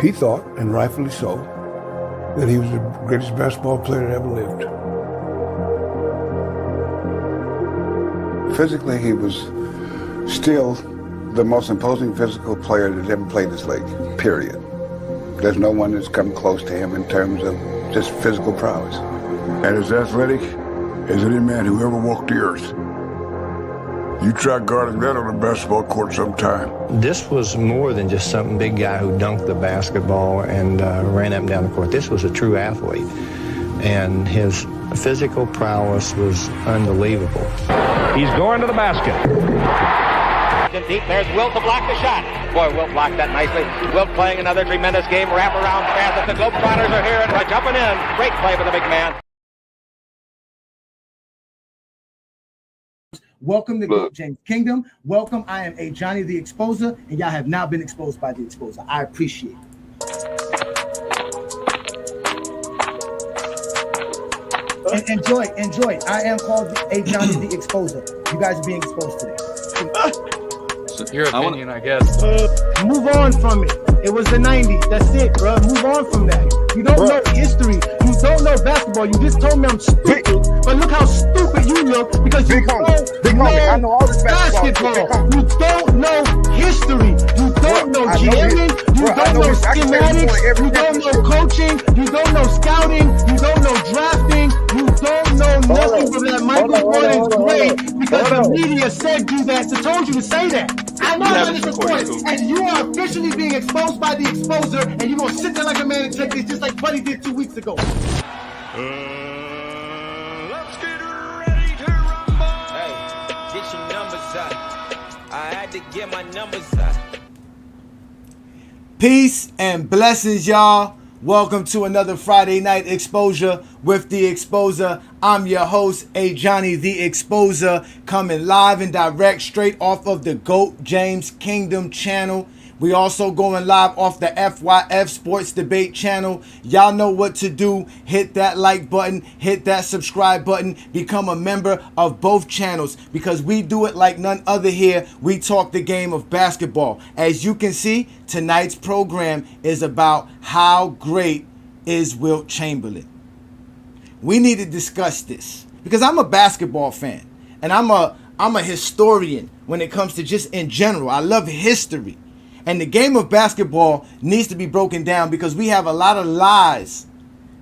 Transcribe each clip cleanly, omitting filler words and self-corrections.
He thought, and rightfully so, that he was the greatest basketball player that ever lived. Physically, he was still the most imposing physical player that ever played this league, period. There's no one that's come close to him in terms of just physical prowess. And as athletic as any man who ever walked the earth. You try guarding that on a basketball court sometime. This was more than just some big guy who dunked the basketball and ran up and down the court. This was a true athlete. And his physical prowess was unbelievable. He's going to the basket. Deep, there's Wilt to block the shot. Boy, Wilt blocked that nicely. Wilt playing another tremendous game. Wrap around pass. The Globetrotters are here and jumping in. Great play for the big man. Welcome to Wilt James Kingdom. Welcome. I am Ajani the Exposer, and y'all have now been exposed by the Exposer. I appreciate it. And enjoy. I am called Ajani the Exposer. You guys are being exposed today. Your opinion, I guess. Move on from it. It was the 90s. That's it, bro. Move on from that. You don't know history. You don't know basketball. You just told me I'm stupid. But look how stupid you look because you don't know basketball. You don't know history. You don't know jamming. You don't know schematics. You don't know coaching. You don't know scouting. You don't know drafting. You don't know nothing but that Michael Jordan's great because the media said you that. So told you to say that. I know that is recorded, and you are officially being exposed by the Exposer, and you're going to sit there like a man and take this just like Buddy did 2 weeks ago. Let's get ready to rumble. Hey, get your numbers up. I had to get my numbers up. Peace and blessings, y'all. Welcome to another Friday night exposure with the Exposer. I'm your host, Ajani the Exposer, coming live and direct straight off of the GOAT James Kingdom channel. We also going live off the FYF Sports Debate channel. Y'all know what to do. Hit that like button, hit that subscribe button, become a member of both channels because we do it like none other here. We talk the game of basketball. As you can see, tonight's program is about how great is Wilt Chamberlain. We need to discuss this because I'm a basketball fan and I'm a historian when it comes to just in general. I love history. And the game of basketball needs to be broken down because we have a lot of lies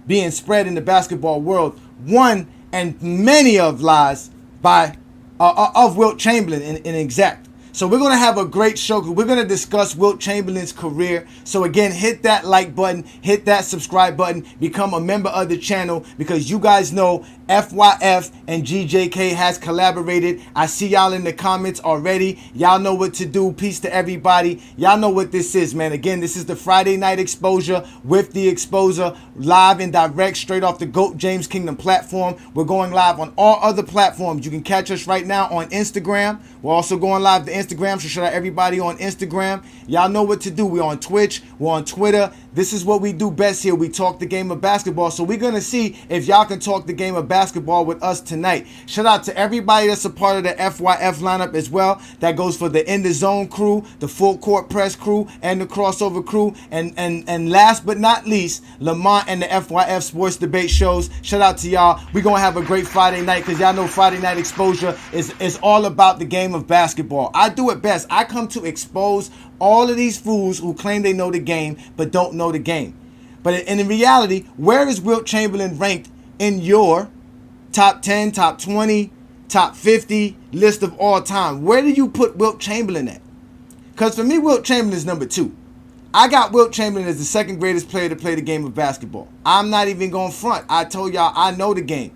being spread in the basketball world. One and many of lies by of Wilt Chamberlain in exact. So we're going to have a great show. We're going to discuss Wilt Chamberlain's career. So again, hit that like button, hit that subscribe button, become a member of the channel because you guys know FYF and GJK has collaborated. I see y'all in the comments already. Y'all know what to do. Peace to everybody. Y'all know what this is, man. Again, this is the Friday night exposure with the Exposer, live and direct straight off the GOAT James Kingdom platform. We're going live on all other platforms. You can catch us right now on Instagram. We're also going live to Instagram, so shout out everybody on Instagram. Y'all know what to do. We're on Twitch. We're on Twitter. This is what we do best here. We talk the game of basketball. So we're going to see if y'all can talk the game of basketball with us tonight. Shout out to everybody that's a part of the FYF lineup as well. That goes for the In the Zone crew, the Full Court Press crew, and the Crossover crew. And last but not least, Lamont and the FYF Sports Debate shows. Shout out to y'all. We're going to have a great Friday night because y'all know Friday night exposure is all about the game of basketball. I do it best. I come to expose all of these fools who claim they know the game but don't know the game. But in reality, where is Wilt Chamberlain ranked in your top 10, top 20, top 50 list of all time? Where do you put Wilt Chamberlain at? Because for me, Wilt Chamberlain is number 2. I got Wilt Chamberlain as the second greatest player to play the game of basketball. I'm not even going front. I told y'all I know the game.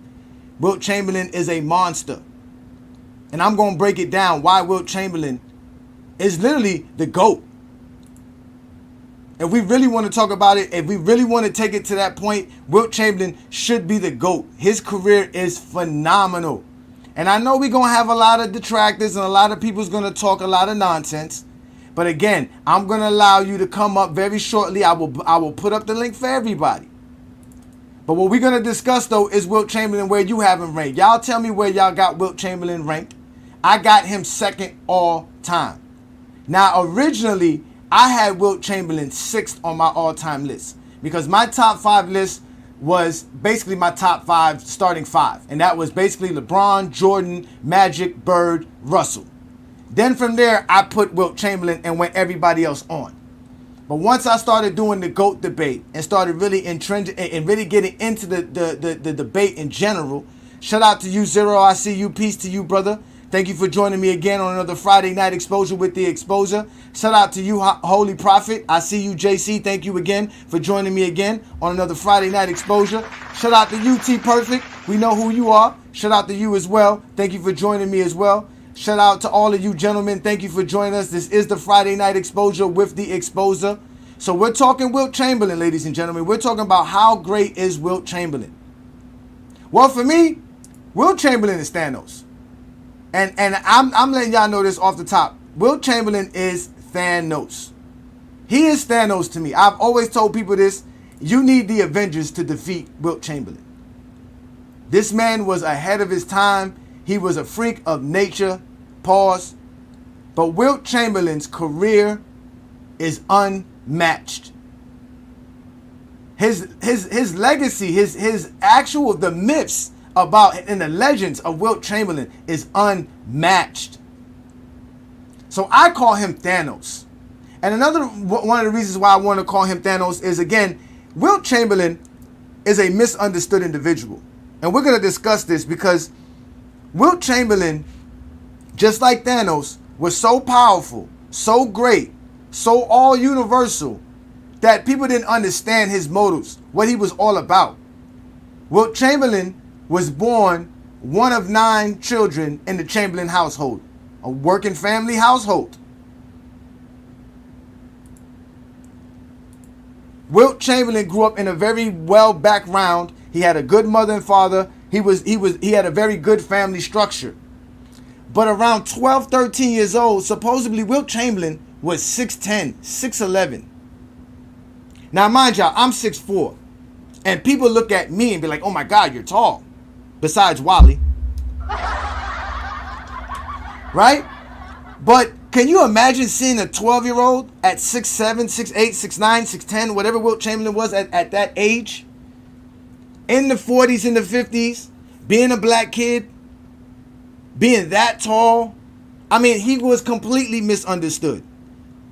Wilt Chamberlain is a monster. And I'm going to break it down why Wilt Chamberlain is literally the GOAT. If we really want to talk about it, if we really want to take it to that point, Wilt Chamberlain should be the GOAT. His career is phenomenal. And I know we're going to have a lot of detractors and a lot of people's going to talk a lot of nonsense. But again, I'm going to allow you to come up very shortly. I will put up the link for everybody. But what we're going to discuss, though, is Wilt Chamberlain, where you have him ranked. Y'all tell me where y'all got Wilt Chamberlain ranked. I got him second all time. Now, originally, I had Wilt Chamberlain 6th on my all-time list because my top 5 list was basically my top 5 starting 5. And that was basically LeBron, Jordan, Magic, Bird, Russell. Then from there, I put Wilt Chamberlain and went everybody else on. But once I started doing the GOAT debate and started really entrenched and really getting into the debate in general, shout out to you, Zero. I see you. Peace to you, brother. Thank you for joining me again on another Friday night exposure with the Exposure. Shout out to you, Holy Prophet. I see you, JC. Thank you again for joining me again on another Friday night exposure. Shout out to you, T Perfect. We know who you are. Shout out to you as well. Thank you for joining me as well. Shout out to all of you gentlemen. Thank you for joining us. This is the Friday night exposure with the Exposer. So we're talking Wilt Chamberlain, ladies and gentlemen. We're talking about how great is Wilt Chamberlain. Well, for me, Wilt Chamberlain is Thanos. And I'm letting y'all know this off the top. Wilt Chamberlain is Thanos. He is Thanos to me. I've always told people this. You need the Avengers to defeat Wilt Chamberlain. This man was ahead of his time. He was a freak of nature. Pause. But Wilt Chamberlain's career is unmatched. His legacy, his actual, the myths about and the legends of Wilt Chamberlain is unmatched. So I call him Thanos. And another one of the reasons why I want to call him Thanos is, again, Wilt Chamberlain is a misunderstood individual. And we're going to discuss this because Wilt Chamberlain, just like Thanos, was so powerful, so great, so all universal that people didn't understand his motives, what he was all about. Wilt Chamberlain was born one of 9 children in the Chamberlain household, a working family household. Wilt Chamberlain grew up in a very well background. He had a good mother and father. He had a very good family structure. But around 12, 13 years old, supposedly Wilt Chamberlain was 6'10", 6'11". Now, mind y'all, I'm 6'4". And people look at me and be like, oh my God, you're tall. Besides Wally. Right? But can you imagine seeing a 12-year-old at 6'7", 6'8", 6'9", 6'10", whatever Wilt Chamberlain was at that age? In the 40s, in the 50s, being a black kid, being that tall. I mean, he was completely misunderstood.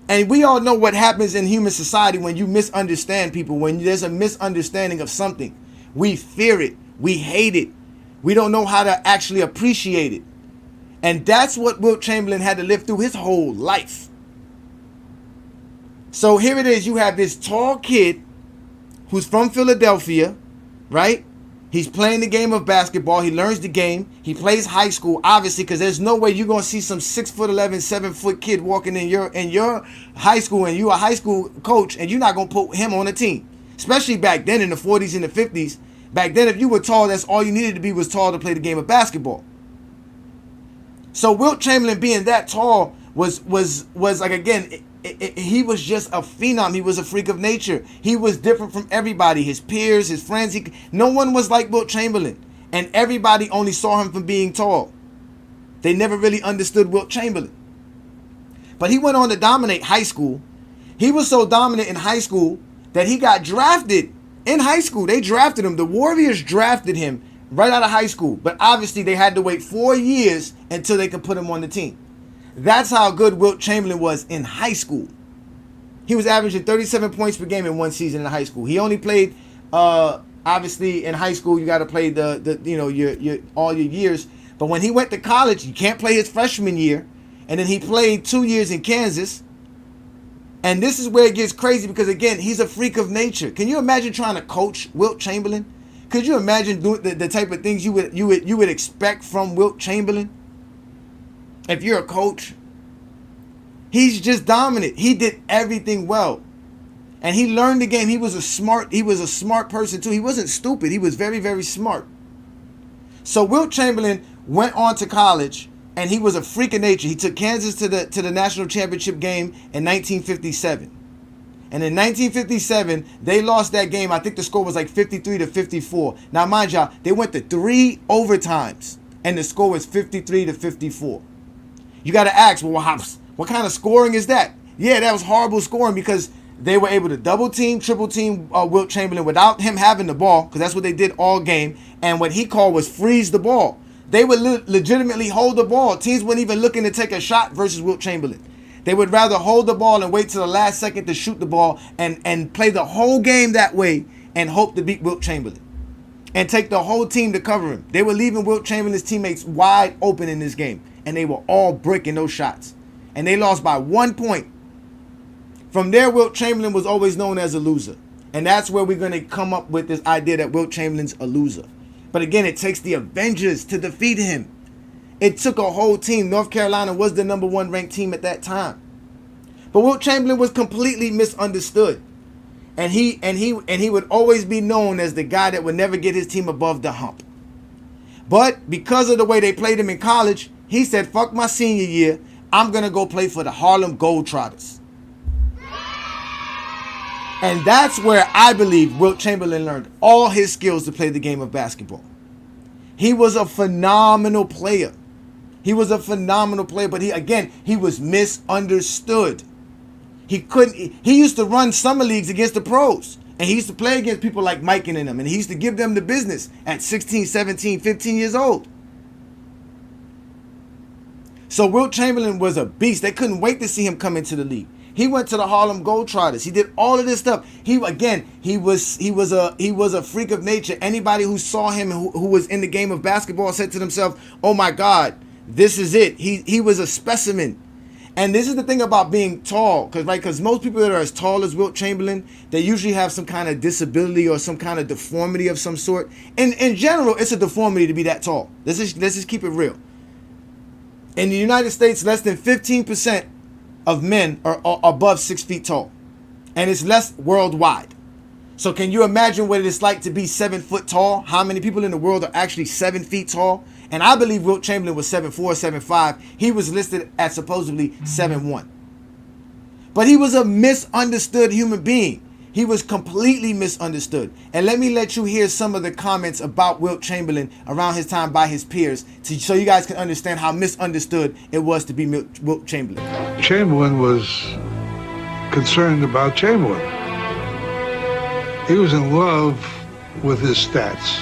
And we all know what happens in human society when you misunderstand people, when there's a misunderstanding of something. We fear it. We hate it. We don't know how to actually appreciate it. And that's what Wilt Chamberlain had to live through his whole life. So here it is. You have this tall kid who's from Philadelphia, right? He's playing the game of basketball. He learns the game. He plays high school, obviously, because there's no way you're going to see some 6'11", 7-foot kid walking in your high school and you're a high school coach and you're not going to put him on a team. Especially back then in the 40s and the 50s. Back then, if you were tall, that's all you needed to be was tall to play the game of basketball. So Wilt Chamberlain being that tall was like, again, he was just a phenom. He was a freak of nature. He was different from everybody, his peers, his friends. No one was like Wilt Chamberlain. And everybody only saw him from being tall. They never really understood Wilt Chamberlain. But he went on to dominate high school. He was so dominant in high school that he got drafted in high school. They drafted him. The Warriors drafted him right out of high school. But obviously they had to wait 4 years until they could put him on the team. That's how good Wilt Chamberlain was in high school. He was averaging 37 points per game in one season in high school. He only played, obviously in high school you got to play your all your years. But when he went to college, you can't play his freshman year, and then he played 2 years in Kansas. And this is where it gets crazy because, again, he's a freak of nature. Can you imagine trying to coach Wilt Chamberlain? Could you imagine doing the type of things you would expect from Wilt Chamberlain? If you're a coach, he's just dominant. He did everything well. And he learned the game. He was a smart person too. He wasn't stupid. He was very, very smart. So Wilt Chamberlain went on to college and he was a freak of nature. He took Kansas to the national championship game in 1957. And in 1957, they lost that game. I think the score was like 53-54. Now, mind y'all, they went to 3 overtimes and the score was 53-54. You got to ask, well, what kind of scoring is that? Yeah, that was horrible scoring because they were able to double team, triple team Wilt Chamberlain without him having the ball, because that's what they did all game. And what he called was freeze the ball. They would legitimately hold the ball. Teams weren't even looking to take a shot versus Wilt Chamberlain. They would rather hold the ball and wait till the last second to shoot the ball and play the whole game that way and hope to beat Wilt Chamberlain and take the whole team to cover him. They were leaving Wilt Chamberlain's teammates wide open in this game, and they were all breaking those shots. And they lost by 1 point. From there, Wilt Chamberlain was always known as a loser. And that's where we're going to come up with this idea that Wilt Chamberlain's a loser. But again, it takes the Avengers to defeat him. It took a whole team. North Carolina was the #1 ranked team at that time. But Wilt Chamberlain was completely misunderstood. And he would always be known as the guy that would never get his team above the hump. But because of the way they played him in college, he said, fuck my senior year. I'm going to go play for the Harlem Globetrotters. And that's where I believe Wilt Chamberlain learned all his skills to play the game of basketball. He was a phenomenal player. But he was misunderstood. He used to run summer leagues against the pros. And he used to play against people like Mike and them. And he used to give them the business at 16, 17, 15 years old. So Wilt Chamberlain was a beast. They couldn't wait to see him come into the league. He went to the Harlem Globetrotters. He did all of this stuff. He was a freak of nature. Anybody who saw him who was in the game of basketball said to themselves, "Oh my God, this is it." He was a specimen. And this is the thing about being tall, because most people that are as tall as Wilt Chamberlain, they usually have some kind of disability or some kind of deformity of some sort. And in general, it's a deformity to be that tall. Let's just keep it real. In the United States, less than 15% of men are above 6 feet tall, and it's less worldwide. So can you imagine what it's like to be 7 foot tall? How many people in the world are actually 7 feet tall? And I believe Wilt Chamberlain was 7'4", 7'5". He was listed at supposedly 7'1". But he was a misunderstood human being. He was completely misunderstood. And let me let you hear some of the comments about Wilt Chamberlain around his time by his peers, so you guys can understand how misunderstood it was to be Wilt Chamberlain. Chamberlain was concerned about Chamberlain. He was in love with his stats.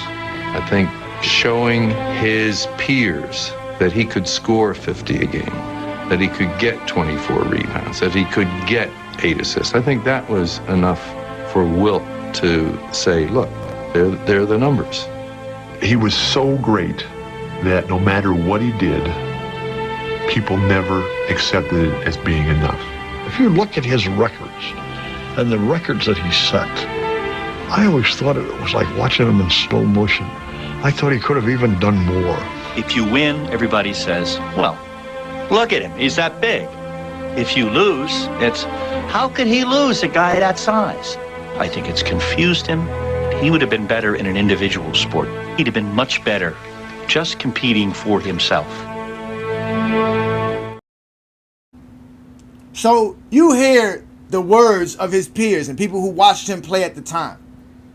I think showing his peers that he could score 50 a game, that he could get 24 rebounds, that he could get 8 assists. I think that was enough for Wilt to say, look, they're the numbers. He was so great that no matter what he did, people never accepted it as being enough. If you look at his records and the records that he set, I always thought it was like watching him in slow motion. I thought he could have even done more. If you win, everybody says, well, look at him, he's that big. If you lose, it's, how could he lose a guy that size? I think it's confused him. He would have been better in an individual sport. He'd have been much better just competing for himself. So you hear the words of his peers and people who watched him play at the time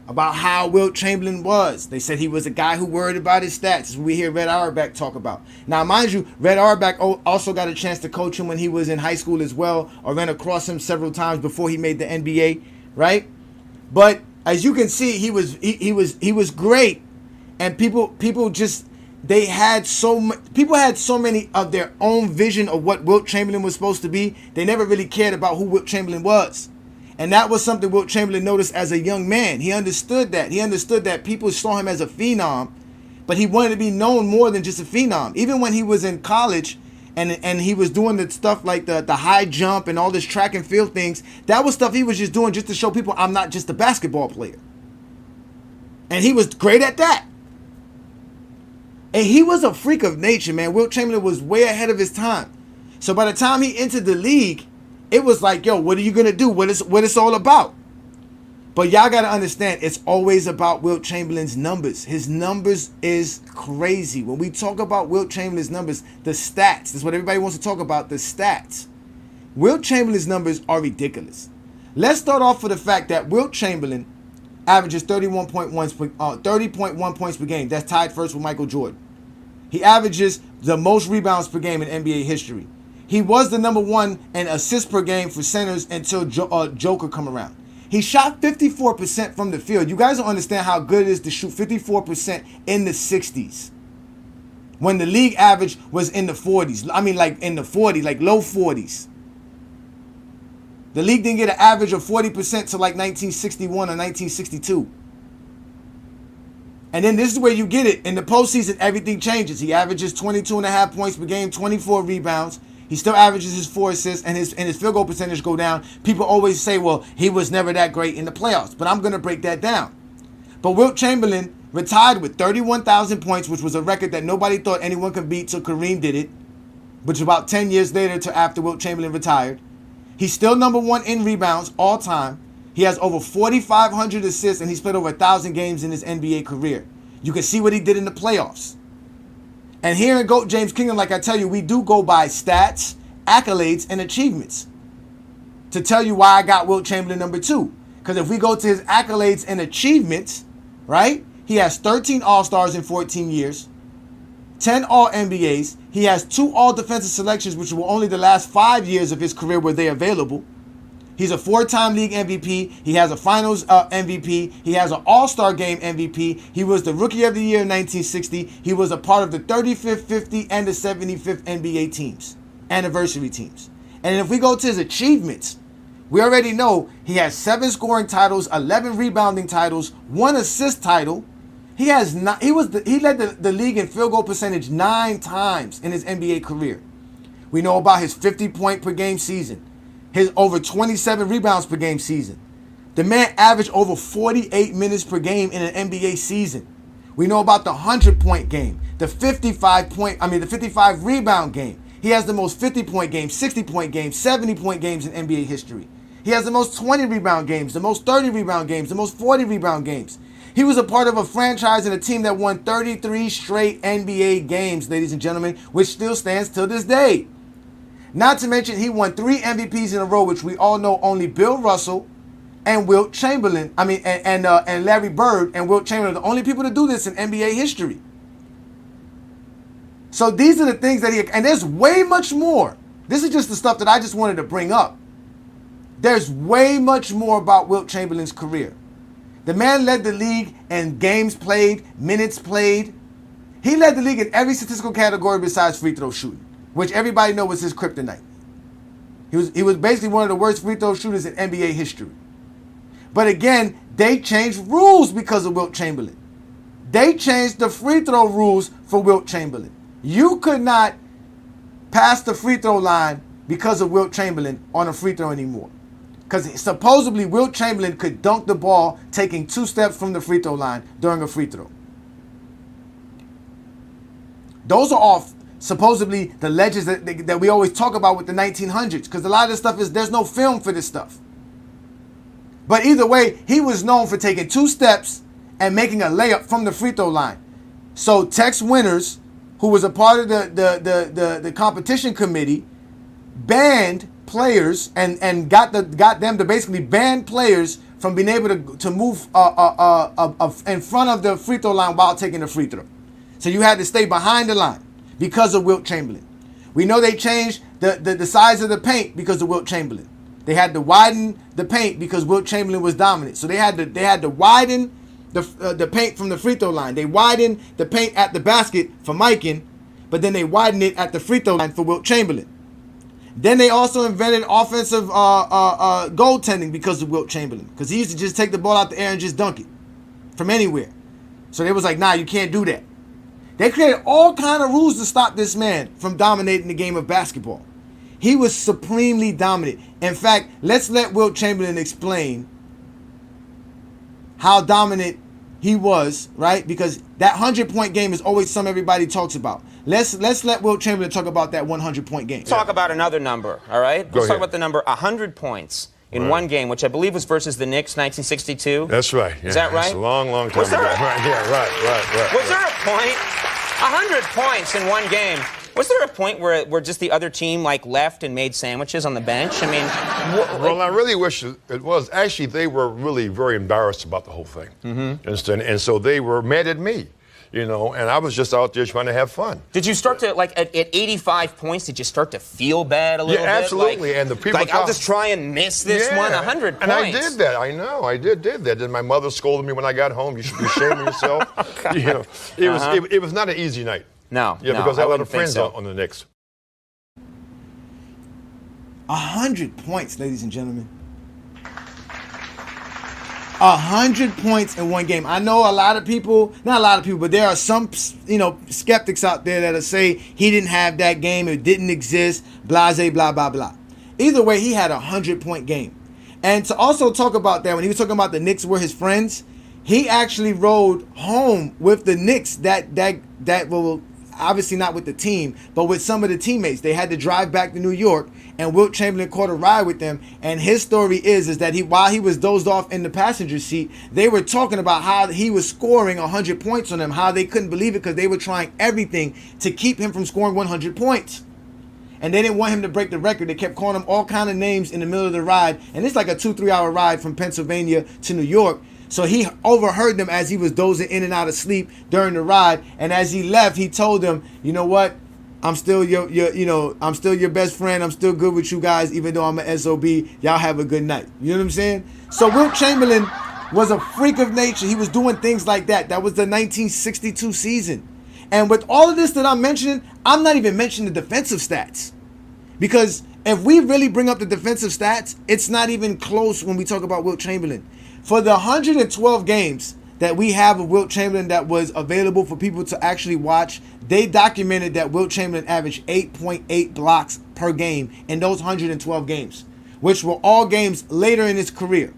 about how Wilt Chamberlain was. They said he was a guy who worried about his stats, as we hear Red Auerbach talk about. Now, mind you, Red Auerbach also got a chance to coach him when he was in high school as well, or ran across him several times before he made the NBA, right? But as you can see, he was great, and people had so many of their own vision of what Wilt Chamberlain was supposed to be. They never really cared about who Wilt Chamberlain was. And that was something Wilt Chamberlain noticed as a young man. He understood that. He understood that people saw him as a phenom, but he wanted to be known more than just a phenom. Even when he was in college and he was doing the stuff like the high jump and all this track and field things, that was stuff he was just doing just to show people I'm not just a basketball player. And he was great at that. And he was a freak of nature, man. Wilt Chamberlain was way ahead of his time. So by the time he entered the league, it was like, yo, what are you going to do? What it's all about? But y'all got to understand, it's always about Wilt Chamberlain's numbers. His numbers is crazy. When we talk about Wilt Chamberlain's numbers, the stats, that's what everybody wants to talk about, the stats. Wilt Chamberlain's numbers are ridiculous. Let's start off with the fact that Wilt Chamberlain averages 30.1 points per game. That's tied first with Michael Jordan. He averages the most rebounds per game in NBA history. He was the number 1 in assists per game for centers until Joker come around. He shot 54% from the field. You guys don't understand how good it is to shoot 54% in the 60s. When the league average was in the 40s. I mean, like in the 40s, like low 40s. The league didn't get an average of 40% till like 1961 or 1962. And then this is where you get it. In the postseason, everything changes. He averages 22.5 points per game, 24 rebounds. He still averages his 4 assists, and his field goal percentage go down. People always say, well, he was never that great in the playoffs. But I'm going to break that down. But Wilt Chamberlain retired with 31,000 points, which was a record that nobody thought anyone could beat till Kareem did it, which was about 10 years later to after Wilt Chamberlain retired. He's still number 1 in rebounds all time. He has over 4,500 assists, and he's played over 1,000 games in his NBA career. You can see what he did in the playoffs. And here in GOAT James Kingdom, like I tell you, we do go by stats, accolades, and achievements. To tell you why I got Wilt Chamberlain number 2. Because if we go to his accolades and achievements, right? He has 13 All-Stars in 14 years, 10 All-NBAs. He has 2 All-Defensive selections, which were only the last 5 years of his career were they available. He's a 4-time league MVP. He has a finals MVP. He has an all-star game MVP. He was the rookie of the year in 1960. He was a part of the 35th, 50th, and the 75th NBA teams, anniversary teams. And if we go to his achievements, we already know he has 7 scoring titles, 11 rebounding titles, 1 assist title. He led the league in field goal percentage 9 times in his NBA career. We know about his 50-point per game season. His over 27 rebounds per game season. The man averaged over 48 minutes per game in an NBA season. We know about the 100-point game, the 55 rebound game. He has the most 50-point games, 60-point games, 70-point games in NBA history. He has the most 20 rebound games, the most 30 rebound games, the most 40 rebound games. He was a part of a franchise and a team that won 33 straight NBA games, ladies and gentlemen, which still stands till this day. Not to mention, he won 3 MVPs in a row, which we all know only Bill Russell and Wilt Chamberlain, and Larry Bird and Wilt Chamberlain are the only people to do this in NBA history. So these are the things that and there's way much more. This is just the stuff that I just wanted to bring up. There's way much more about Wilt Chamberlain's career. The man led the league in games played, minutes played. He led the league in every statistical category besides free throw shooting, which everybody knows was his kryptonite. He was basically one of the worst free throw shooters in NBA history. But again, they changed rules because of Wilt Chamberlain. They changed the free throw rules for Wilt Chamberlain. You could not pass the free throw line because of Wilt Chamberlain on a free throw anymore. Because supposedly Wilt Chamberlain could dunk the ball taking 2 steps from the free throw line during a free throw. Those are all supposedly the legends that we always talk about with the 1900s, because a lot of this stuff there's no film for this stuff. But either way, he was known for taking 2 steps and making a layup from the free throw line. So Tex Winters, who was a part of the competition committee, banned players and got them to basically ban players from being able to move in front of the free throw line while taking the free throw. So you had to stay behind the line because of Wilt Chamberlain. We know they changed the size of the paint because of Wilt Chamberlain. They had to widen the paint because Wilt Chamberlain was dominant. So they had to widen the paint from the free throw line. They widened the paint at the basket for Mikan, but then they widened it at the free throw line for Wilt Chamberlain. Then they also invented offensive goaltending because of Wilt Chamberlain, because he used to just take the ball out the air and just dunk it from anywhere. So they was like, nah, you can't do that. They created all kind of rules to stop this man from dominating the game of basketball. He was supremely dominant. In fact, let's let Wilt Chamberlain explain how dominant he was, right? Because that 100-point game is always something everybody talks about. Let's let Wilt Chamberlain talk about that 100-point game. Talk about another number, all right? Let's talk about the number 100 points in one game, which I believe was versus the Knicks, 1962. That's right. Yeah. Is that right? That's a long, long time ago. Right. Was there a point? 100 points in one game. Was there a point where just the other team left and made sandwiches on the bench? I mean, well, I really wish it was. Actually, they were really very embarrassed about the whole thing. And so they were mad at me. you know, and I was just out there trying to have fun. Did you start to, like, at 85 points, did you start to feel bad a little bit? Yeah, absolutely. Like, and the people I'll just try and miss this one, 100 points. And I did that. I know. I did that. Then my mother scolded me when I got home. You should be ashamed of yourself. You know, it was not an easy night. No. Yeah, because I had a lot of friends on the Knicks. 100 points, ladies and gentlemen. 100 points in one game. I know a lot of people, not a lot of people, but there are some, you know, skeptics out there that'll say he didn't have that game, it didn't exist, blase, blah, blah, blah. Either way, he had a 100-point game. And to also talk about that, when he was talking about the Knicks were his friends, he actually rode home with the Knicks that will, obviously not with the team, but with some of the teammates. They had to drive back to New York, and Wilt Chamberlain caught a ride with them. And his story is that while he was dozed off in the passenger seat, they were talking about how he was scoring 100 points on them, how they couldn't believe it because they were trying everything to keep him from scoring 100 points. And they didn't want him to break the record. They kept calling him all kind of names in the middle of the ride. And it's like a 2-3 hour ride from Pennsylvania to New York. So he overheard them as he was dozing in and out of sleep during the ride. And as he left, he told them, you know what? I'm still I'm still your best friend. I'm still good with you guys, even though I'm an SOB. Y'all have a good night. You know what I'm saying? So Wilt Chamberlain was a freak of nature. He was doing things like that. That was the 1962 season. And with all of this that I'm mentioning, I'm not even mentioning the defensive stats. Because if we really bring up the defensive stats, it's not even close when we talk about Wilt Chamberlain. For the 112 games that we have of Wilt Chamberlain that was available for people to actually watch, they documented that Wilt Chamberlain averaged 8.8 blocks per game in those 112 games, which were all games later in his career.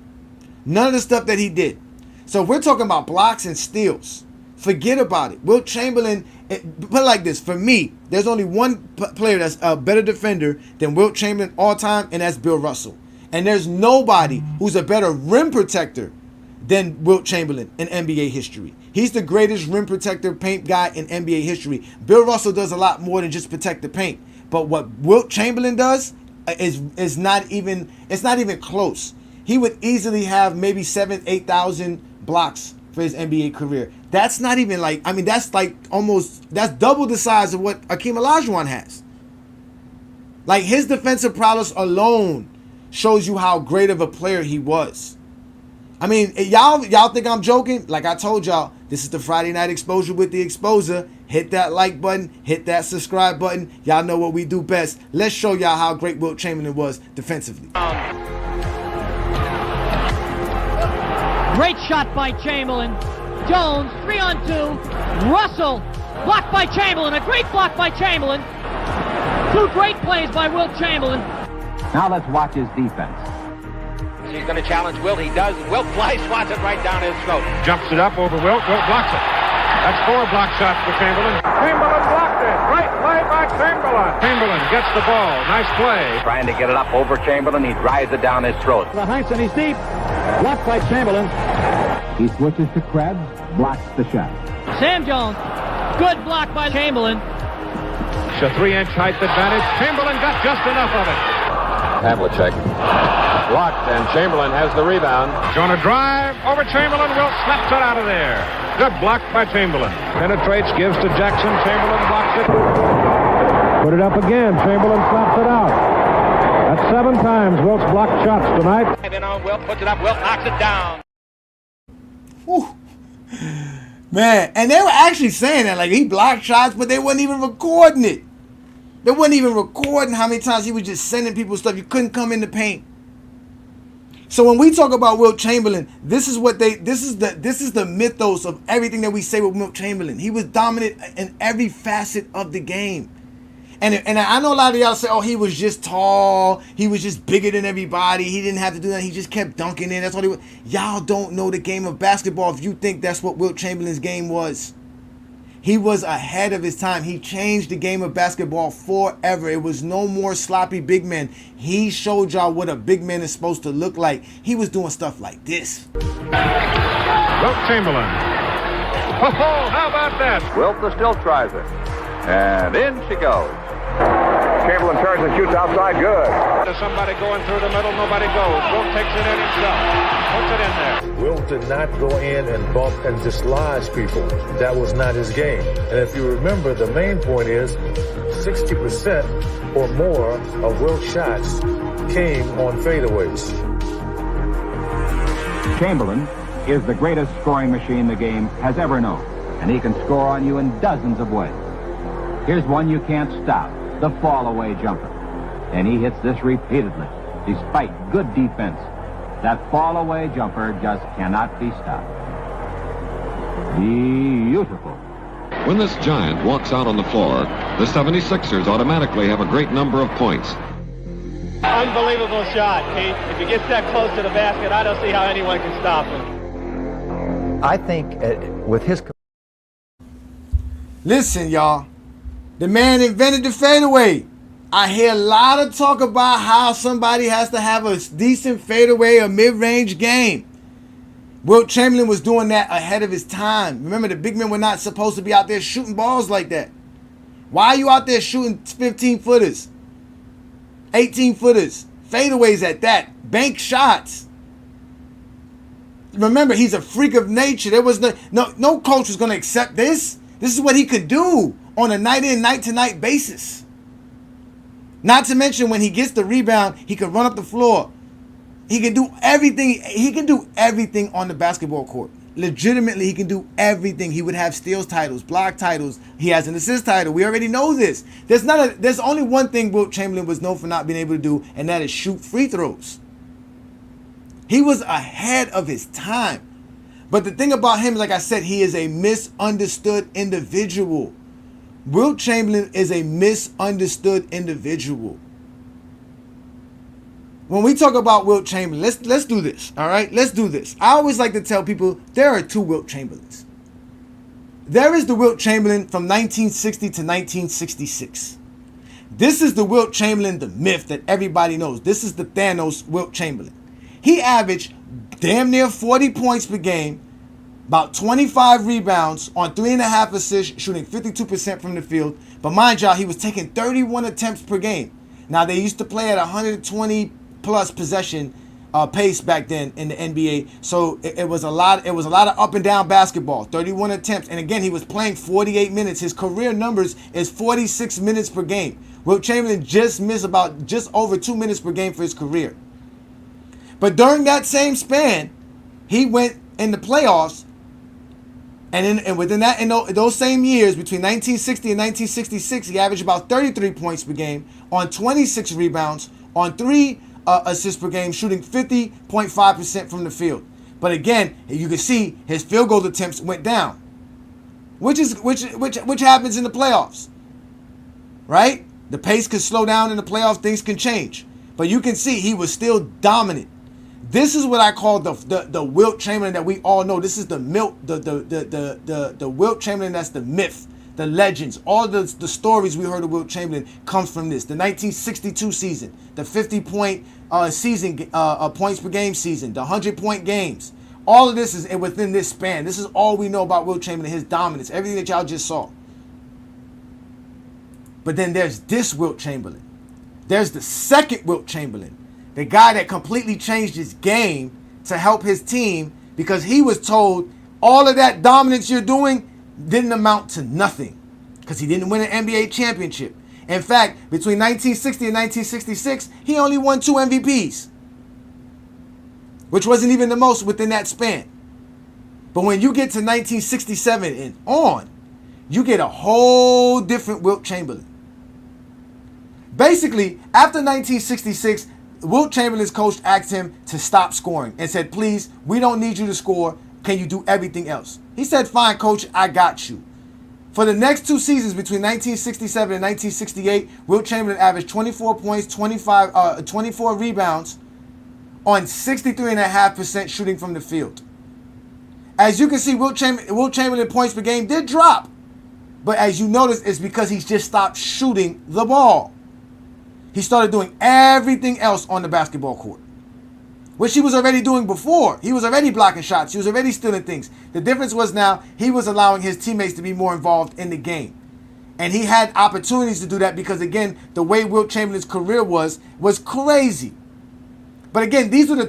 None of the stuff that he did. So if we're talking about blocks and steals, forget about it. Wilt Chamberlain, put it like this, for me, there's only one player that's a better defender than Wilt Chamberlain all time, and that's Bill Russell. And there's nobody who's a better rim protector than Wilt Chamberlain in NBA history. He's the greatest rim protector paint guy in NBA history. Bill Russell does a lot more than just protect the paint. But what Wilt Chamberlain does is not even close. He would easily have maybe 8,000 blocks for his NBA career. That's not even like, I mean, that's like almost, that's double the size of what Akeem Olajuwon has. Like his defensive prowess alone shows you how great of a player he was. I mean, y'all think I'm joking? Like I told y'all, this is the Friday Night Exposure with the Exposer. Hit that like button, hit that subscribe button. Y'all know what we do best. Let's show y'all how great Wilt Chamberlain was defensively. Great shot by Chamberlain. Jones, 3-on-2. Russell, blocked by Chamberlain. A great block by Chamberlain. Two great plays by Wilt Chamberlain. Now let's watch his defense. He's going to challenge Wilt. He does. Wilt fly swats it right down his throat. Jumps it up over Wilt. Wilt blocks it. That's 4 block shots for Chamberlain. Chamberlain blocked it. Great play by Chamberlain. Chamberlain gets the ball. Nice play. Trying to get it up over Chamberlain. He drives it down his throat. The Heights, and he's deep. Blocked by Chamberlain. He switches to Krebs. Blocks the shot. Sam Jones. Good block by Chamberlain. It's a 3-inch height advantage. Chamberlain got just enough of it. Havlicek. Blocked, and Chamberlain has the rebound. Going to drive over Chamberlain. Wilt slaps it out of there. Good block by Chamberlain. Penetrates, gives to Jackson. Chamberlain blocks it. Put it up again. Chamberlain slaps it out. That's 7 times Wilt's blocked shots tonight. And then on Wilt, puts it up. Wilt knocks it down. Whew. Man, and they were actually saying that, like, he blocked shots, but they wasn't even recording it. They wasn't even recording how many times he was just sending people stuff. You couldn't come in the paint. So when we talk about Wilt Chamberlain, this is the mythos of everything that we say with Wilt Chamberlain. He was dominant in every facet of the game. And I know a lot of y'all say, oh, he was just tall. He was just bigger than everybody. He didn't have to do that. He just kept dunking in. That's all he was. Y'all don't know the game of basketball if you think that's what Wilt Chamberlain's game was. He was ahead of his time. He changed the game of basketball forever. It was no more sloppy big men. He showed y'all what a big man is supposed to look like. He was doing stuff like this. Wilt Chamberlain. Oh, how about that? Wilt still tries it. And in she goes. Chamberlain turns and shoots outside. Good. There's somebody going through the middle. Nobody goes. Wilt takes it in himself. Puts it in there. Wilt did not go in and bump and dislodge people. That was not his game. And if you remember, the main point is 60% or more of Wilt's shots came on fadeaways. Chamberlain is the greatest scoring machine the game has ever known, and he can score on you in dozens of ways. Here's one you can't stop, the fall-away jumper. And he hits this repeatedly, despite good defense. That fall-away jumper just cannot be stopped. Beautiful. When this giant walks out on the floor, the 76ers automatically have a great number of points. Unbelievable shot, Keith. If he gets that close to the basket, I don't see how anyone can stop him. I think with his... Listen, y'all. The man invented the fadeaway. I hear a lot of talk about how somebody has to have a decent fadeaway or mid-range game. Wilt Chamberlain was doing that ahead of his time. Remember, the big men were not supposed to be out there shooting balls like that. Why are you out there shooting 15-footers, 18-footers, fadeaways at that, bank shots? Remember, he's a freak of nature. There was no coach was going to accept this. This is what he could do on a night-in, night-to-night basis. Not to mention, when he gets the rebound, he can run up the floor. He can do everything. He can do everything on the basketball court. Legitimately, he can do everything. He would have steals titles, block titles. He has an assist title. We already know this. There's only one thing Wilt Chamberlain was known for not being able to do, and that is shoot free throws. He was ahead of his time. But the thing about him, like I said, he is a misunderstood individual. Wilt Chamberlain is a misunderstood individual. When we talk about Wilt Chamberlain, let's do this, all right? Let's do this. I always like to tell people there are two Wilt Chamberlains. There is the Wilt Chamberlain from 1960 to 1966. This is the Wilt Chamberlain, the myth that everybody knows. This is the Thanos Wilt Chamberlain. He averaged damn near 40 points per game, about 25 rebounds on 3.5 assists, shooting 52% from the field. But mind y'all, he was taking 31 attempts per game. Now, they used to play at 120 plus possession pace back then in the NBA. So it was a lot of up and down basketball, 31 attempts. And again, he was playing 48 minutes. His career numbers is 46 minutes per game. Wilt Chamberlain just missed about just over 2 minutes per game for his career. But during that same span, he went in the playoffs. And within that, in those same years, between 1960 and 1966, he averaged about 33 points per game on 26 rebounds, on 3 assists per game, shooting 50.5% from the field. But again, you can see his field goal attempts went down, which happens in the playoffs, right? The pace can slow down in the playoffs, things can change, but you can see he was still dominant. This is what I call the Wilt Chamberlain that we all know. This is the Wilt Chamberlain that's the myth, the legends. All the stories we heard of Wilt Chamberlain comes from this. The 1962 season, the 50-point season, points per game season, the 100-point games. All of this is within this span. This is all we know about Wilt Chamberlain, his dominance, everything that y'all just saw. But then there's this Wilt Chamberlain. There's the second Wilt Chamberlain. The guy that completely changed his game to help his team because he was told all of that dominance you're doing didn't amount to nothing because he didn't win an NBA championship. In fact, between 1960 and 1966, he only won 2 MVPs, which wasn't even the most within that span. But when you get to 1967 and on, you get a whole different Wilt Chamberlain. Basically, after 1966, Wilt Chamberlain's coach asked him to stop scoring and said, please, we don't need you to score. Can you do everything else? He said, fine, coach, I got you. For the next 2 seasons between 1967 and 1968, Wilt Chamberlain averaged 24 points, 24 rebounds on 63.5% shooting from the field. As you can see, Wilt Chamberlain points per game did drop. But as you notice, it's because he's just stopped shooting the ball. He started doing everything else on the basketball court, which he was already doing before. He was already blocking shots. He was already stealing things. The difference was now he was allowing his teammates to be more involved in the game. And he had opportunities to do that because, again, the way Wilt Chamberlain's career was crazy. But again, these are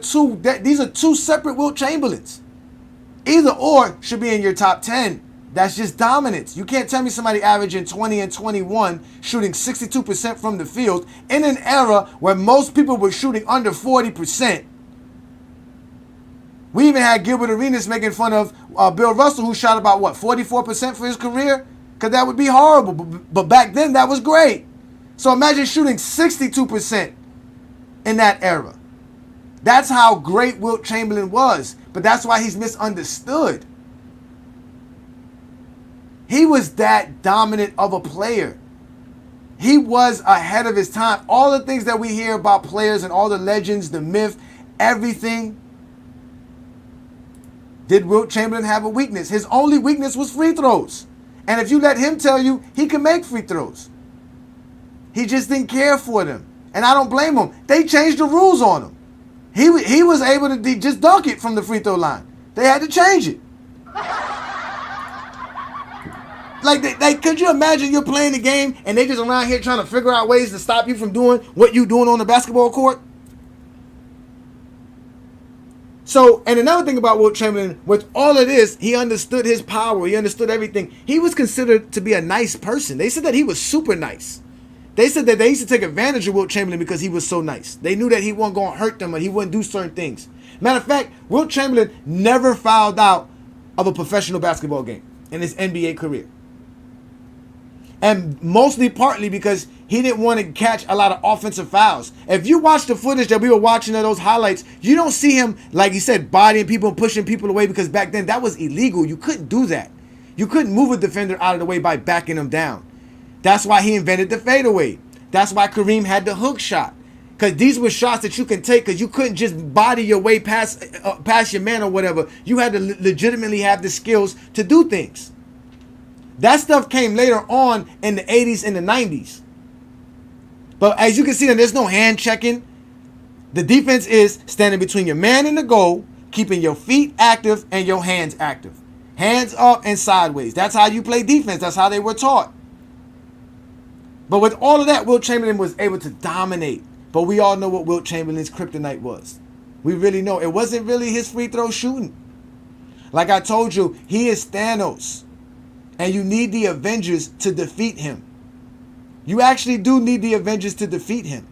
two separate Wilt Chamberlains. Either or should be in your top 10. That's just dominance. You can't tell me somebody averaging 20 and 21, shooting 62% from the field in an era where most people were shooting under 40%. We even had Gilbert Arenas making fun of Bill Russell, who shot about, 44% for his career? Because that would be horrible. But back then, that was great. So imagine shooting 62% in that era. That's how great Wilt Chamberlain was. But that's why he's misunderstood. He was that dominant of a player. He was ahead of his time. All the things that we hear about players and all the legends, the myth, everything. Did Wilt Chamberlain have a weakness? His only weakness was free throws. And if you let him tell you, he can make free throws. He just didn't care for them. And I don't blame him. They changed the rules on him. He was able to just dunk it from the free throw line. They had to change it. Like, could you imagine you're playing the game and they just around here trying to figure out ways to stop you from doing what you're doing on the basketball court? So, and another thing about Wilt Chamberlain, with all of this, he understood his power. He understood everything. He was considered to be a nice person. They said that he was super nice. They said that they used to take advantage of Wilt Chamberlain because he was so nice. They knew that he wasn't going to hurt them or he wouldn't do certain things. Matter of fact, Wilt Chamberlain never fouled out of a professional basketball game in his NBA career. And mostly partly because he didn't want to catch a lot of offensive fouls. If you watch the footage that we were watching of those highlights, you don't see him, like he said, bodying people and pushing people away, because back then that was illegal. You couldn't do that. You couldn't move a defender out of the way by backing him down. That's why he invented the fadeaway. That's why Kareem had the hook shot. Because these were shots that you can take because you couldn't just body your way past your man or whatever. You had to legitimately have the skills to do things. That stuff came later on in the 80s and the 90s. But as you can see, there's no hand checking. The defense is standing between your man and the goal, keeping your feet active and your hands active. Hands up and sideways. That's how you play defense. That's how they were taught. But with all of that, Wilt Chamberlain was able to dominate. But we all know what Wilt Chamberlain's kryptonite was. We really know. It wasn't really his free throw shooting. Like I told you, he is Thanos. And you need the Avengers to defeat him. You actually do need the Avengers to defeat him.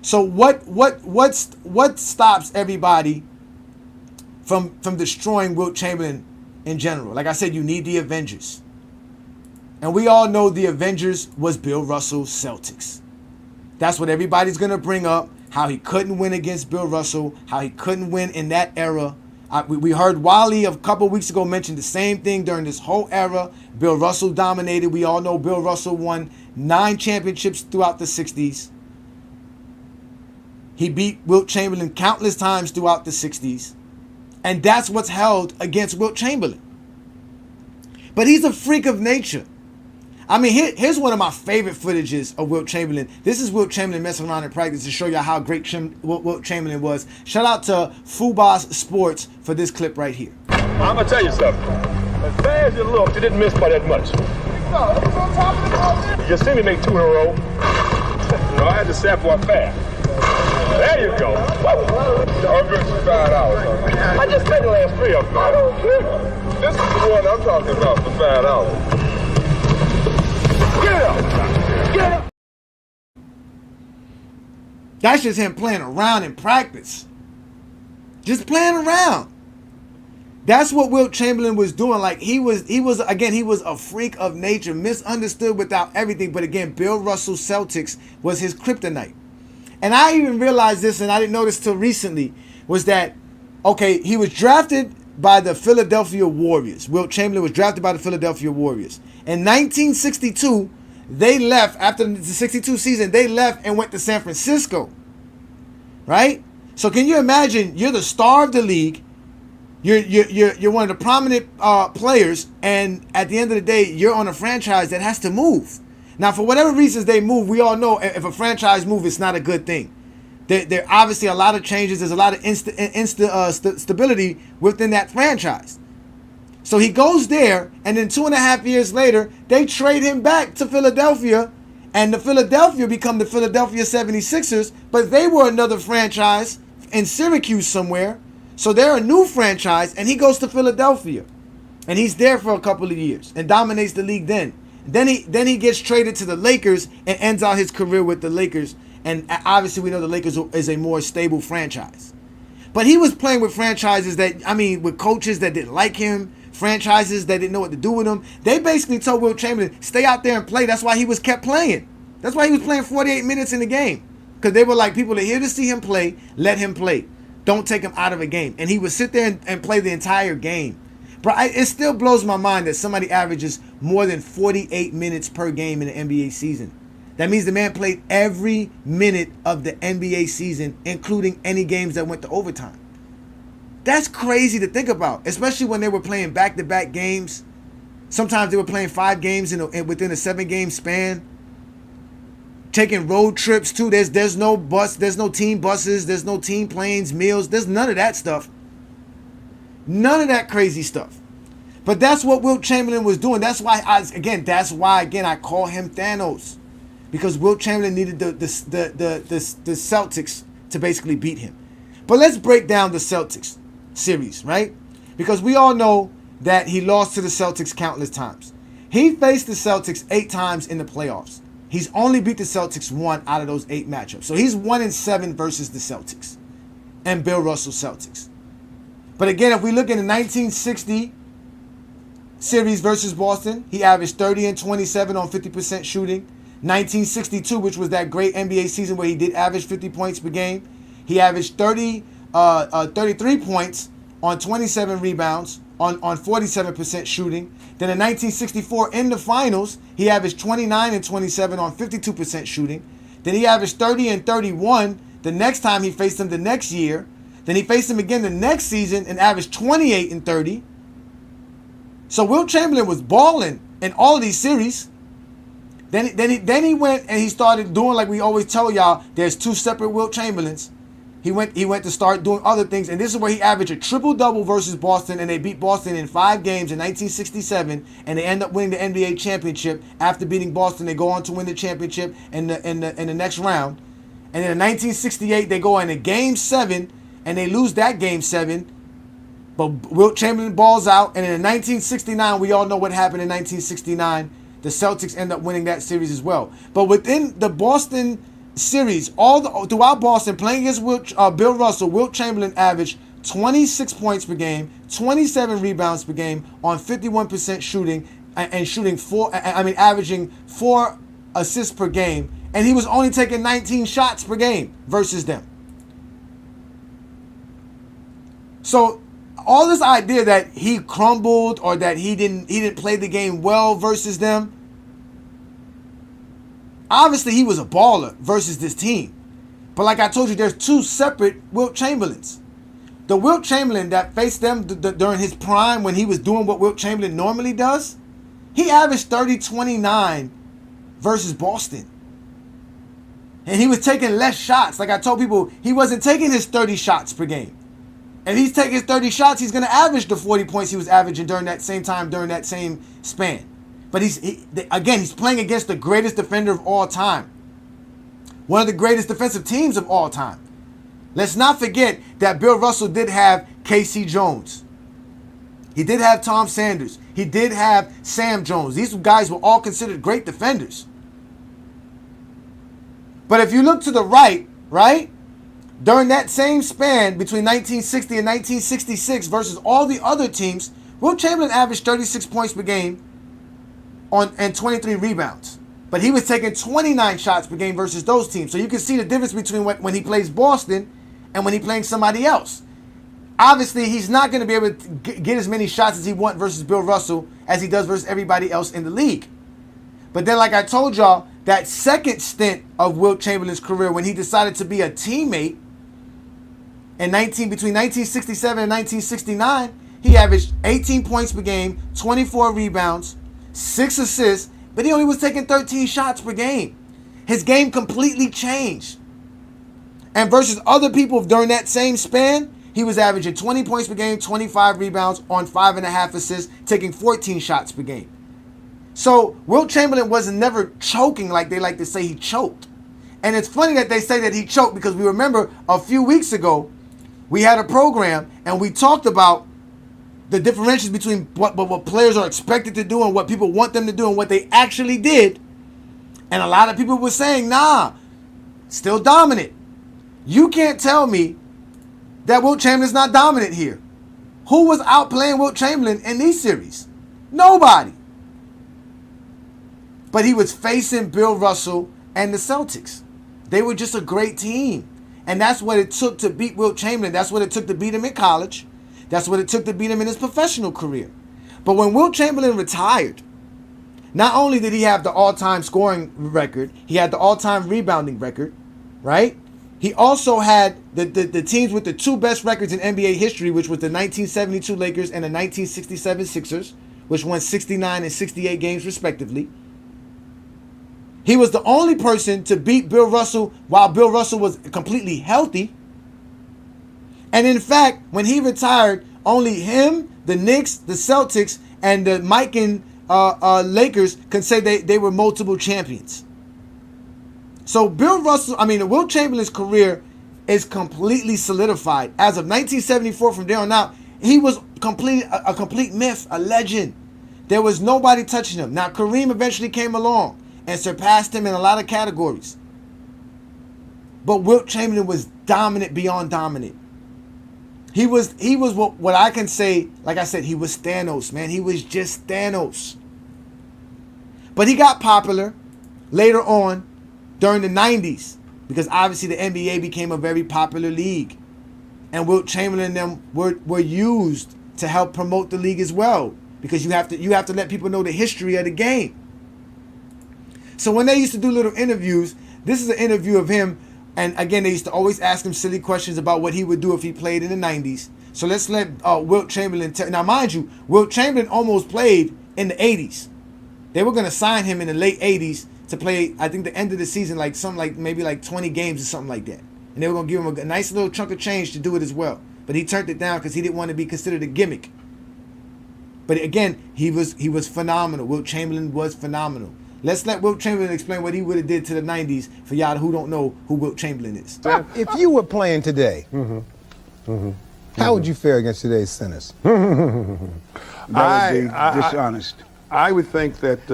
So what stops everybody from destroying Wilt Chamberlain in general? Like I said, you need the Avengers. And we all know the Avengers was Bill Russell's Celtics. That's what everybody's going to bring up, how he couldn't win against Bill Russell, how he couldn't win in that era. We heard Wally a couple of weeks ago mention the same thing during this whole era. Bill Russell dominated. We all know Bill Russell won 9 championships throughout the 60s. He beat Wilt Chamberlain countless times throughout the 60s. And that's what's held against Wilt Chamberlain. But he's a freak of nature. I mean, here's one of my favorite footages of Wilt Chamberlain. This is Wilt Chamberlain messing around in practice to show you how great Wilt Chamberlain was. Shout out to Fubas Sports for this clip right here. I'm going to tell you something. As bad as it looked, you didn't miss by that much. No, it was on top of the. You see me make 2 in a row. No, I had to set for a fast. There you go. I'm good for $5. I just made the last 3 of them. I don't care. This is the one I'm talking about for $5. Get up! Get up! That's just him playing around in practice. Just playing around. That's what Wilt Chamberlain was doing. Like he was a freak of nature, misunderstood without everything. But again, Bill Russell's Celtics was his kryptonite. And I even realized this, and I didn't notice till recently, was that, okay, he was drafted by the Philadelphia Warriors. Wilt Chamberlain was drafted by the Philadelphia Warriors. In 1962, they left, after the 62 season, they left and went to San Francisco. Right? So can you imagine, you're the star of the league, you're one of the prominent players, and at the end of the day, you're on a franchise that has to move. Now, for whatever reasons they move, we all know if a franchise moves, it's not a good thing. There are obviously a lot of changes. There's a lot of instability within that franchise. So he goes there, and then 2.5 years later, they trade him back to Philadelphia, and the Philadelphia become the Philadelphia 76ers, but they were another franchise in Syracuse somewhere. So they're a new franchise, and he goes to Philadelphia. And he's there for a couple of years and dominates the league then. Then he gets traded to the Lakers and ends out his career with the Lakers. And obviously we know the Lakers is a more stable franchise. But he was playing with franchises with coaches that didn't like him, franchises that didn't know what to do with him. They basically told Wilt Chamberlain, stay out there and play. That's why he was kept playing. That's why he was playing 48 minutes in the game. Because they were like, people are here to see him play, let him play. Don't take him out of a game. And he would sit there and play the entire game. But it still blows my mind that somebody averages more than 48 minutes per game in the NBA season. That means the man played every minute of the NBA season, including any games that went to overtime. That's crazy to think about, especially when they were playing back-to-back games. Sometimes they were playing 5 games within a 7-game span. Taking road trips too. There's no bus, there's no team buses, there's no team planes, meals. There's none of that stuff. None of that crazy stuff. But that's what Wilt Chamberlain was doing. That's why I call him Thanos. Because Wilt Chamberlain needed the Celtics to basically beat him. But let's break down the Celtics series, right? Because we all know that he lost to the Celtics countless times. He faced the Celtics 8 times in the playoffs. He's only beat the Celtics 1 out of those 8 matchups. So he's 1-7 versus the Celtics and Bill Russell Celtics. But again, if we look in the 1960 series versus Boston, he averaged 30 and 27 on 50% shooting. 1962, which was that great NBA season where he did average 50 points per game, he averaged 33 points on 27 rebounds on 47% shooting. Then in 1964, in the finals, he averaged 29 and 27 on 52% shooting. Then he averaged 30 and 31 the next time he faced him the next year. Then he faced him again the next season and averaged 28 and 30. So Wilt Chamberlain was balling in all of these series. Then he went and he started doing like we always tell y'all. There's 2 separate Wilt Chamberlains. He went to start doing other things, and this is where he averaged a triple-double versus Boston, and they beat Boston in 5 games in 1967, and they end up winning the NBA championship. After beating Boston, they go on to win the championship in the next round. And then in 1968, they go in a Game 7, and they lose that Game 7. But Wilt Chamberlain balls out, and in 1969, we all know what happened in 1969. The Celtics end up winning that series as well. But within the Boston series, throughout Boston, playing against Bill Russell, Wilt Chamberlain averaged 26 points per game, 27 rebounds per game on 51% shooting, and averaging 4 assists per game. And he was only taking 19 shots per game versus them. So all this idea that he crumbled or that he didn't play the game well versus them, obviously he was a baller versus this team. But like I told you, there's 2 separate Wilt Chamberlains. The Wilt Chamberlain that faced them during his prime when he was doing what Wilt Chamberlain normally does, he averaged 30-29 versus Boston. And he was taking less shots. Like I told people, he wasn't taking his 30 shots per game. If he's taking his 30 shots, he's going to average the 40 points he was averaging during that same time, during that same span. But he's playing against the greatest defender of all time. One of the greatest defensive teams of all time. Let's not forget that Bill Russell did have K.C. Jones. He did have Tom Sanders. He did have Sam Jones. These guys were all considered great defenders. But if you look to the right, during that same span between 1960 and 1966 versus all the other teams, Wilt Chamberlain averaged 36 points per game and 23 rebounds. But he was taking 29 shots per game versus those teams. So you can see the difference between when he plays Boston and when he's playing somebody else. Obviously, he's not going to be able to get as many shots as he wants versus Bill Russell as he does versus everybody else in the league. But then, like I told y'all, that second stint of Wilt Chamberlain's career when he decided to be a teammate between 1967 and 1969, he averaged 18 points per game, 24 rebounds, 6 assists, but he only was taking 13 shots per game. His game completely changed. And versus other people during that same span, he was averaging 20 points per game, 25 rebounds on 5.5 assists, taking 14 shots per game. So Wilt Chamberlain wasn't never choking like they like to say he choked. And it's funny that they say that he choked because we remember a few weeks ago, we had a program and we talked about the differentials between what players are expected to do and what people want them to do and what they actually did. And a lot of people were saying, nah, still dominant. You can't tell me that Wilt Chamberlain's not dominant here. Who was outplaying Wilt Chamberlain in these series? Nobody. But he was facing Bill Russell and the Celtics. They were just a great team. And that's what it took to beat Wilt Chamberlain. That's what it took to beat him in college. That's what it took to beat him in his professional career. But when Wilt Chamberlain retired, not only did he have the all-time scoring record, he had the all-time rebounding record, right? He also had the teams with the two best records in NBA history, which was the 1972 Lakers and the 1967 Sixers, which won 69 and 68 games respectively. He was the only person to beat Bill Russell while Bill Russell was completely healthy. And in fact, when he retired, only him, the Knicks, the Celtics, and the Mike and Lakers can say they were multiple champions. So Wilt Chamberlain's career is completely solidified. As of 1974, from there on out, he was a complete myth, a legend. There was nobody touching him. Now, Kareem eventually came along and surpassed him in a lot of categories. But Wilt Chamberlain was dominant beyond dominant. He was what I can say, like I said, he was Thanos, man. He was just Thanos. But he got popular later on during the 90s because obviously the NBA became a very popular league. And Wilt Chamberlain and them were used to help promote the league as well because you have to let people know the history of the game. So when they used to do little interviews, this is an interview of him. And again, they used to always ask him silly questions about what he would do if he played in the 90s. So let's let Wilt Chamberlain now, mind you, Wilt Chamberlain almost played in the 80s. They were going to sign him in the late 80s to play, I think, the end of the season, maybe 20 games or something like that. And they were going to give him a nice little chunk of change to do it as well. But he turned it down because he didn't want to be considered a gimmick. But again, he was phenomenal. Wilt Chamberlain was phenomenal. Let's let Wilt Chamberlain explain what he would have did to the 90s for y'all who don't know who Wilt Chamberlain is. If you were playing today, how would you fare against today's centers? That would be dishonest. I would think that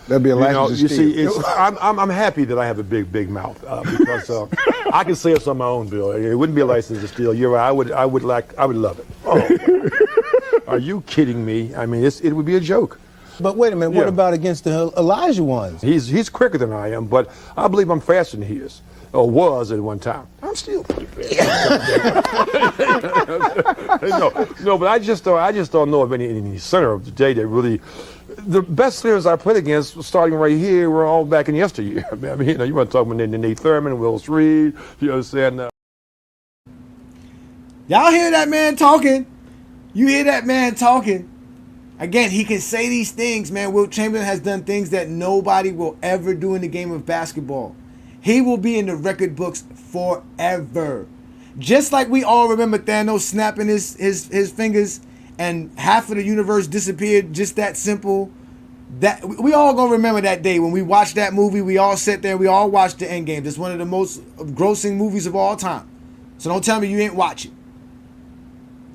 that'd be a license to steal. You see, I'm happy that I have a big mouth because I can say it on my own, Bill. It wouldn't be a license to steal. You're right. I would love it. Oh, are you kidding me? I mean, it would be a joke. But wait a minute, what about against the Elijah ones? He's quicker than I am, but I believe I'm faster than he is, or was at one time. I'm still pretty fast. No, but I just don't know of any center of the day that really. The best centers I played against, starting right here, were all back in yesteryear. I mean, you want to talk about Nate Thurman, Willis Reed, you understand? Y'all hear that man talking? You hear that man talking? Again, he can say these things, man. Wilt Chamberlain has done things that nobody will ever do in the game of basketball. He will be in the record books forever. Just like we all remember Thanos snapping his fingers and half of the universe disappeared, just that simple. That we all gonna remember that day when we watched that movie. We all sat there, we all watched the Endgame. It's one of the most grossing movies of all time. So don't tell me you ain't watch it.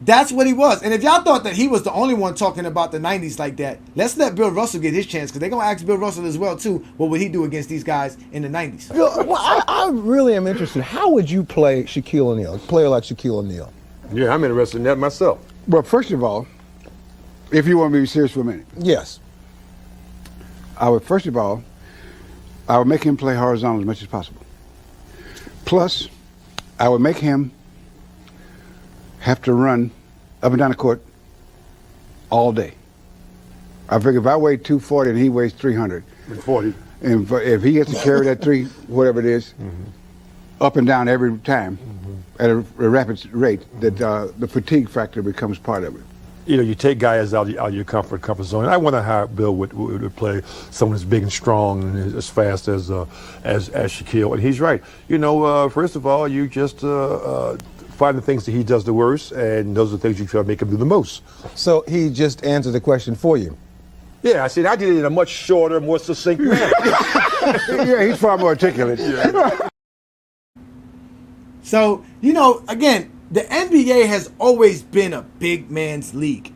That's what he was. And if y'all thought that he was the only one talking about the 90s like that, let's let Bill Russell get his chance because they're going to ask Bill Russell as well, too. What would he do against these guys in the 90s? Bill, I really am interested. How would you play Shaquille O'Neal, a player like Shaquille O'Neal? Yeah, I'm interested in that myself. Well, first of all, if you want me to be serious for a minute. Yes. I would make him play horizontal as much as possible. Plus, I would make him have to run up and down the court all day. I figure if I weigh 240 and he weighs 340, and if he gets to carry that whatever it is, up and down every time at a rapid rate, that the fatigue factor becomes part of it. You know, you take guys out of your comfort zone. I wonder how Bill would play someone as big and strong and as fast as Shaquille. And he's right. You know, first of all, you just find the things that he does the worst, and those are the things you try to make him do the most. So he just answered the question for you. Yeah, I said I did it in a much shorter, more succinct manner. Yeah, he's far more articulate. So, again, the NBA has always been a big man's league.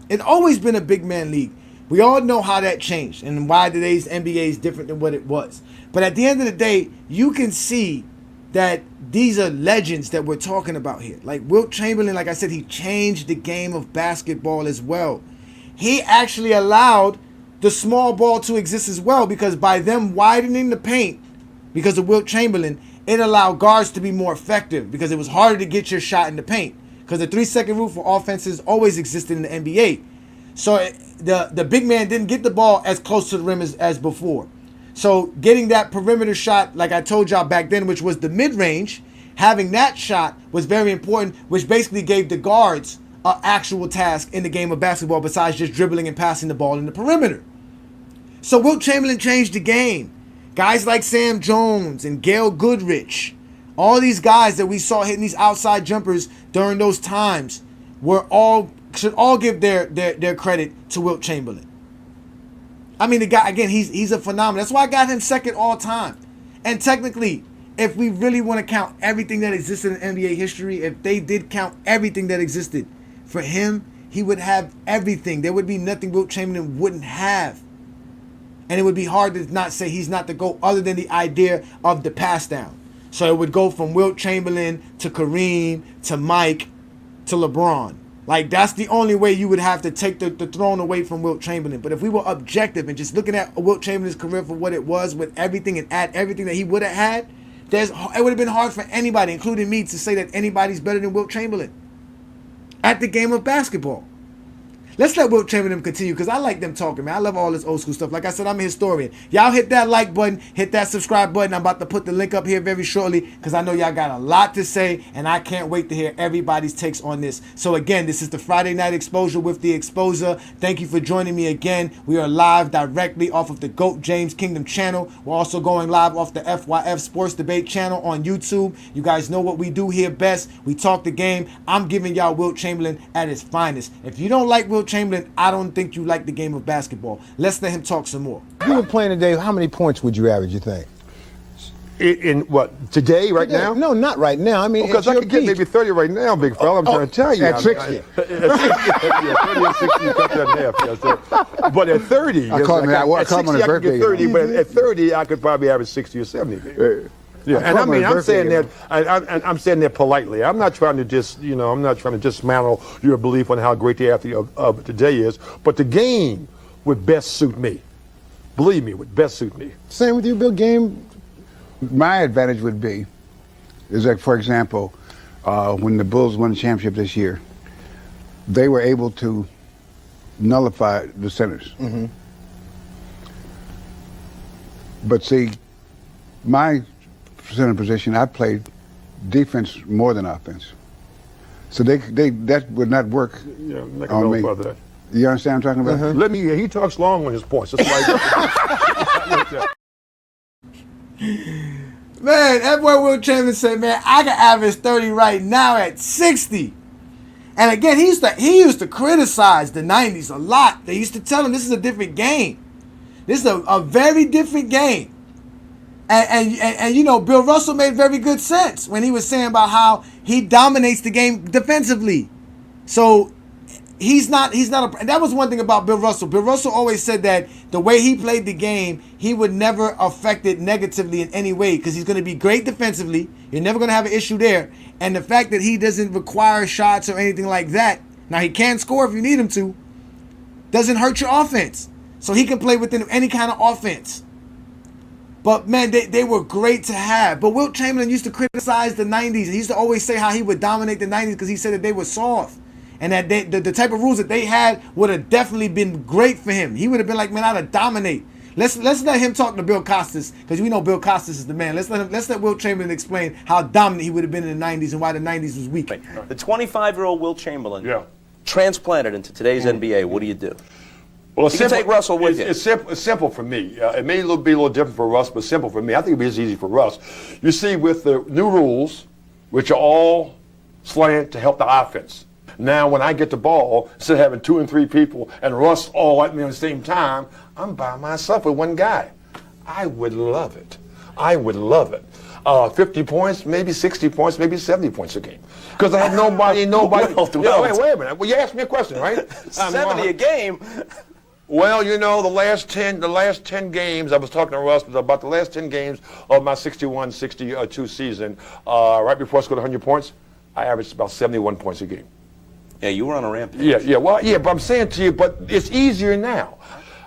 It's always been a big man league. We all know how that changed and why today's NBA is different than what it was. But at the end of the day, you can see that these are legends that we're talking about here. Like Wilt Chamberlain, like I said, he changed the game of basketball as well. He actually allowed the small ball to exist as well, because by them widening the paint, because of Wilt Chamberlain, it allowed guards to be more effective because it was harder to get your shot in the paint. Because the 3-second rule for offenses always existed in the NBA. So the big man didn't get the ball as close to the rim as before. So getting that perimeter shot, like I told y'all back then, which was the mid-range, having that shot was very important, which basically gave the guards an actual task in the game of basketball besides just dribbling and passing the ball in the perimeter. So Wilt Chamberlain changed the game. Guys like Sam Jones and Gail Goodrich, all these guys that we saw hitting these outside jumpers during those times should all give their credit to Wilt Chamberlain. I mean, the guy, again, he's a phenomenon. That's why I got him second all time. And technically, if we really want to count everything that existed in NBA history, if they did count everything that existed, for him, he would have everything. There would be nothing Wilt Chamberlain wouldn't have. And it would be hard to not say he's not the GOAT other than the idea of the pass down. So it would go from Wilt Chamberlain to Kareem to Mike to LeBron. Like, that's the only way you would have to take the throne away from Wilt Chamberlain. But if we were objective and just looking at Wilt Chamberlain's career for what it was with everything and add everything that he would have had, it would have been hard for anybody, including me, to say that anybody's better than Wilt Chamberlain at the game of basketball. Let's let Wilt Chamberlain continue, because I like them talking, man. I love all this old school stuff. Like I said, I'm a historian. Y'all hit that like button, hit that subscribe button. I'm about to put the link up here very shortly, because I know y'all got a lot to say, and I can't wait to hear everybody's takes on this. So again, this is the Friday Night Exposure with the Exposer. Thank you for joining me again. We are live directly off of the GOAT James Kingdom channel. We're also going live off the FYF Sports Debate channel on YouTube. You guys know what we do here best. We talk the game. I'm giving y'all Wilt Chamberlain at his finest. If you don't like Wilt Chamberlain, I don't think you like the game of basketball. Let's let him talk some more. If you were playing today, how many points would you average, you think? In what, today, right now? No, not right now. I mean, because I could get maybe 30 right now, big fella. I'm trying to tell you. At 60. At 30 and 60, you cut that in half. Yes, sir. But at 30, I call him at 60, I could get 30, but at 30, I could probably average 60 or 70. Yeah, and I mean, I'm saying that. I'm saying that politely. I'm not trying to just, I'm not trying to dismantle your belief on how great the athlete of today is. But the game would best suit me. Believe me, would best suit me. Same with you, Bill. Game. My advantage would be, is like, for example, when the Bulls won the championship this year, they were able to nullify the centers. Mm-hmm. But see, my center position, I played defense more than offense. So that would not work on me. That. You understand what I'm talking about? Let me. He talks long on his points. That's why. Man, that boy Wilt Chamberlain said, man, I can average 30 right now at 60. And again, he used to criticize the 90s a lot. They used to tell him this is a different game. This is a very different game. And Bill Russell made very good sense when he was saying about how he dominates the game defensively. So he's not and that was one thing about Bill Russell. Bill Russell always said that the way he played the game, he would never affect it negatively in any way, because he's going to be great defensively. You're never going to have an issue there. And the fact that he doesn't require shots or anything like that, now he can score if you need him to, doesn't hurt your offense. So he can play within any kind of offense. But, man, they were great to have. But Wilt Chamberlain used to criticize the 90s. He used to always say how he would dominate the 90s because he said that they were soft. And that the type of rules that they had would have definitely been great for him. He would have been like, man, I'd dominate. Let's let him talk to Bill Costas, because we know Bill Costas is the man. Let's let Wilt Chamberlain explain how dominant he would have been in the 90s and why the 90s was weak. The 25-year-old Wilt Chamberlain, transplanted into today's NBA, what do you do? Well, you can take Russell with you. It's simple for me. It may be a little different for Russ, but simple for me. I think it'd be as easy for Russ. You see, with the new rules, which are all slant to help the offense. Now, when I get the ball, instead of having 2 and 3 people and Russ all like me at the same time, I'm by myself with one guy. I would love it. I would love it. 50 points, maybe 60 points, maybe 70 points a game. Because I had nobody. Wilt. Wait a minute. Well, you asked me a question, right? 70 a game. Well, you know, the last 10 games, I was talking to Russ about the last 10 games of my 61-62 season, right before I scored 100 points, I averaged about 71 points a game. Yeah, you were on a rampage. Yeah, but I'm saying to you, but it's easier now.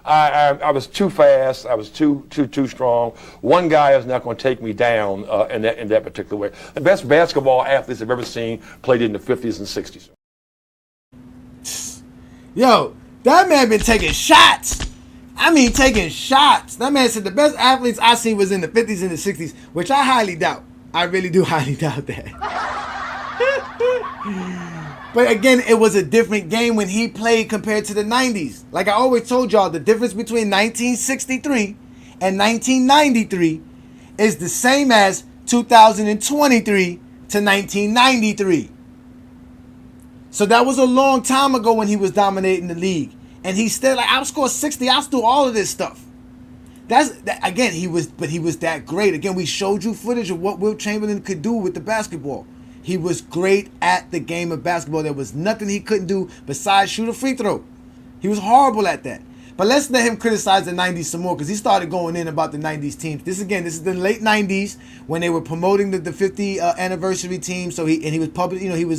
I was too fast. I was too strong. One guy is not going to take me down in that particular way. The best basketball athletes I've ever seen played in the 50s and 60s. Yo, that man been taking shots. I mean, taking shots. That man said the best athletes I seen was in the 50s and the 60s, which I highly doubt. I really do highly doubt that. But again, it was a different game when he played compared to the 90s. Like I always told y'all, the difference between 1963 and 1993 is the same as 2023 to 1993. So that was a long time ago when he was dominating the league. And he still like, I'll score 60, I'll do all of this stuff. Again, he was that great. Again, we showed you footage of what Wilt Chamberlain could do with the basketball. He was great at the game of basketball. There was nothing he couldn't do besides shoot a free throw. He was horrible at that. But let's let him criticize the 90s some more, because he started going in about the 90s teams. This is the late 90s when they were promoting the 50 anniversary team. So he was public. You know, he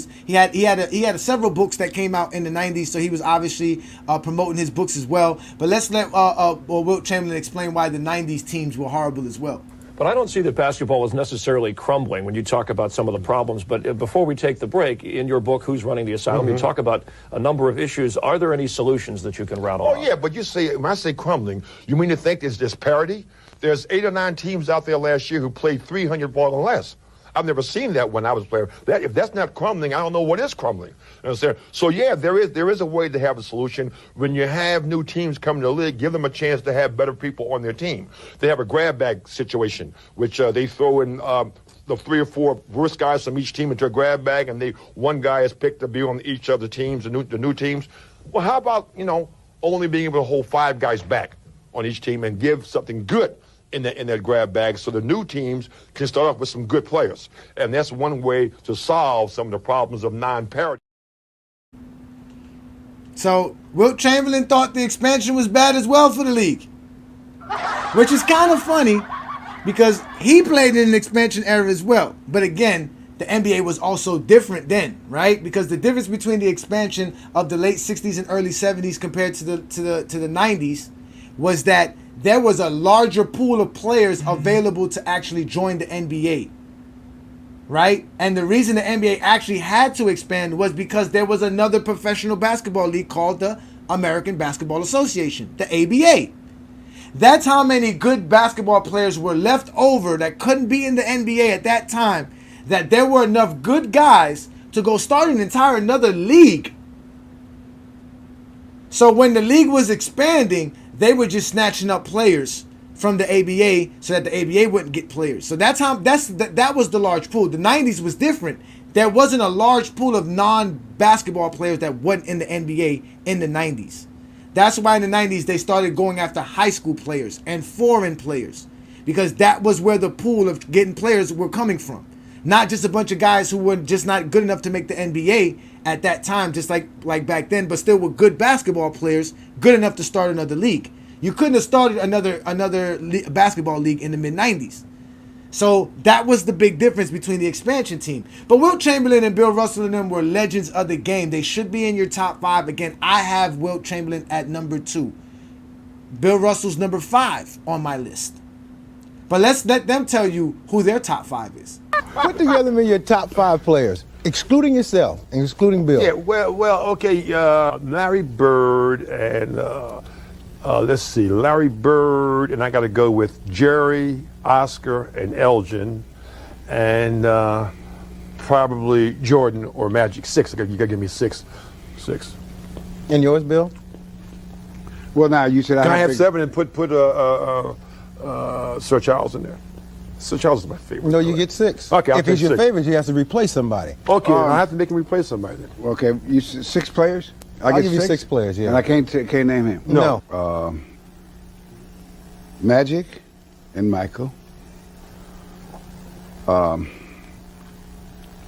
had several books that came out in the 90s. So he was obviously promoting his books as well. But let's let Wilt Chamberlain explain why the 90s teams were horrible as well. But I don't see that basketball is necessarily crumbling when you talk about some of the problems. But before we take the break, in your book, Who's Running the Asylum, you talk about a number of issues. Are there any solutions that you can rattle off? Oh, yeah, but you say, when I say crumbling, you mean to think it's just parity? There's 8 or 9 teams out there last year who played 300 ball or less. I've never seen that when I was playing. If that's not crumbling, I don't know what is crumbling. You know, so yeah, there is a way to have a solution. When you have new teams coming to the league, give them a chance to have better people on their team. They have a grab bag situation, which they throw in the 3 or 4 worst guys from each team into a grab bag, and one guy is picked to be on each of the teams, the new teams. Well, how about, only being able to hold 5 guys back on each team and give something good in that grab bag, so the new teams can start off with some good players. And that's one way to solve some of the problems of non-parity. So Wilt Chamberlain thought the expansion was bad as well for the league, which is kind of funny because he played in an expansion era as well. But again, the NBA was also different then, right? Because the difference between the expansion of the late 60s and early 70s compared to the 90s was that there was a larger pool of players available to actually join the NBA, right? And the reason the NBA actually had to expand was because there was another professional basketball league called the American Basketball Association, the ABA. That's how many good basketball players were left over that couldn't be in the NBA at that time, that there were enough good guys to go start an entire another league. So when the league was expanding, they were just snatching up players from the ABA so that the ABA wouldn't get players. So that was the large pool. The 90s was different. There wasn't a large pool of non-basketball players that wasn't in the NBA in the 90s. That's why in the 90s they started going after high school players and foreign players, because that was where the pool of getting players were coming from. Not just a bunch of guys who were just not good enough to make the NBA at that time, just like back then, but still were good basketball players, good enough to start another league. You couldn't have started another basketball league in the mid-90s. So that was the big difference between the expansion team. But Wilt Chamberlain and Bill Russell and them were legends of the game. They should be in your top 5. Again, I have Wilt Chamberlain at number 2. Bill Russell's number 5 on my list. But let's let them tell you who their top 5 is. Put together your top 5 players, excluding yourself and excluding Bill. Yeah, well, okay. Larry Bird and let's see, Larry Bird, and I got to go with Jerry, Oscar, and Elgin, and probably Jordan or Magic. 6. You got to give me 6. And yours, Bill? Well, now you said Can I have 7 and put Sir Charles in there? So Charles is my favorite. No, you get 6. Okay, I'll if he's take your 6. favorite, he has to replace somebody. Okay, I have to make him replace somebody then. Okay, you 6 players? I'll give you 6 players, yeah. And I can't name him? No. Magic and Michael.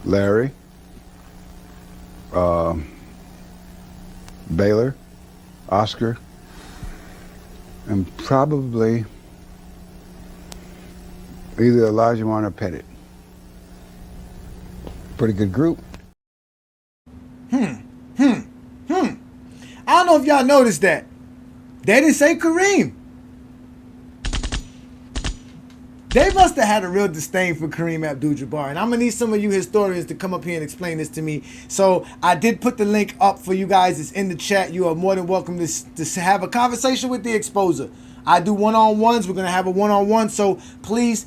Larry. Baylor. Oscar. And probably either Elijah Warren or Pettit. Pretty good group. I don't know if y'all noticed that. They didn't say Kareem. They must have had a real disdain for Kareem Abdul-Jabbar. And I'm going to need some of you historians to come up here and explain this to me. So I did put the link up for you guys. It's in the chat. You are more than welcome to have a conversation with the Exposer. I do one-on-ones. We're going to have a one-on-one. So please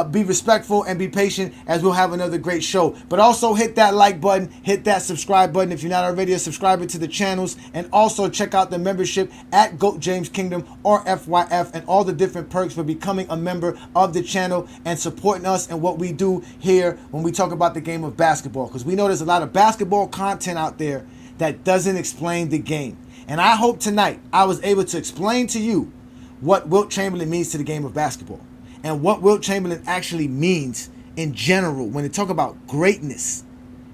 be respectful and be patient as we'll have another great show. But also hit that like button, hit that subscribe button if you're not already a subscriber to the channels, and also check out the membership at GOAT James Kingdom or FYF and all the different perks for becoming a member of the channel and supporting us and what we do here when we talk about the game of basketball, because we know there's a lot of basketball content out there that doesn't explain the game. And I hope tonight I was able to explain to you what Wilt Chamberlain means to the game of basketball, and what Wilt Chamberlain actually means in general when they talk about greatness.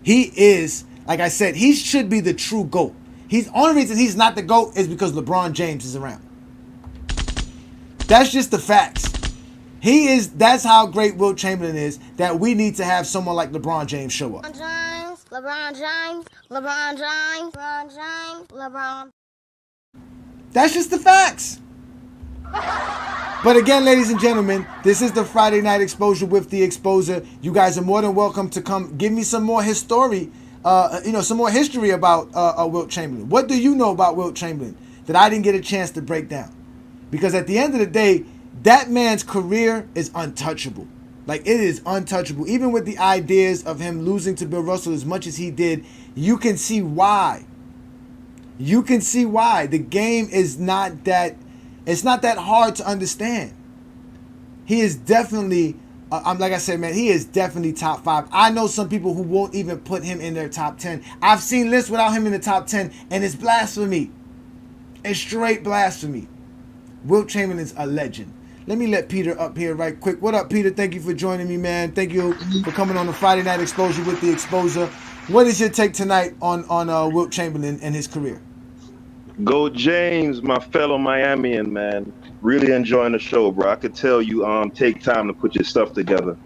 He is, like I said, he should be the true GOAT. The only reason he's not the GOAT is because LeBron James is around. That's just the facts. That's how great Wilt Chamberlain is, that we need to have someone like LeBron James show up. LeBron James, LeBron James, LeBron James, LeBron. That's just the facts. But again, ladies and gentlemen, this is the Friday Night Exposure with the Exposer. You guys are more than welcome to come give me some more history, some more history about Wilt Chamberlain. What do you know about Wilt Chamberlain that I didn't get a chance to break down? Because at the end of the day, that man's career is untouchable. Like, it is untouchable. Even with the ideas of him losing to Bill Russell as much as he did, you can see why. You can see why. The game is not that... It's not that hard to understand. He is definitely, like I said, man, he is definitely top 5. I know some people who won't even put him in their top 10. I've seen lists without him in the top 10, and it's blasphemy. It's straight blasphemy. Wilt Chamberlain's a legend. Let me let Peter up here right quick. What up, Peter? Thank you for joining me, man. Thank you for coming on the Friday Night Exposure with the Exposer. What is your take tonight on Wilt Chamberlain and his career? Go James, my fellow Miamian, man. Really enjoying the show, bro. I could tell you take time to put your stuff together.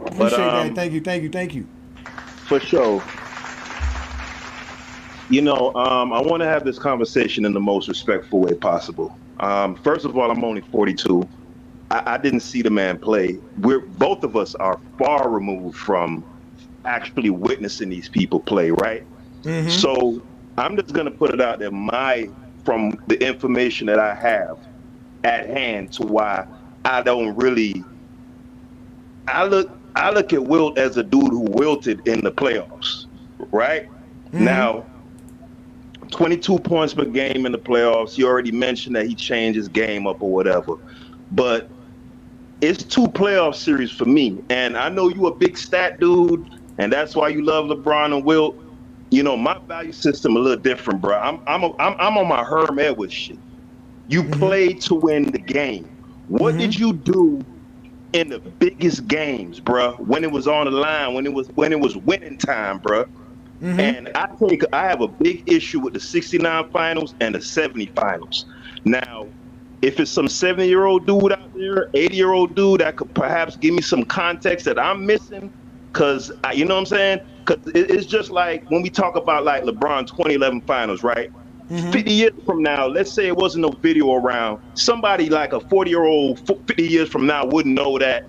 Appreciate that. Thank you. For sure. I want to have this conversation in the most respectful way possible. First of all, I'm only 42. I didn't see the man play. Both of us are far removed from actually witnessing these people play, right? Mm-hmm. So I'm just going to put it out there, from the information that I have at hand, to why I don't really, I look at Wilt as a dude who wilted in the playoffs, right? Mm-hmm. Now, 22 points per game in the playoffs. You already mentioned that he changed his game up or whatever, but it's 2 playoff series for me. And I know you a big stat dude, and that's why you love LeBron and Wilt. My value system a little different, bro. I'm on my Herm Edwards shit. You played to win the game. What did you do in the biggest games, bro? When it was on the line, when it was winning time, bro. Mm-hmm. And I have a big issue with the 69 finals and the 70 finals. Now, if it's some 70-year-old dude out there, 80-year-old dude that could perhaps give me some context that I'm missing, because you know what I'm saying? Because it's just like when we talk about like LeBron 2011 finals, right? Mm-hmm. 50 years from now, let's say it wasn't no video around, somebody like a 40-year-old 50 years from now wouldn't know that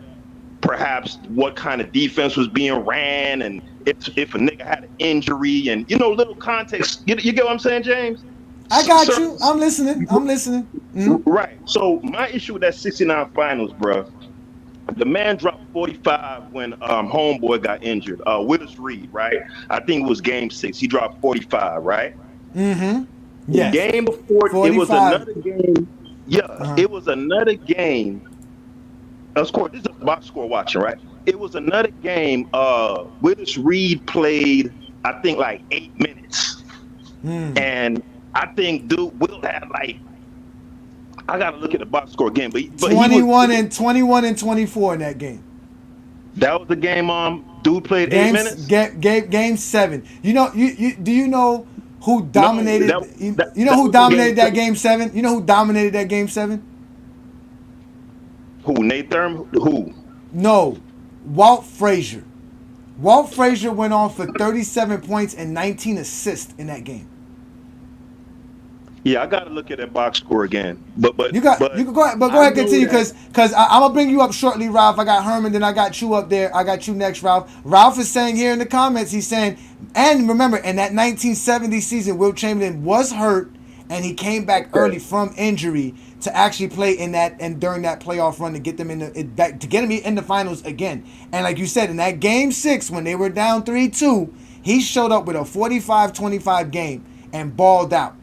perhaps what kind of defense was being ran, and if a nigga had an injury, and little context. You get what I'm saying, James? I got you. I'm listening. Mm-hmm. Right. So my issue with that 69 finals, bro, the man dropped 45 when homeboy got injured. Willis Reed, right? I think it was game 6. He dropped 45, right? Mm-hmm. Yes. Game before, 45. it was another game. Yeah, It was another game of course, this is a box score watching, right? It was another game. Willis Reed played, I think, like 8 minutes, and I think Wilt had like, I gotta look at the box score again, but 21 and 24 in that game. That was the game. Dude played 8 minutes. Game 7. You know, do you know who dominated? You know who dominated that game 7? You know who dominated that game 7? Who? Nate Thurman? Who? No, Walt Frazier. Walt Frazier went on for 37 points and 19 assists in that game. Yeah, I gotta look at that box score again. But you can go ahead, continue because I'm gonna bring you up shortly, Ralph. I got Herman, then I got you up there. I got you next, Ralph. Ralph is saying here in the comments, he's saying, and remember, in that 1970 season, Wilt Chamberlain was hurt and he came back early from injury to actually play in that and during that playoff run to get them in the finals again. And like you said, in that game 6 when they were down 3-2, he showed up with a 45-25 game and balled out.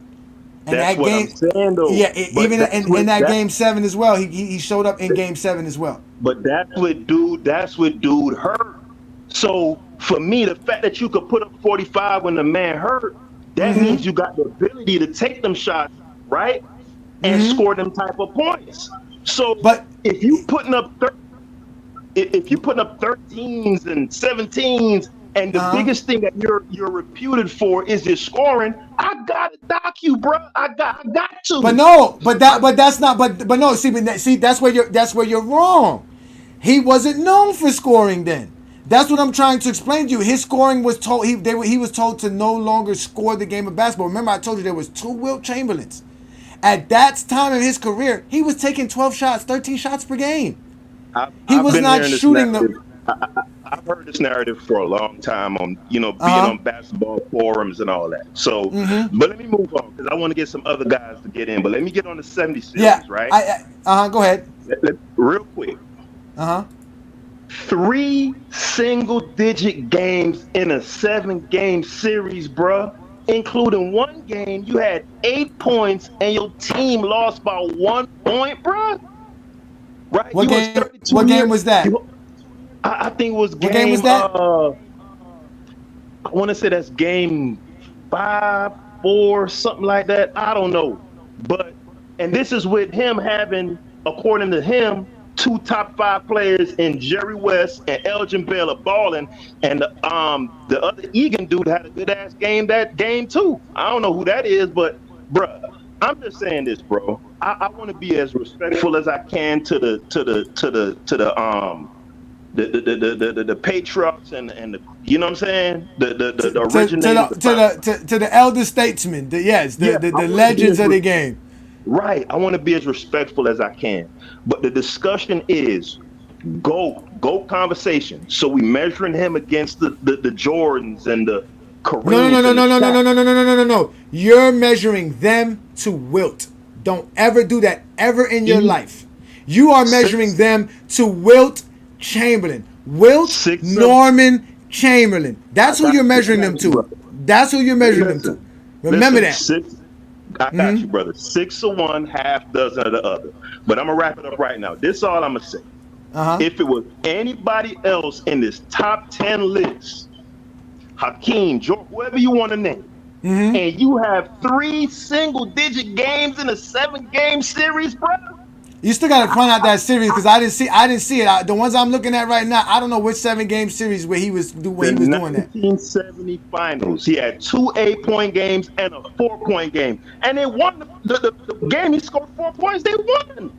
And that's that what game, I'm saying, though. Yeah, even in that game 7 as well, he showed up in game 7 as well. But that's what dude hurt. So for me, the fact that you could put up 45 when the man hurt, that means you got the ability to take them shots, right, and score them type of points. So, but if you putting up 13s and 17s. And the biggest thing that you're reputed for is your scoring. I gotta dock you, bro. I got to. But no, that's not. But no. See, that's where you're wrong. He wasn't known for scoring then. That's what I'm trying to explain to you. His scoring was told. He was told to no longer score the game of basketball. Remember, I told you there was 2 Wilt Chamberlains. At that time in his career, he was taking 12 shots, 13 shots per game. He was not shooting them. I've heard this narrative for a long time on, being on basketball forums and all that. So, but let me move on because I want to get some other guys to get in. But let me get on the 70 series, right? Go ahead. Real quick. 3 single-digit games in a 7-game series, bruh. Including one game, you had 8 points and your team lost by 1 point, bruh. Right? What game was that? I think it was game. What game was that? I want to say that's game 5, 4, something like that. I don't know. And this is with him having, according to him, 2 top 5 players in Jerry West and Elgin Baylor balling, and the other Egan dude had a good ass game that game too. I don't know who that is, but bruh, I'm just saying this, bro. I want to be as respectful as I can to the patriarchs and the, you know what I'm saying, the originators to the elder statesmen, the legends of the game. Right. I want to be as respectful as I can, but the discussion is GOAT conversation. So we measuring him against the Jordans and the Kareems. No. You're measuring them to Wilt. Don't ever do that ever in your life. You are measuring them to Wilt Chamberlain. Wilt Norman Chamberlain. That's who you're measuring them to. That's who you're measuring them to. Remember that. I got you, brother. 6 of one, half dozen of the other. But I'm going to wrap it up right now. This is all I'm going to say. If it was anybody else in this top 10 list, Hakeem, George, whoever you want to name, and you have 3 single-digit games in a 7-game series, bro. You still got to point out that series because I didn't see it. The ones I'm looking at right now, I don't know which 7-game series where he was doing that. 1970 finals. He had 2 8-point games and a 4-point game, and they won the game. He scored 4 points. They won.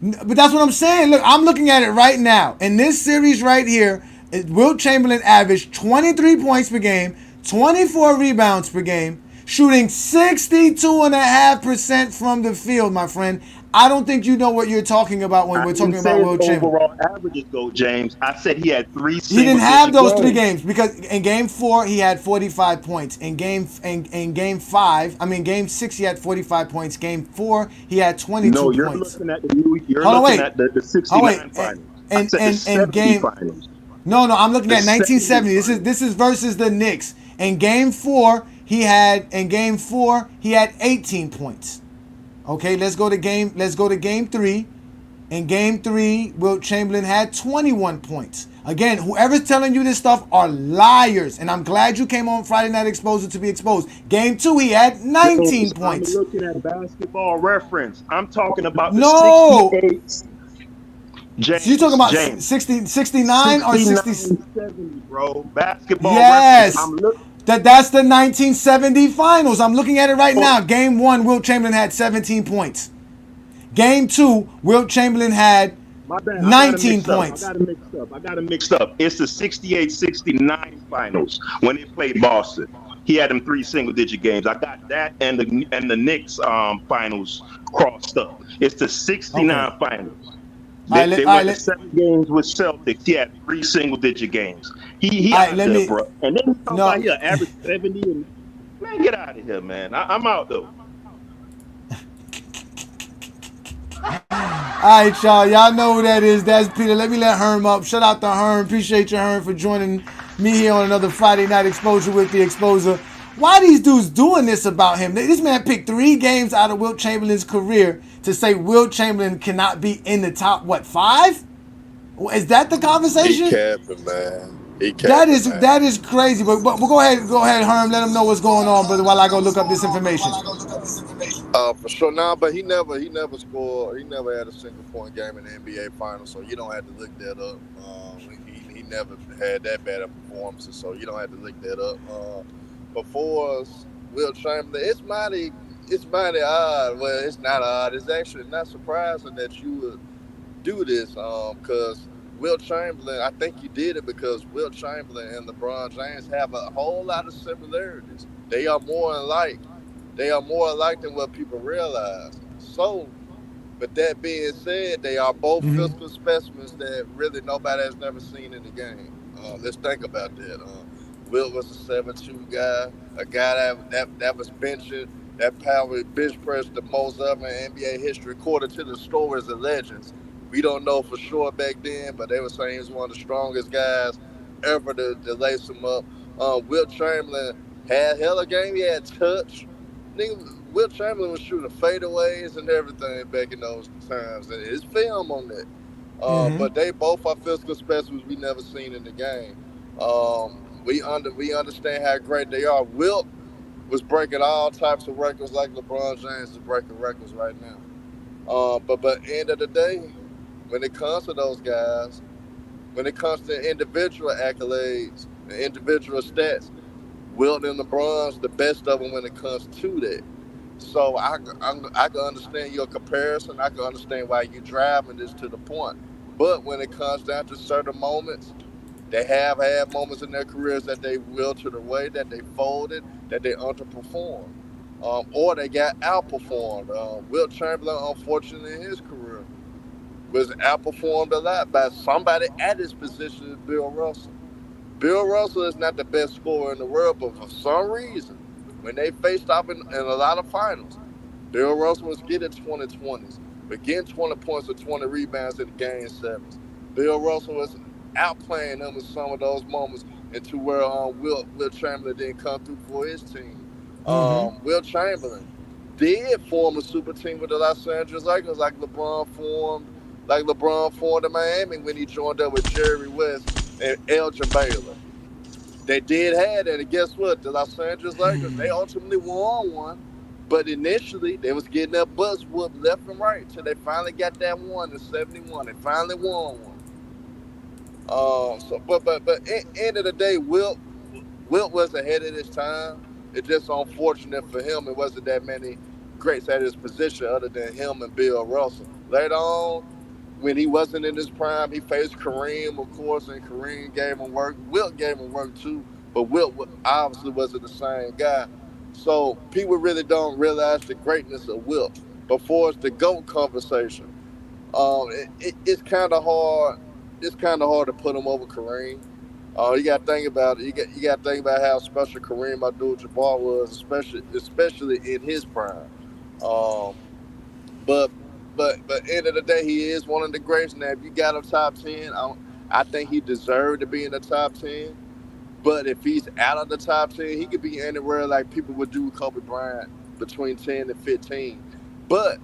But that's what I'm saying. Look, I'm looking at it right now. In this series right here, Wilt Chamberlain averaged 23 points per game, 24 rebounds per game, shooting 62.5% from the field, my friend. I don't think you know what you're talking about when we're talking about Wilt Chamberlain. Overall averages go, James. I said he had 3. He didn't have those 3 games because in game 4 he had 45 points. In game 6 he had 45 points. Game 4 he had 22 points. No, you're looking at the 69 finals. And game finals. No, I'm looking at 1970. This is versus the Knicks. In game 4 he had 18 points. Okay, let's go to game 3. In Game 3, Wilt Chamberlain had 21 points. Again, whoever's telling you this stuff are liars, and I'm glad you came on Friday Night Exposure to be exposed. Game 2, he had 19 points. I'm looking at Basketball Reference. I'm talking about the No. 68. James, So you're talking about James. 69 or 60? 70, bro. Basketball Yes. Reference. That's the 1970 finals. I'm looking at it right now. Game 1, Wilt Chamberlain had 17 points. Game 2, Wilt Chamberlain had 19 points. I got it mixed up. It's the 68-69 finals when they played Boston. He had them 3 single-digit games. I got that and the Knicks finals crossed up. It's the 69 finals. They went to 7 games with Celtics. He had 3 single-digit games. He out there, bro. And then he's talking about here, average 70. And, man, get out of here, man. I'm out, though. All right, y'all. Y'all know who that is. That's Peter. Let me let Herm up. Shout out to Herm. Appreciate you, Herm, for joining me here on another Friday Night Exposure with the Exposer. Why these dudes doing this about him? This man picked 3 games out of Wilt Chamberlain's career to say Wilt Chamberlain cannot be in the top, 5? Is that the conversation? He capping, man. That is crazy. But we'll go ahead, Herm. Let him know what's going on, brother, while I go look up this information. For sure. But he never scored. He never had a single point game in the NBA Finals, so you don't have to look that up. He never had that bad of performances, so you don't have to look that up. Before Wilt Chamberlain, it's mighty odd. Well, it's not odd. It's actually not surprising that you would do this, because Wilt Chamberlain, I think you did it because Wilt Chamberlain and LeBron James have a whole lot of similarities. They are more alike. They are more alike than what people realize. So, but that being said, they are both physical specimens that really nobody has never seen in the game. Let's think about that. Wilt was a 7'2" guy, a guy that was benching, that power bench pressed the most of in NBA history, according to the stories and legends. We don't know for sure back then, but they were saying he was one of the strongest guys ever to lace him up. Wilt Chamberlain had hella game. He had touch. Wilt Chamberlain was shooting fadeaways and everything back in those times, and his film on that. But they both are physical specimens we never seen in the game. We understand how great they are. Wilt was breaking all types of records like LeBron James is breaking records right now. But end of the day, when it comes to those guys, when it comes to individual accolades and individual stats, Wilt and LeBron's the best of them when it comes to that. So I can understand your comparison. I can understand why you're driving this to the point. But when it comes down to certain moments, they have had moments in their careers that they wilted away, that they folded, that they underperformed, or they got outperformed. Wilt Chamberlain, unfortunately, in his career, was outperformed a lot by somebody at his position, Bill Russell. Bill Russell is not the best scorer in the world, but for some reason, when they faced off in a lot of finals, Bill Russell was getting 20-20s, but getting 20 points or 20 rebounds in the game 7s. Bill Russell was outplaying them in some of those moments, into where Wilt Chamberlain didn't come through for his team. Wilt Chamberlain did form a super team with the Los Angeles Lakers, like LeBron formed in Miami when he joined up with Jerry West and Elgin Baylor. They did have that, and guess what? The Los Angeles Lakers, they ultimately won one, but initially they was getting their butts whooped left and right till they finally got that one in '71. They finally won one. But end of the day, Wilt was ahead of his time. It's just unfortunate for him. It wasn't that many greats at his position other than him and Bill Russell. Later on, when he wasn't in his prime, he faced Kareem, of course, and Kareem gave him work. Wilt gave him work too, but Wilt obviously wasn't the same guy. So people really don't realize the greatness of Wilt. Before it's the GOAT conversation, it's kind of hard. It's kind of hard to put him over Kareem. You got to think about it. You got to think about how special Kareem Abdul-Jabbar was, especially in his prime. But end of the day, he is one of the greats. Now, if you got him top 10, I think he deserved to be in the top 10. But if he's out of the top 10, he could be anywhere like people would do with Kobe Bryant between 10 and 15. But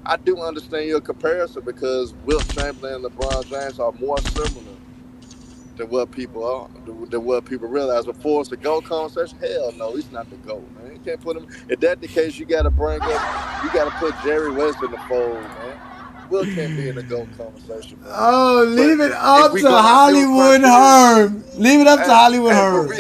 I do understand your comparison because Wilt Chamberlain and LeBron James are more similar than what people are, than what people realize. Before it's the GOAT conversation, hell no, he's not the GOAT, man. You can't put him. If that's the case, you got to put Jerry West in the fold, man. Wilt can't be in the GOAT conversation, man. Oh, leave it up to Hollywood Herm. Leave it up to Hollywood Herm.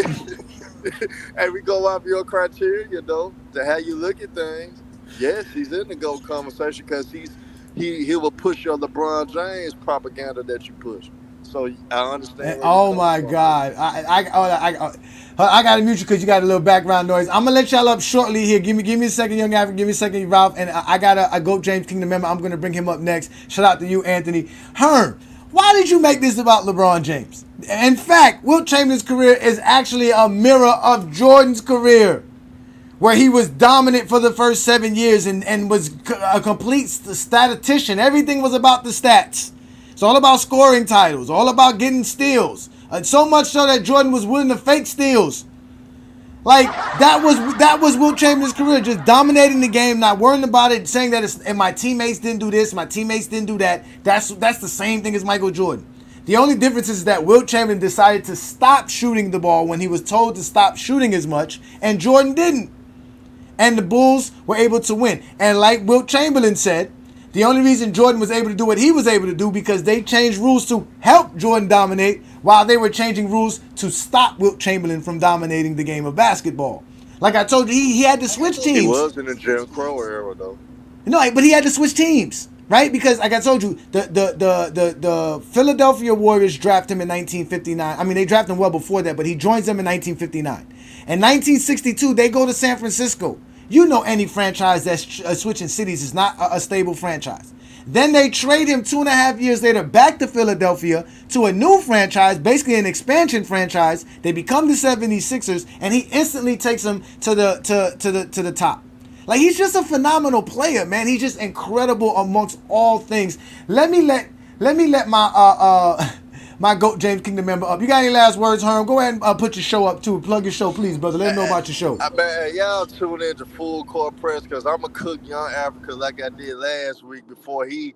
Hey, we go off your criteria, though, to how you look at things. Yes, he's in the GOAT conversation because he will push your LeBron James propaganda that you push. So I understand. Oh my God! I got to mute you because you got a little background noise. I'm gonna let y'all up shortly here. Give me a second, Young African. Give me a second, Ralph. And I got a GOAT James Kingdom member. I'm gonna bring him up next. Shout out to you, Anthony. Herm, why did you make this about LeBron James? In fact, Wilt Chamberlain's career is actually a mirror of Jordan's career, where he was dominant for the first 7 years and was a complete statistician. Everything was about the stats. It's all about scoring titles, all about getting steals. And so much so that Jordan was willing to fake steals. Like, that was Wilt Chamberlain's career, just dominating the game, not worrying about it, saying that and my teammates didn't do this, my teammates didn't do that. That's the same thing as Michael Jordan. The only difference is that Wilt Chamberlain decided to stop shooting the ball when he was told to stop shooting as much, and Jordan didn't. And the Bulls were able to win. And like Wilt Chamberlain said, the only reason Jordan was able to do what he was able to do because they changed rules to help Jordan dominate while they were changing rules to stop Wilt Chamberlain from dominating the game of basketball. Like I told you, he had to switch teams. He was in the Jim Crow era, though. No, but he had to switch teams, right? Because like I told you, the Philadelphia Warriors drafted him in 1959. I mean, they drafted him well before that, but he joins them in 1959. In 1962, they go to San Francisco. You know any franchise that's switching cities is not a stable franchise. Then they trade him 2.5 years later back to Philadelphia to a new franchise, basically an expansion franchise. They become the 76ers, and he instantly takes them to the top. Like, he's just a phenomenal player, man. He's just incredible amongst all things. Let me let my GOAT James Kingdom member up. You got any last words, Herm? Go ahead and put your show up too. Plug your show, please, brother. Let them know about your show. Man, y'all tune in to Full Court Press because I'm gonna cook Young Africa like I did last week before he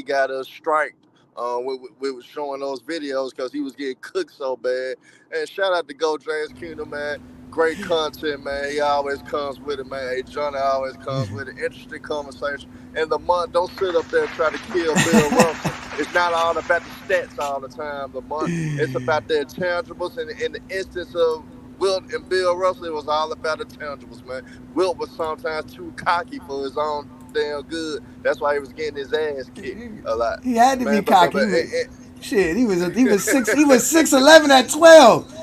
got us striked. We was showing those videos because he was getting cooked so bad. And shout out to GOAT James Kingdom, man. Great content, man. He always comes with it, man. Hey, Johnny always comes with it. Interesting conversation. And the month, don't sit up there and try to kill Bill Russell. It's not all about the stats all the time, Lamont. It's about the intangibles. And in the instance of Wilt and Bill Russell, it was all about the intangibles, man. Wilt was sometimes too cocky for his own damn good. That's why he was getting his ass kicked a lot. He had to be cocky. He was 6'11" at 12.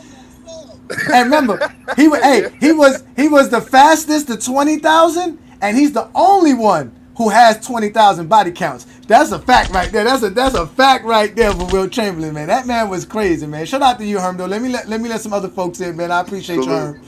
And remember, he was the fastest to 20,000, and he's the only one who has 20,000 body counts. That's a fact right there. That's a fact right there for Wilt Chamberlain, man. That man was crazy, man. Shout out to you, Herm, though. Let me let some other folks in, man. I appreciate you, Herm.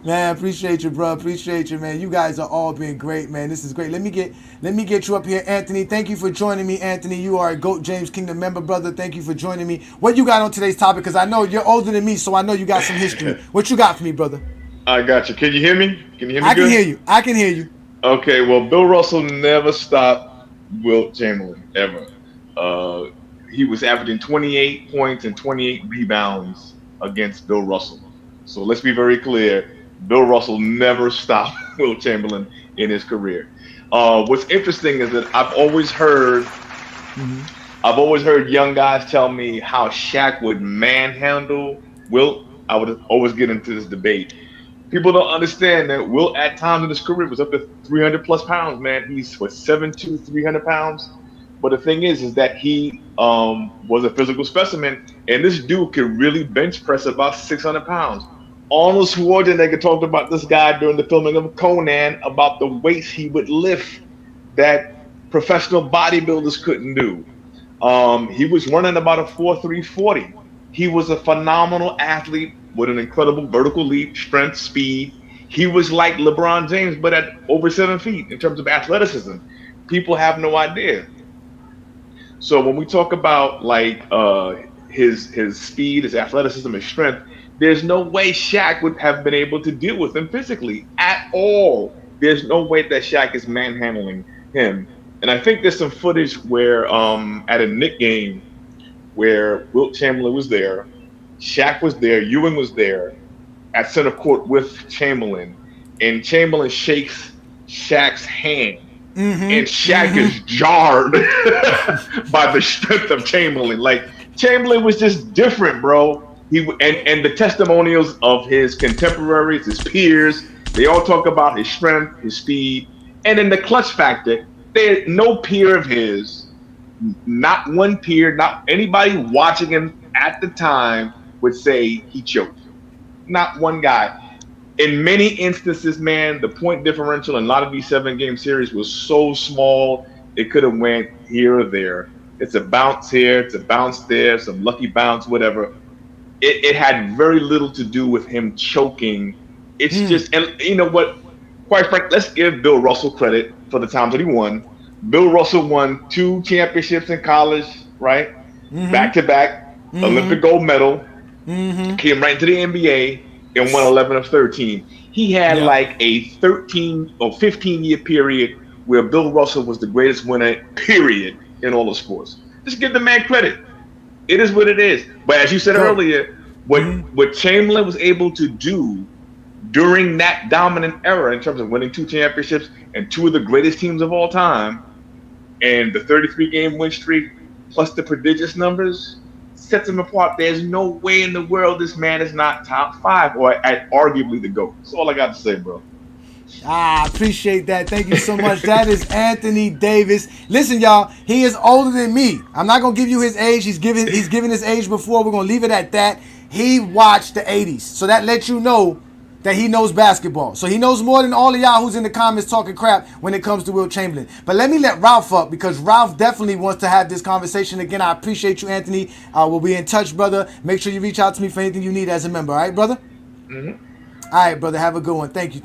Man, appreciate you, bro. Appreciate you, man. You guys are all being great, man. This is great. Let me get you up here, Anthony. Thank you for joining me, Anthony. You are a GOAT James Kingdom member, brother. Thank you for joining me. What you got on today's topic? Because I know you're older than me, so I know you got some history. What you got for me, brother? I got you. Can you hear me? Can you hear me? I can hear you. I can hear you. Okay. Well, Bill Russell never stopped Wilt Chamberlain ever. He was averaging 28 points and 28 rebounds against Bill Russell. So let's be very clear. Bill Russell never stopped Wilt Chamberlain in his career. What's interesting is that I've always heard young guys tell me how Shaq would manhandle Wilt. I would always get into this debate. People don't understand that Wilt at times in his career was up to 300 plus pounds, man. He's 7'2", 300 pounds. But the thing is that he was a physical specimen, and this dude could really bench press about 600 pounds. Arnold Schwarzenegger talked about this guy during the filming of Conan about the weights he would lift that professional bodybuilders couldn't do. He was running about a 4.3 40. He was a phenomenal athlete with an incredible vertical leap, strength, speed. He was like LeBron James, but at over 7 feet in terms of athleticism. People have no idea. So when we talk about like his speed, his athleticism, his strength, there's no way Shaq would have been able to deal with him physically at all. There's no way that Shaq is manhandling him And I think there's some footage where at a Knick game where Wilt Chamberlain was there, Shaq was there, Ewing was there at center court with Chamberlain, and Chamberlain shakes Shaq's hand. And Shaq is jarred by the strength of Chamberlain. Like, Chamberlain was just different, bro. And the testimonials of his contemporaries, his peers, they all talk about his strength, his speed, and in the clutch factor, no peer of his, not one peer, not anybody watching him at the time would say he choked. Not one guy. In many instances, man, the point differential in a lot of these 7-game series was so small, it could have went here or there. It's a bounce here, it's a bounce there, some lucky bounce, whatever. It had very little to do with him choking. It's just, and you know what? Quite frankly, let's give Bill Russell credit for the times that he won. Bill Russell won 2 championships in college, right? Back-to-back, Olympic gold medal, came right into the NBA, and won 11 of 13. He had like a 13 or 15-year period where Bill Russell was the greatest winner, period, in all of sports. Just give the man credit. It is what it is. But as you said earlier, what Chamberlain was able to do during that dominant era in terms of winning 2 championships and 2 of the greatest teams of all time, and the 33-game win streak, plus the prodigious numbers, sets him apart. There's no way in the world this man is not top 5 or at arguably the GOAT. That's all I got to say, bro. I appreciate that. Thank you so much. That is Anthony Davis. Listen, y'all, he is older than me. I'm not gonna give you his age. He's given his age before. We're gonna leave it at that. He watched the 80s. So that lets you know that he knows basketball. So he knows more than all of y'all who's in the comments talking crap when it comes to Wilt Chamberlain. But let me let Ralph up, because Ralph definitely wants to have this conversation again. I appreciate you, Anthony. We'll be in touch, brother. Make sure you reach out to me for anything you need as a member. All right, brother? All right, brother. Have a good one. Thank you.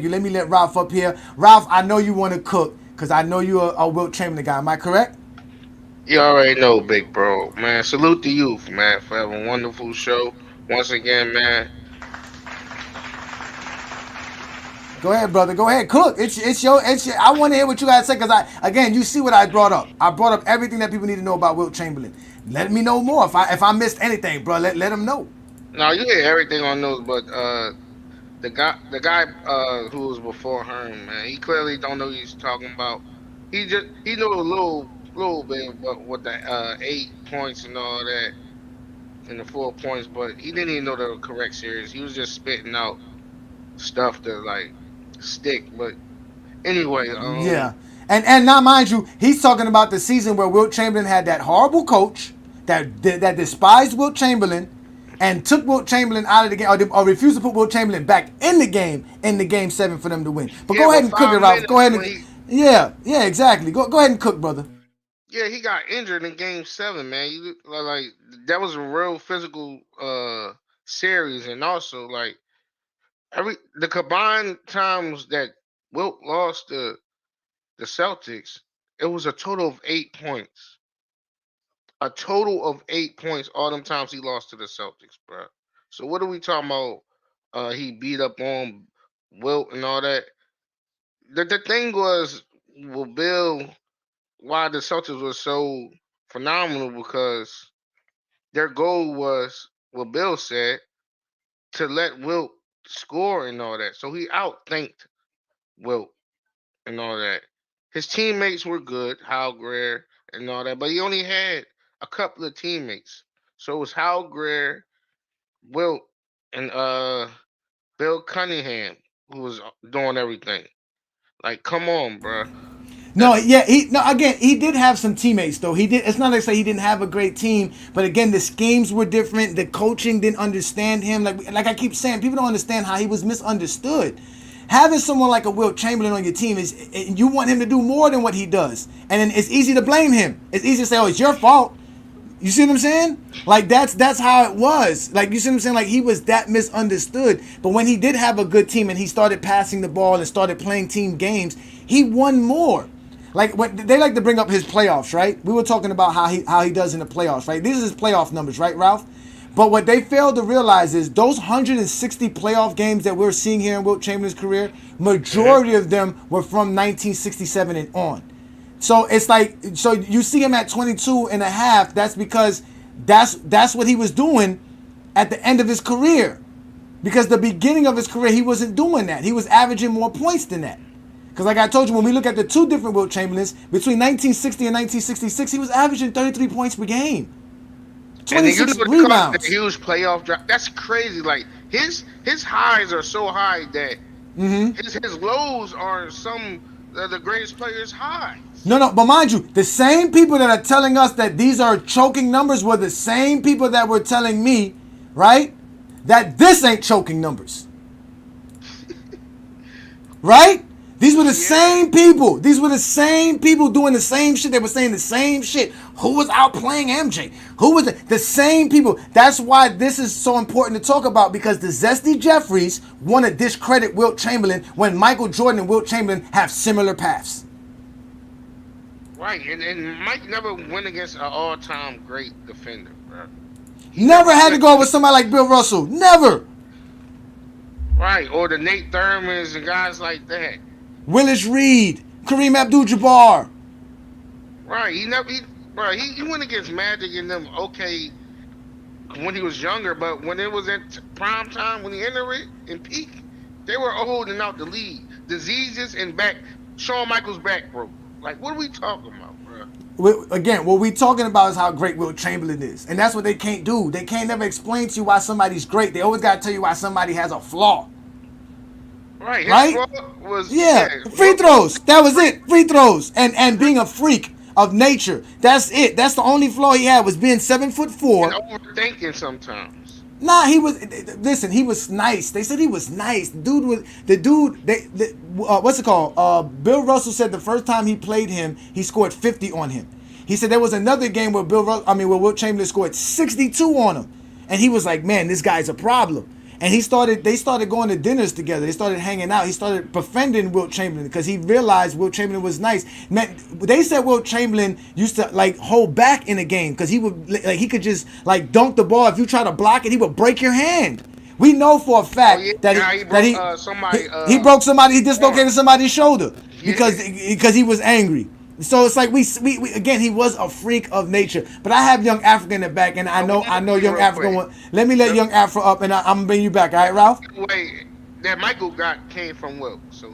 Let me let Ralph up here. Ralph, I know you want to cook, because I know you're a Wilt Chamberlain guy. Am I correct? You already know, big bro. Man, salute the youth, man, for having a wonderful show. Once again, man. Go ahead, brother. Go ahead. Cook. It's your. I want to hear what you guys say, because again, you see what I brought up. I brought up everything that people need to know about Wilt Chamberlain. Let me know more. If I missed anything, bro, let them know. No, you hit everything on those, but the guy who was before Herm, man, he clearly don't know what he's talking about. He knew a little bit about what the 8 points and all that, and the 4 points, but he didn't even know the correct series. He was just spitting out stuff to like stick. But anyway, yeah, and now mind you, he's talking about the season where Wilt Chamberlain had that horrible coach that despised Wilt Chamberlain and took Wilt Chamberlain out of the game, or refused to put Wilt Chamberlain back in the game 7 for them to win. But go ahead and cook it, Ralph. Go ahead and yeah, exactly. Go ahead and cook, brother. Yeah, he got injured in game 7, man. Like that was a real physical series, and also like the combined times that Wilt lost to the Celtics, it was a total of 8 points. A total of 8 points all them times he lost to the Celtics, bro. So what are we talking about? He beat up on Wilt and all that. The thing was, with Bill, why the Celtics were so phenomenal, because their goal was, what Bill said, to let Wilt score and all that. So he outthinked Wilt and all that. His teammates were good, Hal Greer and all that, but he only had a couple of teammates. So it was Hal Greer, Wilt, and Bill Cunningham who was doing everything. Like, come on, bro. No, yeah, he did have some teammates though. He did. It's not like say he didn't have a great team, but again, the schemes were different. The coaching didn't understand him. Like I keep saying, people don't understand how he was misunderstood. Having someone like a Wilt Chamberlain on your team you want him to do more than what he does, and then it's easy to blame him. It's easy to say, "Oh, it's your fault." You see what I'm saying? Like that's how it was. Like, you see what I'm saying? Like, he was that misunderstood. But when he did have a good team and he started passing the ball and started playing team games, he won more. Like, they like to bring up his playoffs, right? We were talking about how he does in the playoffs, right? These are his playoff numbers, right, Ralph? But what they failed to realize is those 160 playoff games that we're seeing here in Wilt Chamberlain's career, majority of them were from 1967 and on. So it's like, so you see him at 22 and a half. That's because that's what he was doing at the end of his career. Because the beginning of his career, he wasn't doing that. He was averaging more points than that. Because like I told you, when we look at the two different Wilt Chamberlains, between 1960 and 1966, he was averaging 33 points per game. 26 rebounds. The huge playoff drop. That's crazy. Like his highs are so high that his lows are some of the greatest players' highs. No, but mind you, the same people that are telling us that these are choking numbers were the same people that were telling me, right, that this ain't choking numbers. Right? These were the same people. These were the same people doing the same shit. They were saying the same shit. Who was outplaying MJ? Who was the same people? That's why this is so important to talk about, because the Zesty Jeffries want to discredit Wilt Chamberlain when Michael Jordan and Wilt Chamberlain have similar paths. Right, and Mike never went against an all-time great defender, bro. Never had to go with somebody like Bill Russell. Never. Right, or the Nate Thurmans and guys like that. Willis Reed, Kareem Abdul-Jabbar. Right, he went against Magic and them okay when he was younger, but when it was at prime time, when he entered it and peak, they were holding out the lead. Diseases and Shawn Michaels' back broke. Like, what are we talking about, bro? Again, what we talking about is how great Wilt Chamberlain is. And that's what they can't do. They can't never explain to you why somebody's great. They always got to tell you why somebody has a flaw. Right, his right? flaw was free throws. That was it. Free throws and being a freak of nature. That's it. That's the only flaw he had, was being 7'4". And overthinking sometimes. Nah, he was. Listen, he was nice. They said he was nice. What's it called? Bill Russell said the first time he played him, he scored 50 on him. He said there was another game where where Wilt Chamberlain scored 62 on him, and he was like, "Man, this guy's a problem." And they started going to dinners together. They started hanging out. He started befriending Wilt Chamberlain because he realized Wilt Chamberlain was nice. Man, they said Wilt Chamberlain used to like hold back in a game because he could just like dunk the ball. If you try to block it, he would break your hand. We know for a fact that he broke somebody. He dislocated somebody's shoulder because he was angry. So it's like we again, he was a freak of nature. But I have Young Africa in the back, and I know Young Africa. Let me let Young Afro up, and I'm gonna bring you back. All right, Ralph? Wait, that Michael came from Wilt, so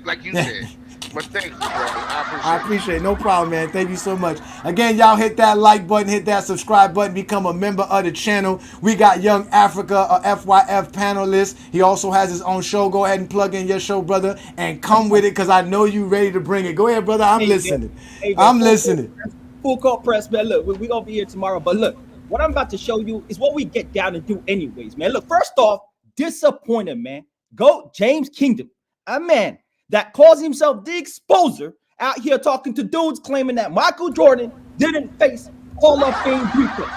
like you said. But thank you, brother. I appreciate it. No problem, man. Thank you so much. Again, y'all hit that like button, hit that subscribe button, become a member of the channel. We got Young Africa, a FYF panelist. He also has his own show. Go ahead and plug in your show, brother, and come with it, because I know you ready to bring it. Go ahead, brother. I'm listening. I'm listening. Full court press, man. Look, we're going to be here tomorrow. But look, what I'm about to show you is what we get down and do anyways, man. Look, first off, disappointed, man. Go James Kingdom. A man that calls himself the exposer out here talking to dudes claiming that Michael Jordan didn't face Hall of Fame defense.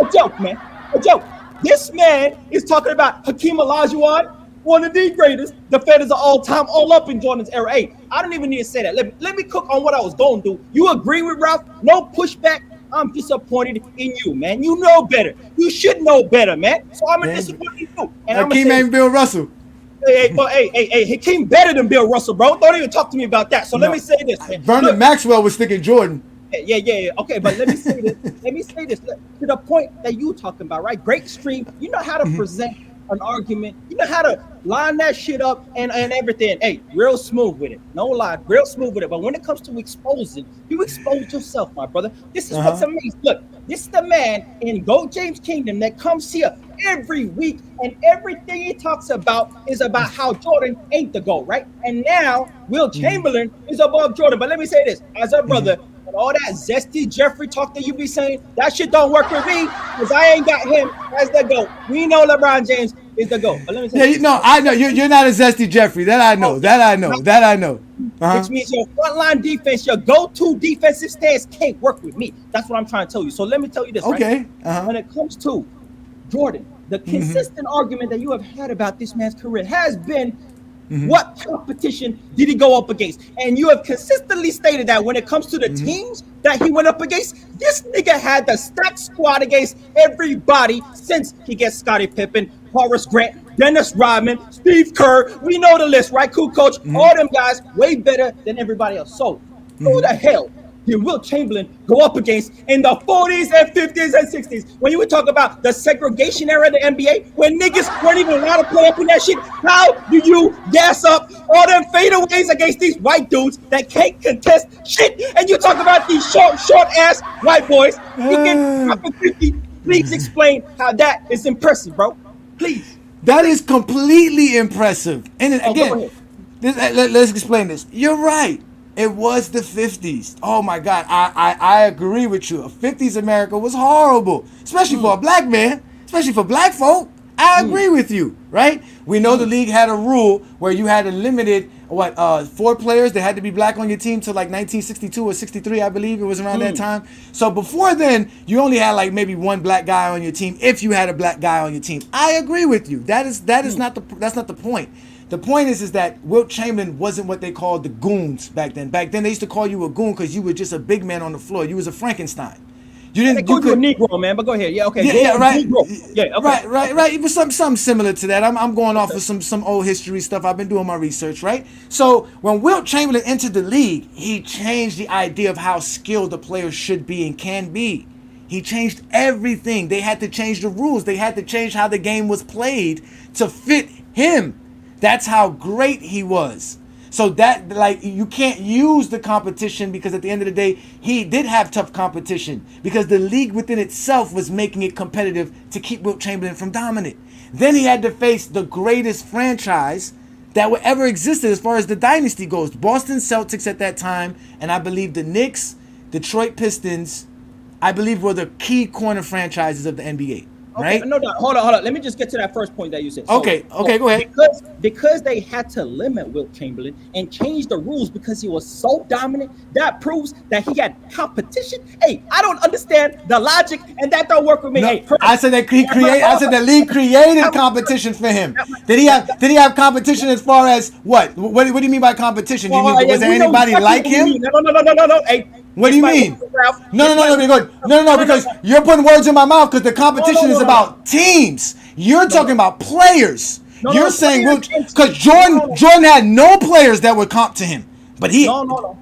A joke, man. A joke. This man is talking about Hakeem Olajuwon, one of the greatest defenders of all time, all up in Jordan's era. Hey, I don't even need to say that. Let me cook on what I was going to do. You agree with Ralph? No pushback. I'm disappointed in you, man. You know better. You should know better, man. So I'm disappointed in you. And Hakeem ain't Bill Russell. Hey, Hakeem better than Bill Russell, bro. Don't even talk to me about that. So let me say this. Vernon Maxwell was sticking Jordan. Yeah. Okay, but let me say this. To the point that you talking about, right? Great stream. You know how to present an argument. You know how to line that shit up and everything. Hey, real smooth with it. No lie, real smooth with it. But when it comes to exposing, you expose yourself, my brother. This is what's amazing. Look, this is the man in Go James Kingdom that comes here every week, and everything he talks about is about how Jordan ain't the GOAT, right? And now Wilt Chamberlain is above Jordan. But let me say this, as a brother, and all that zesty Jeffrey talk that you be saying, that shit don't work with me, because I ain't got him as the GOAT. We know LeBron James is the GOAT. But let me say I know you're not a zesty Jeffrey. That I know. Which means your frontline defense, your go-to defensive stance can't work with me. That's what I'm trying to tell you. So let me tell you this, right? When it comes to Jordan, the consistent argument that you have had about this man's career has been, what competition did he go up against? And you have consistently stated that when it comes to the teams that he went up against, this nigga had the stacked squad against everybody since he gets Scottie Pippen, Horace Grant, Dennis Rodman, Steve Kerr. We know the list, right? Cool coach. All them guys way better than everybody else. So Who the hell did Wilt Chamberlain go up against in the 40s and 50s and 60s? When you would talk about the segregation era of the NBA, when niggas weren't even allowed to play up in that shit, how do you gas up all them fadeaways against these white dudes that can't contest shit? And you talk about these short ass white boys. You get up at 50. Please explain how that is impressive, bro. Please. That is completely impressive. And again, let's explain this. You're right. It was the 50s. Oh my God. I agree with you. 50s America was horrible, especially for a black man, especially for black folk. I agree with you, right? We know the league had a rule where you had a limited, 4 players that had to be black on your team till like 1962 or 63, I believe it was around that time. So before then, you only had like maybe 1 black guy on your team if you had a black guy on your team. I agree with you. That's not the point. The point is that Wilt Chamberlain wasn't what they called the goons back then. Back then, they used to call you a goon because you were just a big man on the floor. You was a Frankenstein. You didn't. You a Negro, man. But go ahead. Yeah, okay. Yeah, right. Negro. Yeah, okay. Right. It was something similar to that. I'm going off of some old history stuff. I've been doing my research, right? So when Wilt Chamberlain entered the league, he changed the idea of how skilled the players should be and can be. He changed everything. They had to change the rules. They had to change how the game was played to fit him. That's how great he was. So that, like, you can't use the competition because at the end of the day, he did have tough competition because the league within itself was making it competitive to keep Wilt Chamberlain from dominant. Then he had to face the greatest franchise that would ever existed as far as the dynasty goes. Boston Celtics at that time, and I believe the Knicks, Detroit Pistons, I believe were the key corner franchises of the NBA. Okay, right? No, hold on. Let me just get to that first point that you said. So, Okay, go ahead. Because they had to limit Wilt Chamberlain and change the rules because he was so dominant, that proves that he had competition. Hey, I don't understand the logic, and that don't work with me. No, Hey, I said that the league created competition for him. Did he have competition as far as what? What do you mean by competition? Was there anybody like him? No. Hey, what do you mean? No, because you're putting words in my mouth because the competition is about teams. You're talking about players. You're saying because Jordan had no players that would comp to him, but he. No.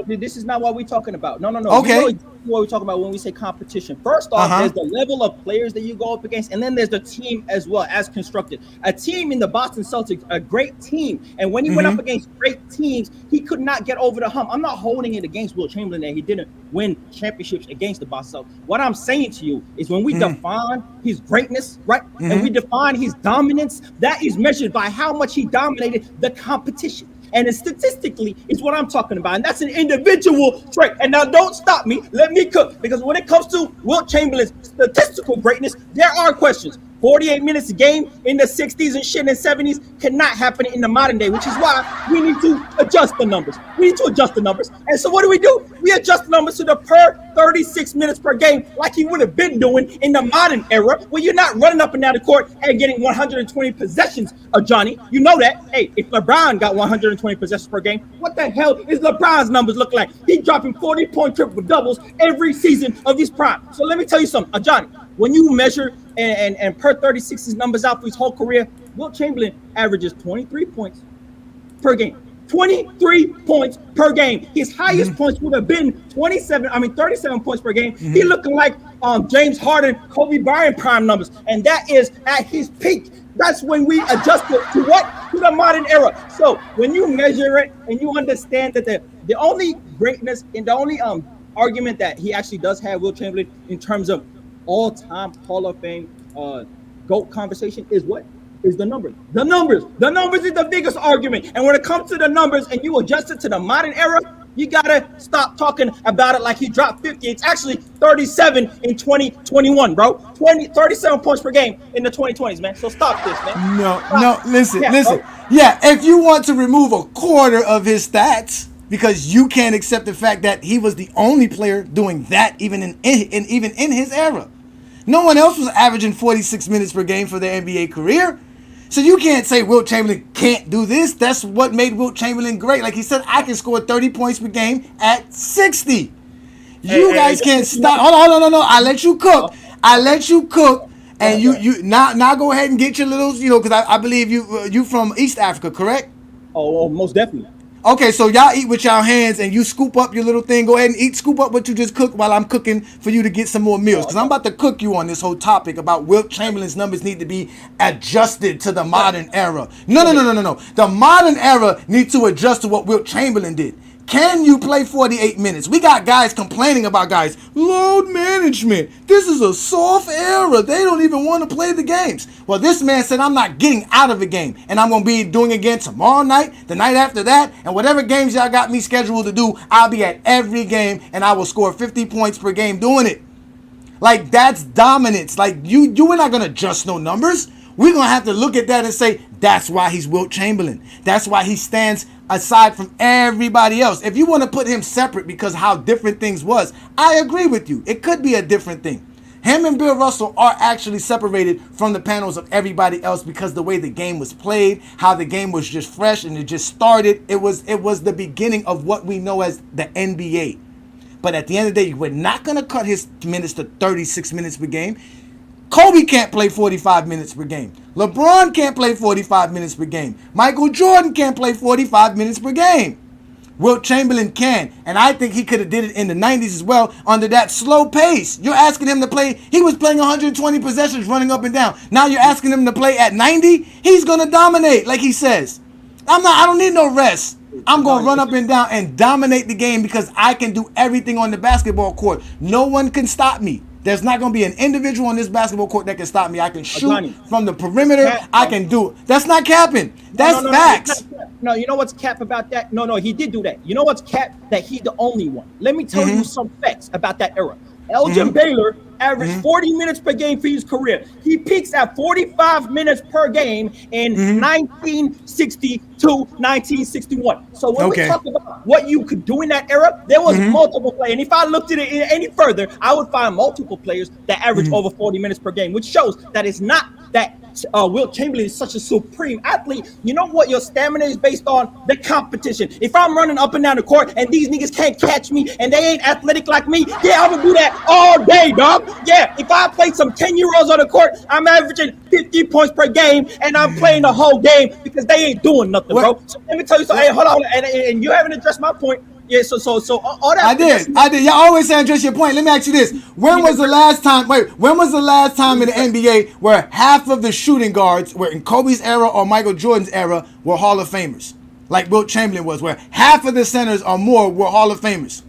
This is not what we're talking about. No. Okay. You know what we're talking about when we say competition. First off, there's the level of players that you go up against, and then there's the team as well as constructed. A team in the Boston Celtics, a great team, and when he went up against great teams, he could not get over the hump. I'm not holding it against Wilt Chamberlain that he didn't win championships against the Boston Celtics. What I'm saying to you is when we define his greatness, right, and we define his dominance, that is measured by how much he dominated the competition. And statistically, it's what I'm talking about. And that's an individual trait. And now don't stop me. Let me cook. Because when it comes to Wilt Chamberlain's statistical greatness, there are questions. 48 minutes a game in the 60s and shit in the 70s cannot happen in the modern day, which is why we need to adjust the numbers. And so what do? We adjust the numbers to the per 36 minutes per game like he would have been doing in the modern era where you're not running up and down the court and getting 120 possessions, Ajani. You know that. Hey, if LeBron got 120 possessions per game, what the hell is LeBron's numbers look like? He's dropping 40-point triple doubles every season of his prime. So let me tell you something, Ajani. When you measure and per 36's numbers out for his whole career, Wilt Chamberlain averages 23 points per game. 23 points per game. His highest points would have been 37 points per game. He looking like James Harden, Kobe Bryant prime numbers. And that is at his peak. That's when we adjust it to what? To the modern era. So when you measure it and you understand that the only greatness and the only argument that he actually does have, Wilt Chamberlain, in terms of all-time Hall of Fame GOAT conversation is what? Is the numbers. The numbers is the biggest argument. And when it comes to the numbers and you adjust it to the modern era, you gotta stop talking about it like he dropped 50. It's actually 37 in 2021, bro. 37 points per game in the 2020s, man. So stop this, man. No, listen. Yeah, if you want to remove a quarter of his stats because you can't accept the fact that he was the only player doing that even in his era. No one else was averaging 46 minutes per game for their NBA career. So you can't say Wilt Chamberlain can't do this. That's what made Wilt Chamberlain great. Like he said, I can score 30 points per game at 60. You guys can't stop. Hold on. I let you cook. And you now go ahead and get your little, because I believe you from East Africa, correct? Oh, most definitely. Okay, so y'all eat with y'all hands and you scoop up your little thing. Go ahead and eat. Scoop up what you just cooked while I'm cooking for you to get some more meals. Because I'm about to cook you on this whole topic about Wilt Chamberlain's numbers need to be adjusted to the modern era. No. The modern era needs to adjust to what Wilt Chamberlain did. Can you play 48 minutes? We got guys complaining about guys. Load management. This is a soft era. They don't even want to play the games. Well, this man said, I'm not getting out of a game. And I'm going to be doing it again tomorrow night, the night after that. And whatever games y'all got me scheduled to do, I'll be at every game. And I will score 50 points per game doing it. Like, that's dominance. Like, you are not going to adjust no numbers. We're going to have to look at that and say, that's why he's Wilt Chamberlain. That's why he stands aside from everybody else. If you want to put him separate because how different things was, I agree with you. It could be a different thing. Him and Bill Russell are actually separated from the panels of everybody else because the way the game was played, how the game was just fresh and it just started. It was the beginning of what we know as the NBA. But at the end of the day, we're not going to cut his minutes to 36 minutes per game. Kobe can't play 45 minutes per game. LeBron can't play 45 minutes per game. Michael Jordan can't play 45 minutes per game. Wilt Chamberlain can. And I think he could have did it in the 90s as well under that slow pace. You're asking him to play. He was playing 120 possessions running up and down. Now you're asking him to play at 90. He's going to dominate like he says. I don't need no rest. I'm going to run up and down and dominate the game because I can do everything on the basketball court. No one can stop me. There's not going to be an individual on this basketball court that can stop me. I can shoot Ajani, from the perimeter. I can do it. That's not capping. That's facts. No, you know what's cap about that? No, he did do that. You know what's cap? That he the only one. Let me tell you some facts about that era. Elgin Baylor averaged 40 minutes per game for his career. He peaks at 45 minutes per game in 1960 to 1961. So when we talk about what you could do in that era, there was multiple players. And if I looked at it any further, I would find multiple players that average over 40 minutes per game, which shows that it's not that Wilt Chamberlain is such a supreme athlete. You know what your stamina is based on? The competition. If I'm running up and down the court and these niggas can't catch me and they ain't athletic like me, yeah, I'm gonna do that all day, dog. Yeah, if I play some 10-year-olds on the court, I'm averaging 50 points per game and I'm playing the whole game because they ain't doing nothing, bro. So let me tell you something. Hey, hold on, and you haven't addressed my point. Yeah, so all that. I did. Y'all always say address your point. Let me ask you this: when was the last time in the NBA where half of the shooting guards were in Kobe's era or Michael Jordan's era were Hall of Famers, like Wilt Chamberlain was, where half of the centers or more were Hall of Famers?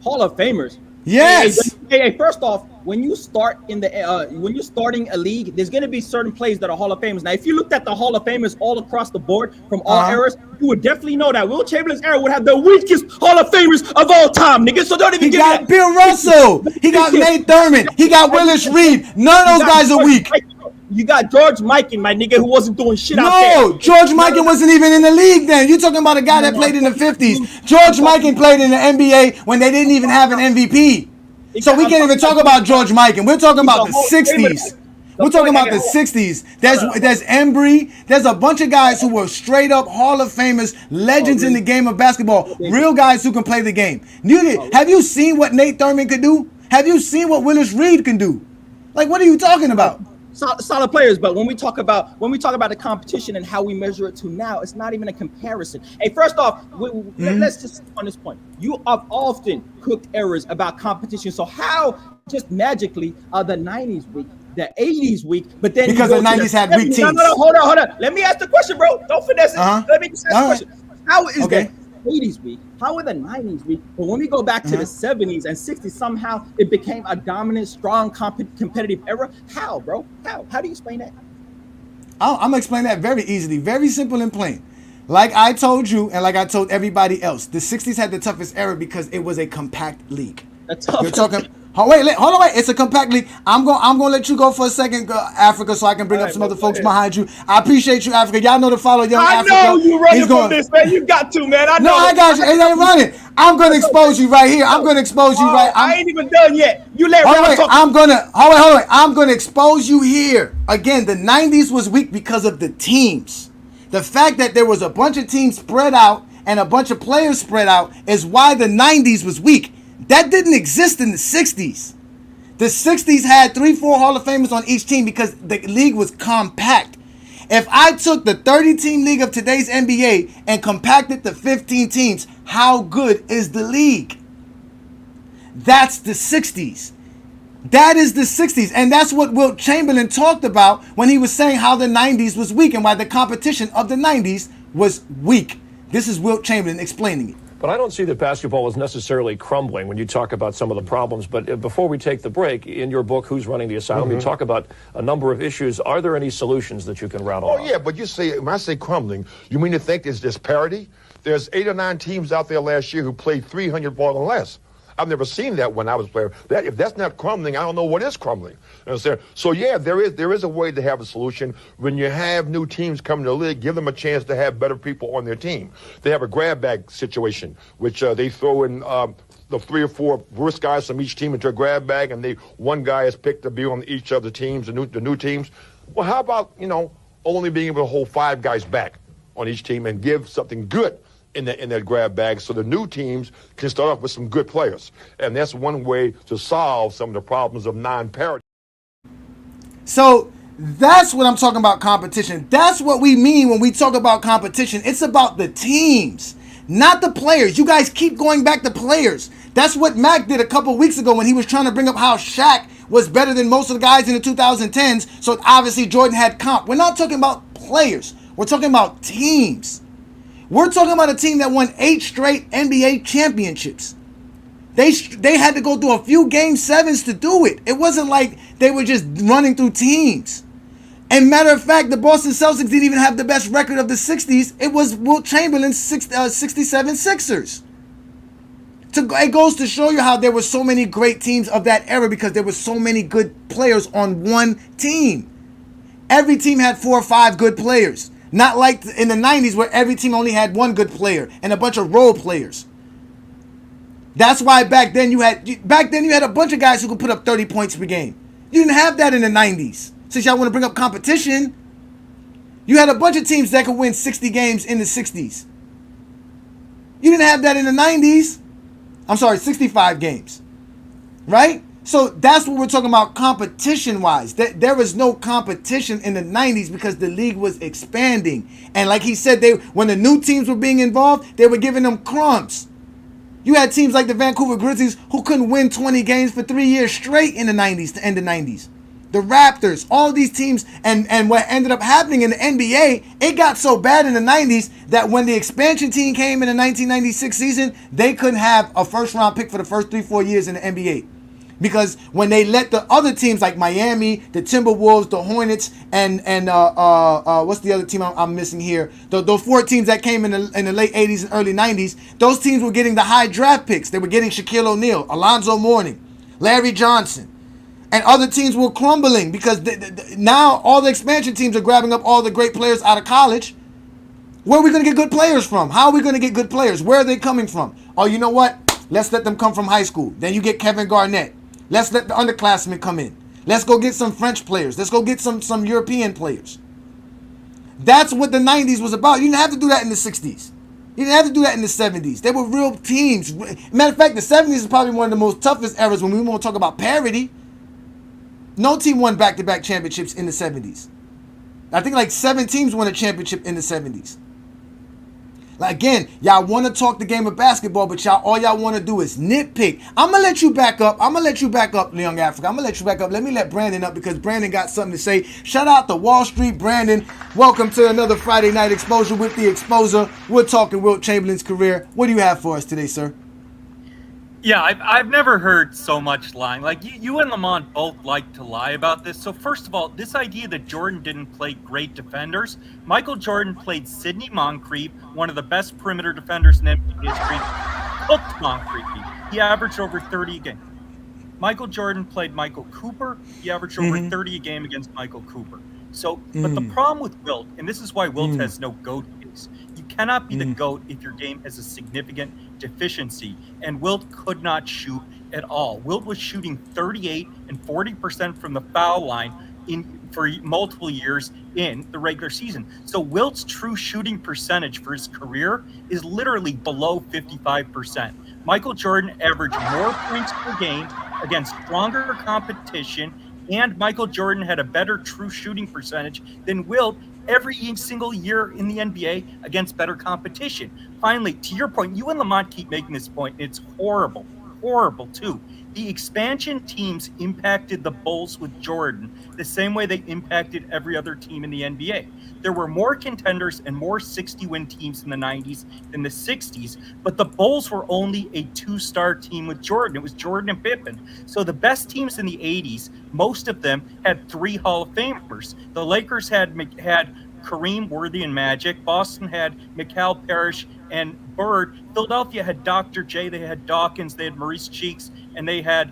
Hall of Famers. Yes. Hey, first off, when you start in the when you're starting a league, there's going to be certain players that are Hall of Famers. Now, if you looked at the Hall of Famers all across the board from all eras, you would definitely know that Wilt Chamberlain's era would have the weakest Hall of Famers of all time, nigga. So don't even He got Bill Russell. He got Nate Thurman. He got Willis Reed. None of those guys are weak. You got George Mikan, my nigga, who wasn't doing shit out there. No, George Mikan wasn't even in the league then. You're talking about a guy that played in the 50s. George Mikan played in the NBA when they didn't even have an MVP. So we can't even talk about George Mikan. We're talking about the 60s. We're talking about the 60s. There's Embry. There's a bunch of guys who were straight up Hall of Famers, legends in the game of basketball, real guys who can play the game. Have you seen what Nate Thurman could do? Have you seen what Willis Reed can do? Like, what are you talking about? Solid players, but when we talk about the competition and how we measure it to now, it's not even a comparison. Hey, first off, let's just on this point. You have often cooked errors about competition. So how just magically are the 90s weak, the 80s weak, but then because the 90s had weak teams. No, hold on. Let me ask the question, bro. Don't finesse it. Let me just ask the question. How is the 80s weak? How are the 90s weak? But when we go back to the 70s and 60s, somehow it became a dominant, strong, competitive era. How, bro? How do you explain that? I'm going to explain that very easily, very simple and plain. Like I told you and like I told everybody else, the 60s had the toughest era because it was a compact league. You're talking... Hold on. It's a compact league. I'm gonna let you go for a second, Africa, so I can bring up some other folks behind you. I appreciate you, Africa. Y'all know to follow Young Africa. I know you running from this, man. You got to, man. I know. No, I got you. It ain't running. I'm gonna expose you right here. I'm gonna expose you right. I ain't even done yet. You let I'm gonna expose you here again. The 90s was weak because of the teams. The fact that there was a bunch of teams spread out and a bunch of players spread out is why the 90s was weak. That didn't exist in the 60s. The 60s had 3-4 Hall of Famers on each team because the league was compact. If I took the 30-team league of today's NBA and compacted the 15 teams, how good is the league? That's the 60s. That is the 60s. And that's what Wilt Chamberlain talked about when he was saying how the 90s was weak and why the competition of the 90s was weak. This is Wilt Chamberlain explaining it. But I don't see that basketball is necessarily crumbling when you talk about some of the problems. But before we take the break, in your book, Who's Running the Asylum, you talk about a number of issues. Are there any solutions that you can rattle off? Oh, yeah, but you say, when I say crumbling, you mean to think it's just parity? There's 8 or 9 teams out there last year who played 300 ball or less. I've never seen that when I was playing. If that's not crumbling, I don't know what is crumbling. You understand? So yeah, there is a way to have a solution. When you have new teams coming to the league, give them a chance to have better people on their team. They have a grab bag situation, which they throw in the 3 or 4 worst guys from each team into a grab bag, and one guy is picked to be on each of the teams, the new teams. Well, how about only being able to hold 5 guys back on each team and give something good in that grab bag, so the new teams can start off with some good players. And that's one way to solve some of the problems of non-parity. So that's what I'm talking about, competition. That's what we mean when we talk about competition. It's about the teams, not the players. You guys keep going back to players. That's what Mac did a couple weeks ago when he was trying to bring up how Shaq was better than most of the guys in the 2010s. So obviously Jordan had comp. We're not talking about players. We're talking about teams. We're talking about a team that won 8 straight NBA championships. They had to go through a few game 7s to do it. It wasn't like they were just running through teams. And matter of fact, the Boston Celtics didn't even have the best record of the 60s. It was Wilt Chamberlain's 67 Sixers. It goes to show you how there were so many great teams of that era because there were so many good players on one team. Every team had 4 or 5 good players. Not like in the 90s where every team only had 1 good player and a bunch of role players. That's why back then you had a bunch of guys who could put up 30 points per game. You didn't have that in the 90s. Since y'all want to bring up competition, you had a bunch of teams that could win 60 games in the 60s. You didn't have that in the 90s. I'm sorry, 65 games. Right? So that's what we're talking about competition-wise. There was no competition in the 90s because the league was expanding. And like he said, when the new teams were being involved, they were giving them crumbs. You had teams like the Vancouver Grizzlies who couldn't win 20 games for 3 years straight in the 90s to end the 90s. The Raptors, all these teams, and what ended up happening in the NBA, it got so bad in the 90s that when the expansion team came in the 1996 season, they couldn't have a first-round pick for the first 3-4 years in the NBA. Because when they let the other teams like Miami, the Timberwolves, the Hornets, and what's the other team I'm missing here? Those 4 teams that came in the late 80s and early 90s, those teams were getting the high draft picks. They were getting Shaquille O'Neal, Alonzo Mourning, Larry Johnson. And other teams were crumbling because now all the expansion teams are grabbing up all the great players out of college. Where are we going to get good players from? How are we going to get good players? Where are they coming from? Oh, you know what? Let's let them come from high school. Then you get Kevin Garnett. Let's let the underclassmen come in. Let's go get some French players. Let's go get some European players. That's what the 90s was about. You didn't have to do that in the 60s. You didn't have to do that in the 70s. They were real teams. Matter of fact, the 70s is probably one of the most toughest eras when we want to talk about parity. No team won back-to-back championships in the 70s. I think like 7 teams won a championship in the 70s. Like, again, y'all want to talk the game of basketball, but all y'all want to do is nitpick. I'm going to let you back up. Young Africa. I'm going to let you back up. Let me let Brandon up because Brandon got something to say. Shout out to Wall Street, Brandon. Welcome to another Friday Night Exposure with the Exposer. We're talking Wilt Chamberlain's career. What do you have for us today, sir? Yeah, I've never heard so much lying. Like, you and Lamont both like to lie about this. So first of all, this idea that Jordan didn't play great defenders, Michael Jordan played Sidney Moncrief, one of the best perimeter defenders in NBA history, cooked Moncrief. He averaged over 30 a game. Michael Jordan played Michael Cooper. He averaged over 30 a game against Michael Cooper. So, but the problem with Wilt, and this is why Wilt has no GOAT case, you cannot be the GOAT if your game has a significant deficiency. And Wilt could not shoot at all. Wilt was shooting 38 and 40% from the foul line for multiple years in the regular season. So Wilt's true shooting percentage for his career is literally below 55%. Michael Jordan averaged more points per game against stronger competition, and Michael Jordan had a better true shooting percentage than Wilt every single year in the NBA against better competition. Finally, to your point, you and Lamont keep making this point. It's horrible too. The expansion teams impacted the Bulls with Jordan the same way they impacted every other team in the NBA. There were more contenders and more 60-win teams in the 90s than the 60s, but the Bulls were only a 2-star team with Jordan. It was Jordan and Pippen. So the best teams in the 80s, most of them had 3 Hall of Famers. The Lakers had Kareem, Worthy, and Magic. Boston had Mikal, Parrish, and Bird. Philadelphia had Dr. J. They had Dawkins. They had Maurice Cheeks, and they had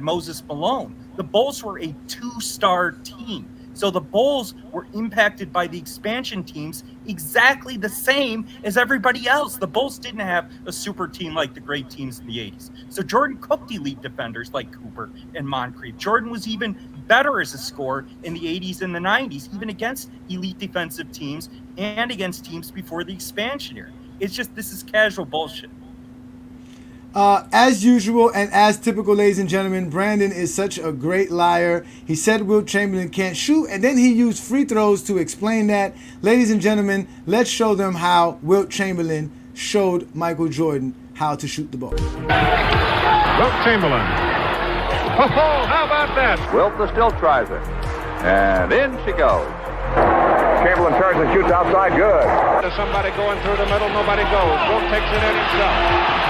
Moses Malone. The Bulls were a 2-star team. So the Bulls were impacted by the expansion teams exactly the same as everybody else. The Bulls didn't have a super team like the great teams in the 80s. So Jordan cooked elite defenders like Cooper and Moncrief. Jordan was even better as a scorer in the 80s and the 90s, even against elite defensive teams and against teams before the expansion era. It's just, this is casual bullshit. As usual and as typical, ladies and gentlemen, Brandon is such a great liar. He said Wilt Chamberlain can't shoot, and then he used free throws to explain that. Ladies and gentlemen, let's show them how Wilt Chamberlain showed Michael Jordan how to shoot the ball. Wilt Chamberlain. Oh, how about that? Wilt still tries it. And in she goes. Chamberlain turns and shoots outside. Good. There's somebody going through the middle. Nobody goes. Wilt takes it in himself.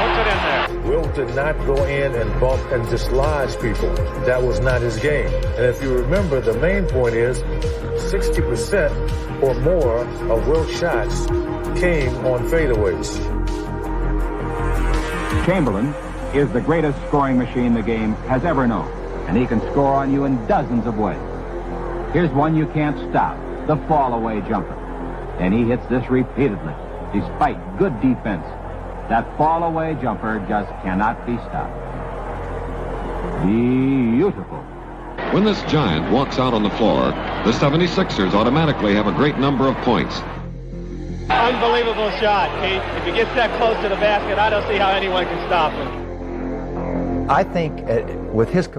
Puts it in there. Wilt did not go in and bump and dislodge people. That was not his game. And if you remember, the main point is 60% or more of Wilt's shots came on fadeaways. Chamberlain is the greatest scoring machine the game has ever known, and he can score on you in dozens of ways. Here's one you can't stop, the fall-away jumper. And he hits this repeatedly, despite good defense. That fall-away jumper just cannot be stopped. Beautiful. When this giant walks out on the floor, the 76ers automatically have a great number of points. Unbelievable shot, Keith. If he gets that close to the basket, I don't see how anyone can stop him. I think with his...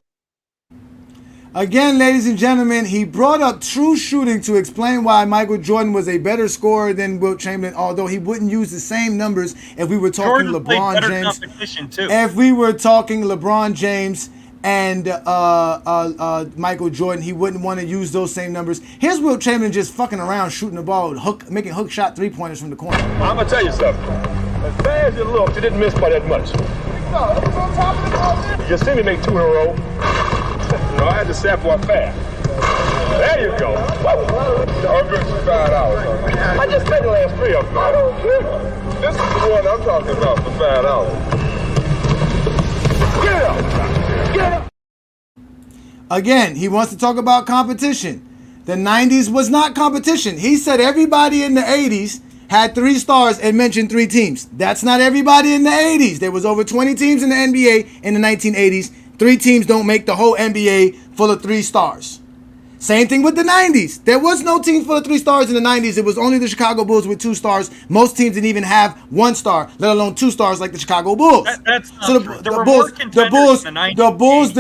Again, ladies and gentlemen, he brought up true shooting to explain why Michael Jordan was a better scorer than Wilt Chamberlain, although he wouldn't use the same numbers if we were talking Jordan LeBron played James. competition too. If we were talking LeBron James and Michael Jordan, he wouldn't want to use those same numbers. Here's Wilt Chamberlain just fucking around shooting the ball, making hook shot 3-pointers from the corner. I'm gonna tell you something. As bad as it looked, you didn't miss by that much. No, it was on top of the ball. You see me make 2 in a row. No, I had to set for a fast. There you go. I'll give you $5. I just take the last 3 of them. I don't care. This is the one I'm talking about for $5. Get up! Get up! Again, he wants to talk about competition. The 90s was not competition. He said everybody in the 80s had 3 stars and mentioned 3 teams. That's not everybody in the 80s. There was over 20 teams in the NBA in the 1980s. 3 teams don't make the whole NBA full of 3 stars. Same thing with the 90s. There was no team full of 3 stars in the 90s. It was only the Chicago Bulls with 2 stars. Most teams didn't even have 1 star, let alone 2 stars like the Chicago Bulls. That's not true. There were more contenders in the 90s. The Bulls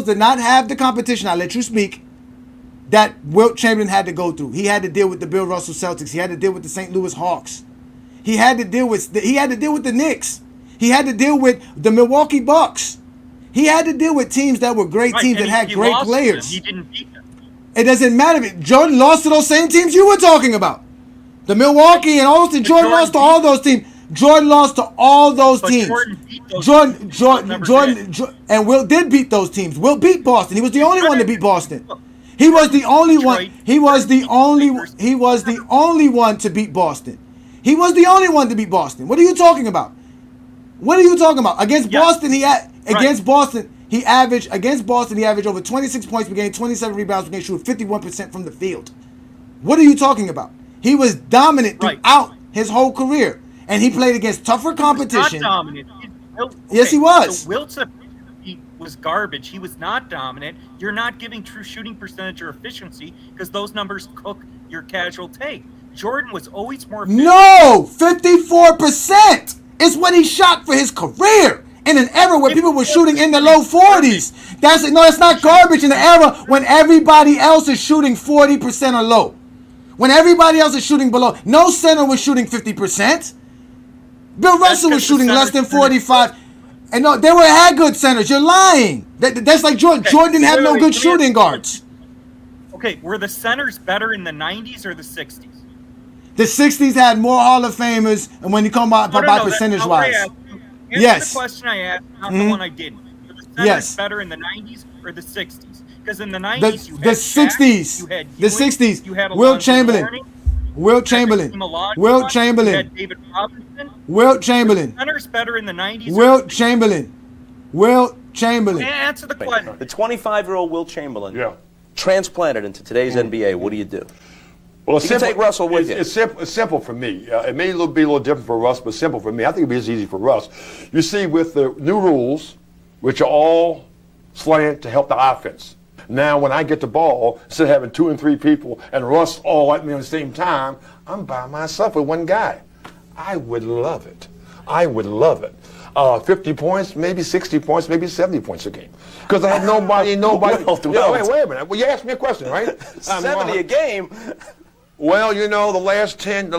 did not have the competition. I let you speak. That Wilt Chamberlain had to go through. He had to deal with the Bill Russell Celtics. He had to deal with the St. Louis Hawks. He had to deal with the Knicks. He had to deal with the Milwaukee Bucks. He had to deal with teams that were great teams that had great players. He didn't beat them. It doesn't matter if Jordan lost to those same teams you were talking about. The Milwaukee and all those teams. Jordan lost to all those teams. Jordan lost to all those teams. Jordan and Wilt did beat those teams. Wilt beat Boston. He was the only one to beat Boston. He was the only one. He was the only one to beat Boston. He was the only one to beat Boston. What are you talking about? What are you talking about? Against Boston, he averaged over 26 points per game, 27 rebounds per game, shooting 51% from the field. What are you talking about? He was dominant throughout his whole career, and he played against tougher competition. Not dominant. Yes, he was. So Wilt's was garbage. He was not dominant. You're not giving true shooting percentage or efficiency because those numbers cook your casual take. Jordan was always more efficient. No, 54% is what he shot for his career. In an era where people were shooting in the low 40s. That's not garbage in the era when everybody else is shooting 40% or low. when everybody else is shooting below. No center was shooting 50%. Bill Russell was shooting less than 45. And no, they had good centers. You're lying. That's like Jordan. Okay, Jordan didn't have no wait, good shooting guards. Okay, were the centers better in the 90s or the 60s? The 60s had more Hall of Famers, and when you come by percentage-wise. Yes. The question I asked, not the one I didn't. Were the centers better in the 90s or the 60s? Because in the 90s, you had Shaq, you had Ewing, 60s. You had Wilt Chamberlain. Wilt Chamberlain. Wilt Chamberlain. You had David Robinson. Wilt Chamberlain. Were the centers better in the 90s. Wilt Chamberlain. Wilt Chamberlain. Answer the question. The 25-year-old Wilt Chamberlain transplanted into today's NBA. What do you do? Well, you can take Russell with you. It's simple for me. It may be a little different for Russ, but simple for me. I think it'd be as easy for Russ. You see, with the new rules, which are all slant to help the offense. Now, when I get the ball, instead of having 2 and 3 people and Russ all at me at the same time, I'm by myself with one guy. I would love it. I would love it. 50 points, maybe 60 points, maybe 70 points a game. Because I have nobody. Wait a minute. Well, you asked me a question, right? 70 a game. Well, you know, the last 10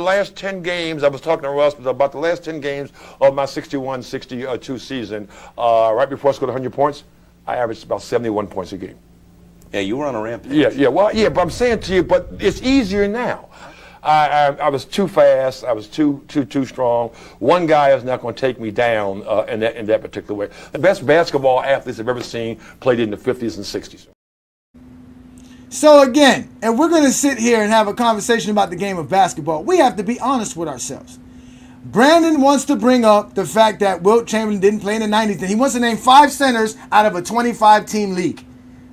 games, I was talking to Russ about the last 10 games of my 61-62 season, right before I scored 100 points, I averaged about 71 points a game. Yeah, you were on a rampage. Yeah, but I'm saying to you, but it's easier now. I was too fast. I was too strong. One guy is not going to take me down in that particular way. The best basketball athletes I've ever seen played in the 50s and 60s. So again, and we're going to sit here and have a conversation about the game of basketball. We have to be honest with ourselves. Brandon wants to bring up the fact that Wilt Chamberlain didn't play in the 90s, and he wants to name 5 centers out of a 25-team league.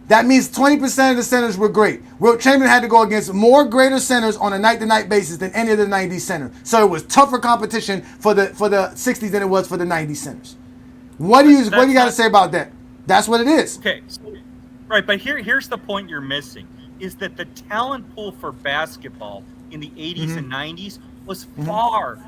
That means 20% of the centers were great. Wilt Chamberlain had to go against more greater centers on a night-to-night basis than any of the 90s centers. So it was tougher competition for the 60s than it was for the 90s centers. What do you got to say about that? That's what it is. Okay, right, but here's the point you're missing, is that the talent pool for basketball in the 80s and 90s was far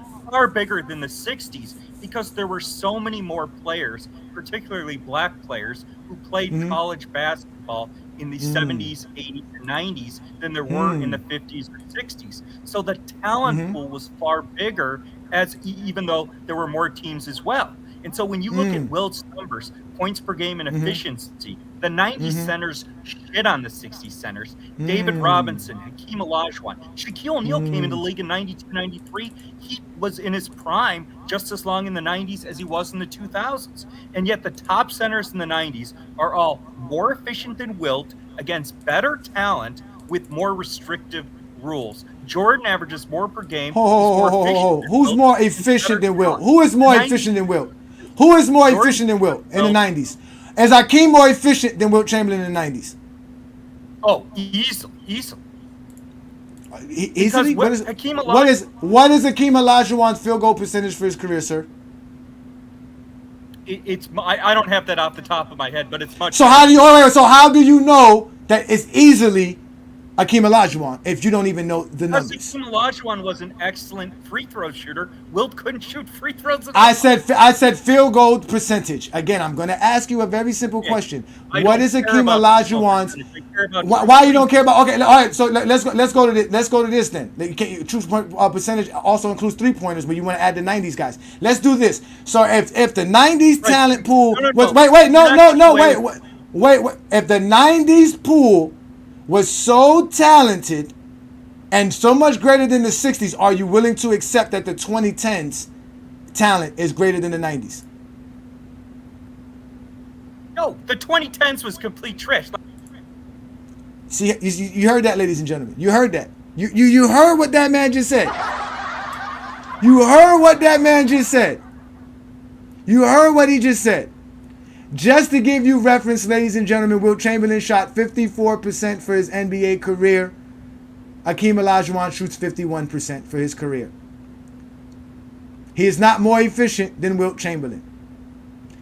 bigger than the 60s because there were so many more players, particularly black players, who played college basketball in the 70s, 80s, and 90s than there were in the 50s or 60s. So the talent pool was far bigger, even though there were more teams as well. And so when you look at Wilt's numbers, points per game and efficiency, the 90s centers shit on the 60s centers. David Robinson, Hakeem Olajuwon, Shaquille O'Neal came into the league in 92, 93. He was in his prime just as long in the 90s as he was in the 2000s. And yet the top centers in the 90s are all more efficient than Wilt against better talent with more restrictive rules. Jordan averages more per game. Who's more efficient than Wilt? Who is more efficient than Wilt? Who is more efficient than Wilt in the 90s? Is Hakeem more efficient than Wilt Chamberlain in the 90s? Oh, easily. Easily? What is Hakeem Olajuwon's field goal percentage for his career, sir? I don't have that off the top of my head, but it's much. So how do you know that it's easily Hakeem Olajuwon if you don't even know the numbers? Hakeem Olajuwon was an excellent free throw shooter. Wilt couldn't shoot free throws. I said field goal percentage. Again, I'm going to ask you a very simple question. What is Hakeem Olajuwon's? Why you don't care about? Okay, all right. So let's go to this. Let's go to this then. True percentage also includes 3-pointers, but you want to add the 90s guys. Let's do this. So if the 90s talent pool was wait. If the 90s pool was so talented and so much greater than the 60s, are you willing to accept that the 2010s talent is greater than the 90s? No, the 2010s was complete trash. See, you heard that, ladies and gentlemen. You heard that. You heard what that man just said. You heard what that man just said. You heard what he just said. Just to give you reference, ladies and gentlemen, Wilt Chamberlain shot 54% for his NBA career. Hakeem Olajuwon shoots 51% for his career. He is not more efficient than Wilt Chamberlain.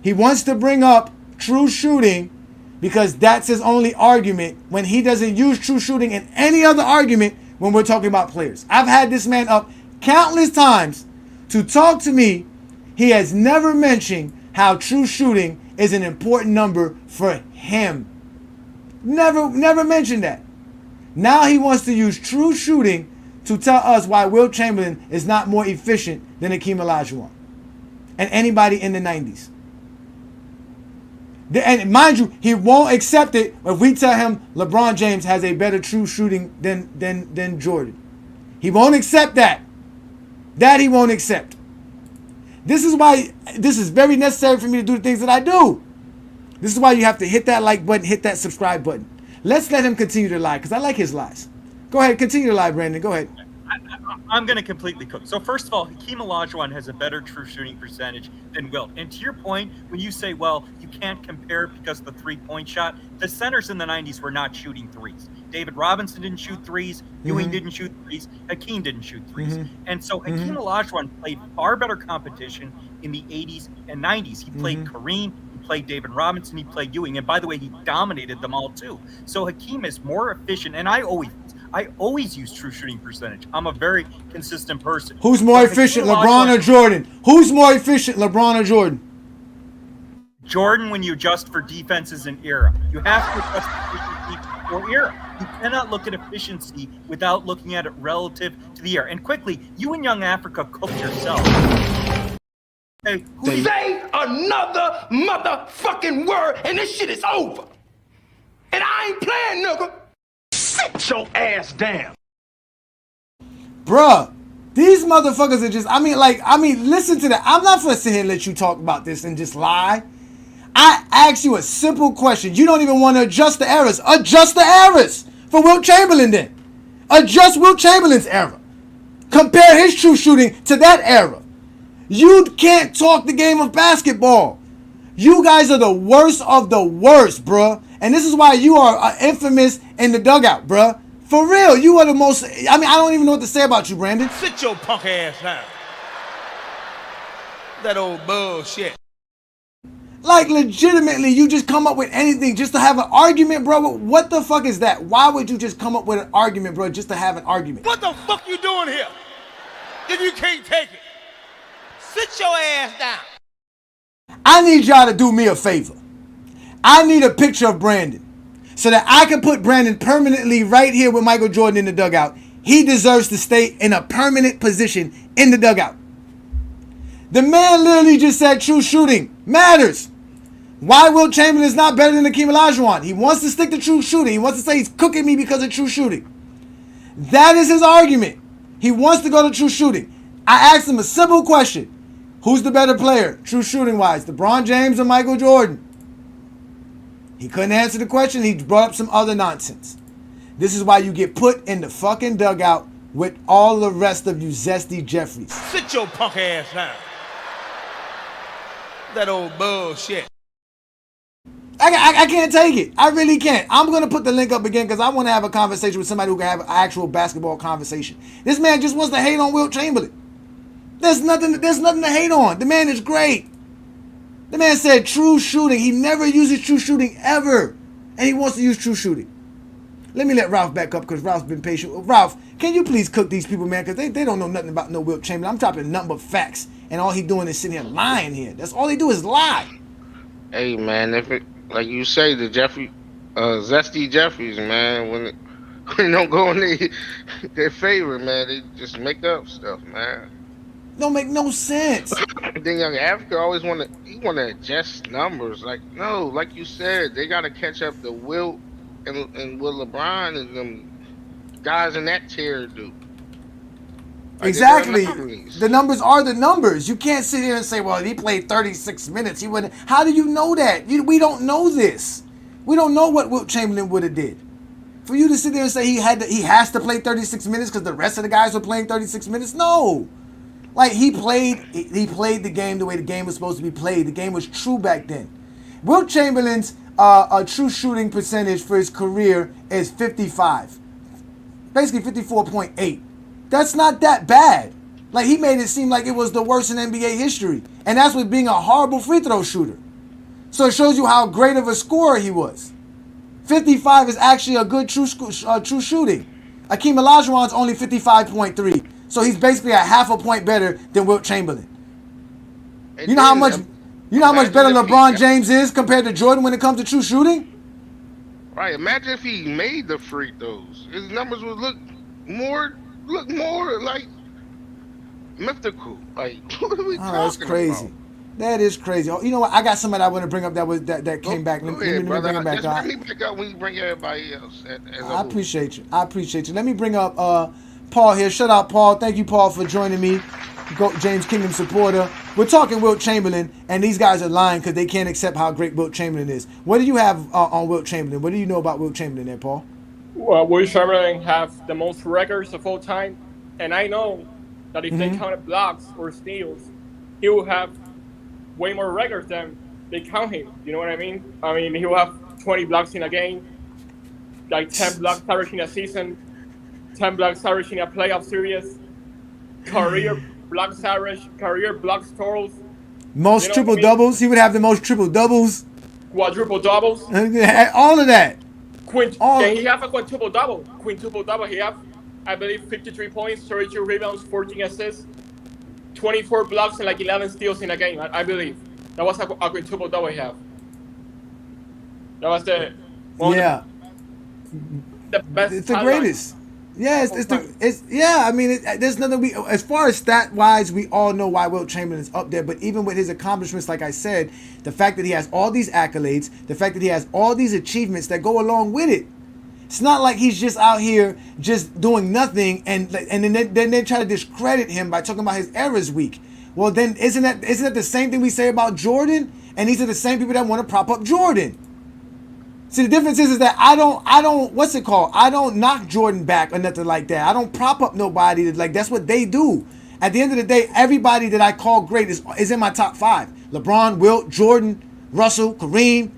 He wants to bring up true shooting because that's his only argument when he doesn't use true shooting in any other argument when we're talking about players. I've had this man up countless times to talk to me. He has never mentioned how true shooting is an important number for him. Never mentioned that. Now he wants to use true shooting to tell us why Wilt Chamberlain is not more efficient than Hakeem Olajuwon and anybody in the 90s. And mind you, he won't accept it if we tell him LeBron James has a better true shooting than Jordan. He won't accept that. That he won't accept. This is why this is very necessary for me to do the things that I do. This is why you have to hit that like button, hit that subscribe button. Let's let him continue to lie, because I like his lies. Go ahead, continue to lie, Brandon. Go ahead. I'm going to completely cook. So first of all, Hakeem Olajuwon has a better true shooting percentage than Wilt. And to your point, when you say, well, you can't compare because of the three-point shot, the centers in the 90s were not shooting threes. David Robinson didn't shoot threes. Ewing didn't shoot threes. Hakeem didn't shoot threes. And so Hakeem Olajuwon played far better competition in the 80s and 90s. He played Kareem. He played David Robinson. He played Ewing. And by the way, he dominated them all too. So Hakeem is more efficient. And I always use true shooting percentage. I'm a very consistent person. Who's more efficient, LeBron or Jordan? Who's more efficient, LeBron or Jordan? Jordan, when you adjust for defenses and era. You have to adjust efficiency for era. You cannot look at efficiency without looking at it relative to the era. And quickly, you in Young Africa cooked yourself. Hey, say another motherfucking word and this shit is over. And I ain't playing, nigga. Sit your ass down. Bruh, these motherfuckers are just, listen to that. I'm not going to sit here and let you talk about this and just lie. I asked you a simple question. You don't even want to adjust the errors. Adjust the errors for Wilt Chamberlain then. Adjust Wilt Chamberlain's error. Compare his true shooting to that error. You can't talk the game of basketball. You guys are the worst of the worst, bruh. And this is why you are infamous in the dugout, bruh. For real, you are the most... I don't even know what to say about you, Brandon. Sit your punk ass down. That old bullshit. Like, legitimately, you just come up with anything just to have an argument, bro. What the fuck is that? Why would you just come up with an argument, bro, just to have an argument? What the fuck you doing here? If you can't take it, sit your ass down. I need y'all to do me a favor. I need a picture of Brandon so that I can put Brandon permanently right here with Michael Jordan in the dugout. He deserves to stay in a permanent position in the dugout. The man literally just said true shooting matters. Why Wilt Chamberlain is not better than Hakeem Olajuwon? He wants to stick to true shooting. He wants to say he's cooking me because of true shooting. That is his argument. He wants to go to true shooting. I asked him a simple question. Who's the better player, true shooting wise, LeBron James or Michael Jordan? He couldn't answer the question. He brought up some other nonsense. This is why you get put in the fucking dugout with all the rest of you zesty Jeffries. Sit your punk ass down. That old bullshit. I can't take it. I really can't. I'm going to put the link up again because I want to have a conversation with somebody who can have an actual basketball conversation. This man just wants to hate on Wilt Chamberlain. There's nothing to hate on. The man is great. The man said true shooting. He never uses true shooting ever. And he wants to use true shooting. Let me let Ralph back up because Ralph's been patient. Ralph, can you please cook these people, man? Because they don't know nothing about no Wilt Chamberlain. I'm dropping nothing but facts. And all he doing is sitting here lying here. That's all they do is lie. Hey, man, if it, like you say, the zesty Jeffries, man, when it don't go in their favor, man, they just make up stuff, man. Don't make no sense. Then Young Africa always want to adjust numbers. Like, no, like you said, they got to catch up to Wilt and what LeBron and them guys in that tier do. Like, exactly. The numbers are the numbers. You can't sit here and say, well, he played 36 minutes. He wouldn't. How do you know that? We don't know this. We don't know what Wilt Chamberlain would have did. For you to sit there and say he has to play 36 minutes because the rest of the guys were playing 36 minutes, no. Like, he played the game the way the game was supposed to be played. The game was true back then. Wilt Chamberlain's true shooting percentage for his career is 55. Basically 54.8. That's not that bad. Like, he made it seem like it was the worst in NBA history. And that's with being a horrible free throw shooter. So it shows you how great of a scorer he was. 55 is actually a good true shooting. Hakeem Olajuwon's only 55.3. So he's basically a half a point better than Wilt Chamberlain. You know how much better LeBron James is compared to Jordan when it comes to true shooting? Right. Imagine if he made the free throws. His numbers would look more look more like mythical. Like, what are we talking that's crazy. about? That is crazy. Oh, you know what? I got somebody I want to bring up that came back. Go Let ahead, me brother. bring him back. Just bring me back up when you bring everybody else. I appreciate you. I appreciate you. Let me bring up Paul here. Shout out, Paul. Thank you, Paul, for joining me. James Kingdom supporter. We're talking Wilt Chamberlain, and these guys are lying because they can't accept how great Wilt Chamberlain is. What do you have on Wilt Chamberlain? What do you know about Wilt Chamberlain there, Paul? Well, Wilt Chamberlain have the most records of all time, and I know that if they counted blocks or steals, he will have way more records than they count him. You know what I mean? I mean, he will have 20 blocks in a game, like 10 blocks average in a season, 10 blocks average in a playoff series, career blocks average, career blocks totals. Most triple doubles. He would have the most triple doubles. Quadruple doubles. All of that. And he have a quintuple double. Quintuple double. He have, I believe, 53 points, 32 rebounds, 14 assists, 24 blocks, and like 11 steals in a game. I believe that was a quintuple double he have. That was the best. It's the greatest. Yeah, I mean, there's nothing as far as stat wise, we all know why Wilt Chamberlain is up there. But even with his accomplishments, like I said, the fact that he has all these accolades, the fact that he has all these achievements that go along with it, it's not like he's just out here just doing nothing and then they try to discredit him by talking about his errors weak. Well, then isn't that the same thing we say about Jordan? And these are the same people that want to prop up Jordan. See, the difference is that I don't, what's it called? I don't knock Jordan back or nothing like that. I don't prop up nobody. That's what they do. At the end of the day, everybody that I call great is in my top 5. LeBron, Wilt, Jordan, Russell, Kareem.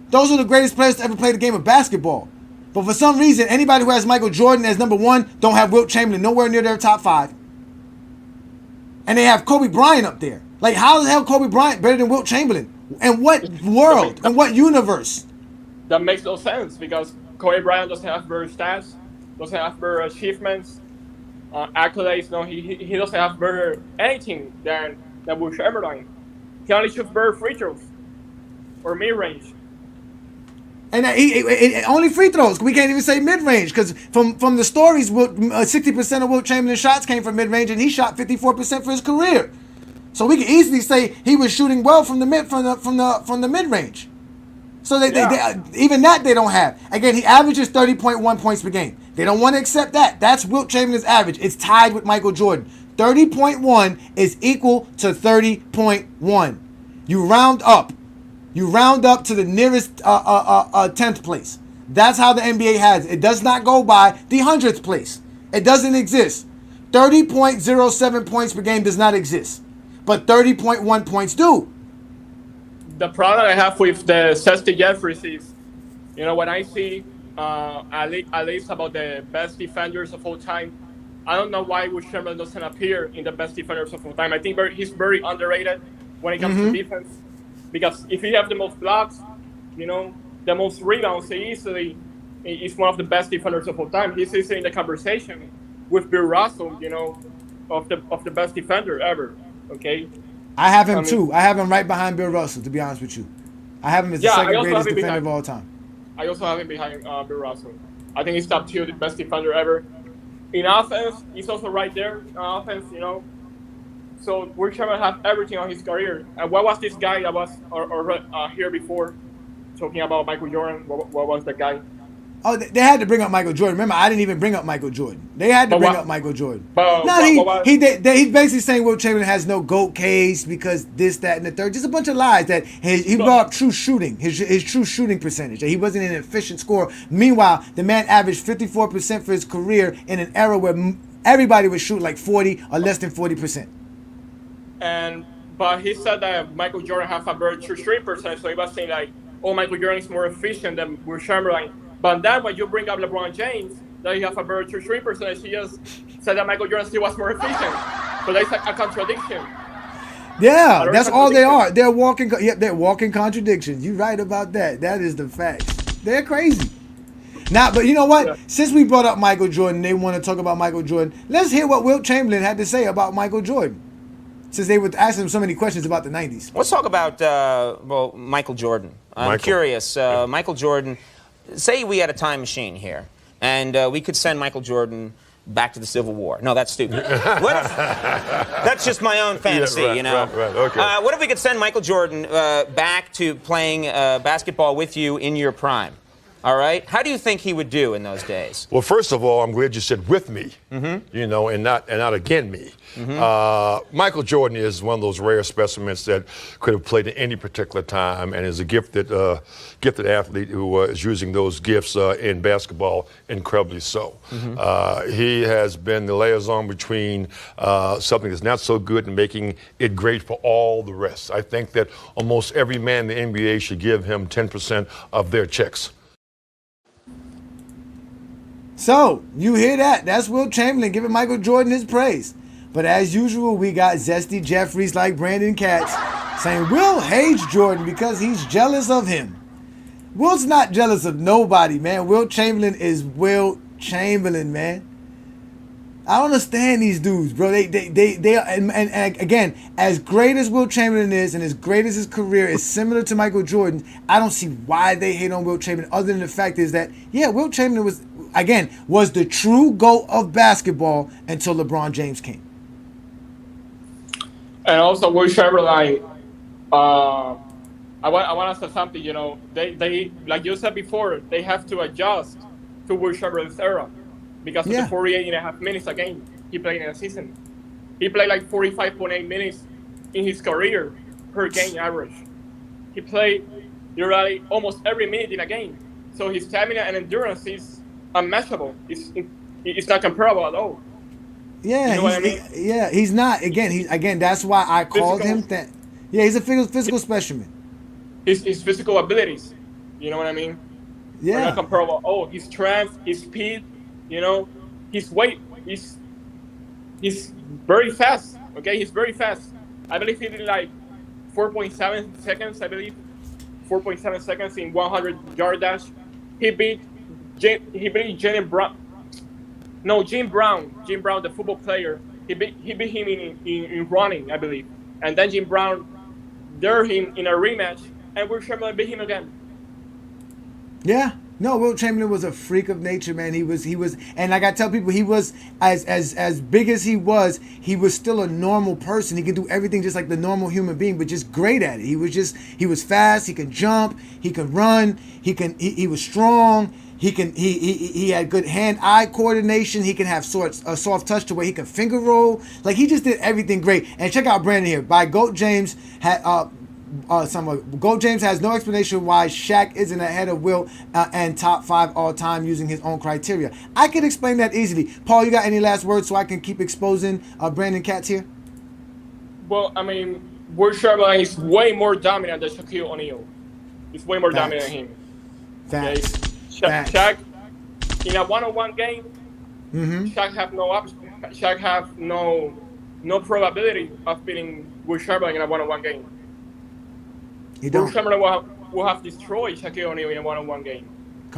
Those are the greatest players to ever play the game of basketball. But for some reason, anybody who has Michael Jordan as number 1 don't have Wilt Chamberlain nowhere near their top 5. And they have Kobe Bryant up there. Like, how the hell Kobe Bryant better than Wilt Chamberlain? In what world? In what universe? That makes no sense because Kobe Bryant doesn't have better stats, doesn't have better achievements, accolades. No, he doesn't have better anything than Wilt Chamberlain. He only shoots better free throws or mid range. And only free throws. We can't even say mid range because from the stories, 60% of Wilt Chamberlain's shots came from mid range, and he shot 54% for his career. So we can easily say he was shooting well from the mid range. So they even that they don't have. Again, he averages 30.1 points per game. They don't want to accept that. That's Wilt Chamberlain's average. It's tied with Michael Jordan. 30.1 is equal to 30.1. You round up. You round up to the nearest 10th place. That's how the NBA has it. It does not go by the 100th place. It doesn't exist. 30.07 points per game does not exist. But 30.1 points do. The problem I have with the Cesty Jeffries is, when I see at least about the best defenders of all time, I don't know why Wilt Chamberlain doesn't appear in the best defenders of all time. I think he's very underrated when it comes to defense, because if you have the most blocks, the most rebounds, he easily is one of the best defenders of all time. He's easily in the conversation with Bill Russell, of the best defender ever. Okay. I have him too. I have him right behind Bill Russell, to be honest with you. I have him as the second greatest defender of all time. I also have him behind Bill Russell. I think he's top 2, the best defender ever. In offense, he's also right there. In offense, So Wilt Chamberlain have everything on his career. And what was this guy that was here before talking about Michael Jordan? What was that guy? Oh, they had to bring up Michael Jordan. Remember, I didn't even bring up Michael Jordan. They had to bring up Michael Jordan. He's basically saying Wilt Chamberlain has no GOAT case because this, that, and the third. Just a bunch of lies that he brought up true shooting, his true shooting percentage. That he wasn't an efficient scorer. Meanwhile, the man averaged 54% for his career in an era where everybody would shoot like 40 or less than 40%. But he said that Michael Jordan has a better true shooting percentage, so he was saying like, oh, Michael Jordan is more efficient than Wilt Chamberlain. But then when you bring up LeBron James, that you have a better true shooting percentage, he just said that Michael Jordan still was more efficient. So that's a contradiction. Yeah, that's all they are. They're walking contradictions. You're right about that. That is the facts. They're crazy. Now, but you know what? Yeah. Since we brought up Michael Jordan, they want to talk about Michael Jordan. Let's hear what Wilt Chamberlain had to say about Michael Jordan. Since they were asking him so many questions about the 90s. Let's talk about, Michael Jordan. I'm curious. Michael Jordan, say we had a time machine here, and we could send Michael Jordan back to the Civil War. No, that's stupid. What if, that's just my own fantasy, right, you know. Right, okay. What if we could send Michael Jordan back to playing basketball with you in your prime? All right? How do you think he would do in those days? Well, first of all, I'm glad you said with me, you know, and not again me. Michael Jordan is one of those rare specimens that could have played at any particular time and is a gifted athlete who is using those gifts in basketball incredibly so. He has been the liaison between something that's not so good and making it great for all the rest. I think that almost every man in the NBA should give him 10% of their checks. So, you hear that? That's Wilt Chamberlain giving Michael Jordan his praise. But as usual, we got Zesty Jeffries like Brandon Katz saying Wilt hates Jordan because he's jealous of him. Wilt's not jealous of nobody, man. Wilt Chamberlain is Wilt Chamberlain, man. I don't understand these dudes, bro. They are, and again, as great as Wilt Chamberlain is and as great as his career is similar to Michael Jordan, I don't see why they hate on Wilt Chamberlain other than the fact is that, yeah, Wilt Chamberlain was the true GOAT of basketball until LeBron James came. And also, Wilt Chamberlain, I want to say something, you know, they like you said before, they have to adjust to Wilt Chamberlain's era because of the 48.5 minutes a game he played in a season. He played like 45.8 minutes in his career per game average. He played literally almost every minute in a game. So his stamina and endurance is unmatchable. It's not comparable at all. Yeah, you know what I mean? He's not. Again, that's why I called him that. Yeah, he's a physical specimen. His physical abilities, you know what I mean? Yeah. Are not comparable. Oh, his strength, his speed, you know, his weight. He's very fast. Okay, he's very fast. I believe he did like 4.7 seconds. I believe 4.7 seconds in 100-yard dash. He beat Jim Brown. No, Jim Brown, the football player. He beat him in running, I believe. And then Jim Brown dared him in a rematch, and Wilt Chamberlain beat him again. Yeah. No, Wilt Chamberlain was a freak of nature, man. He was, and like I tell people, he was as big as he was still a normal person. He could do everything just like the normal human being, but just great at it. He was fast. He could jump. He could run. He was strong. He had good hand-eye coordination. He can have a soft touch to where he can finger roll. Like, he just did everything great. And check out Brandon here. By GOAT James GOAT James has no explanation why Shaq isn't ahead of Wilt and top 5 all time using his own criteria. I can explain that easily. Paul, you got any last words so I can keep exposing Brandon Katz here? Well, I mean, Wilt Chamberlain is way more dominant than Shaquille O'Neal. He's way more dominant than him. Facts. Okay? Shaq, in a one-on-one game, Shaq have no probability of beating Wilt Chamberlain in a one-on-one game. Wilt Chamberlain will have destroyed Shaquille O'Neal in a one-on-one game.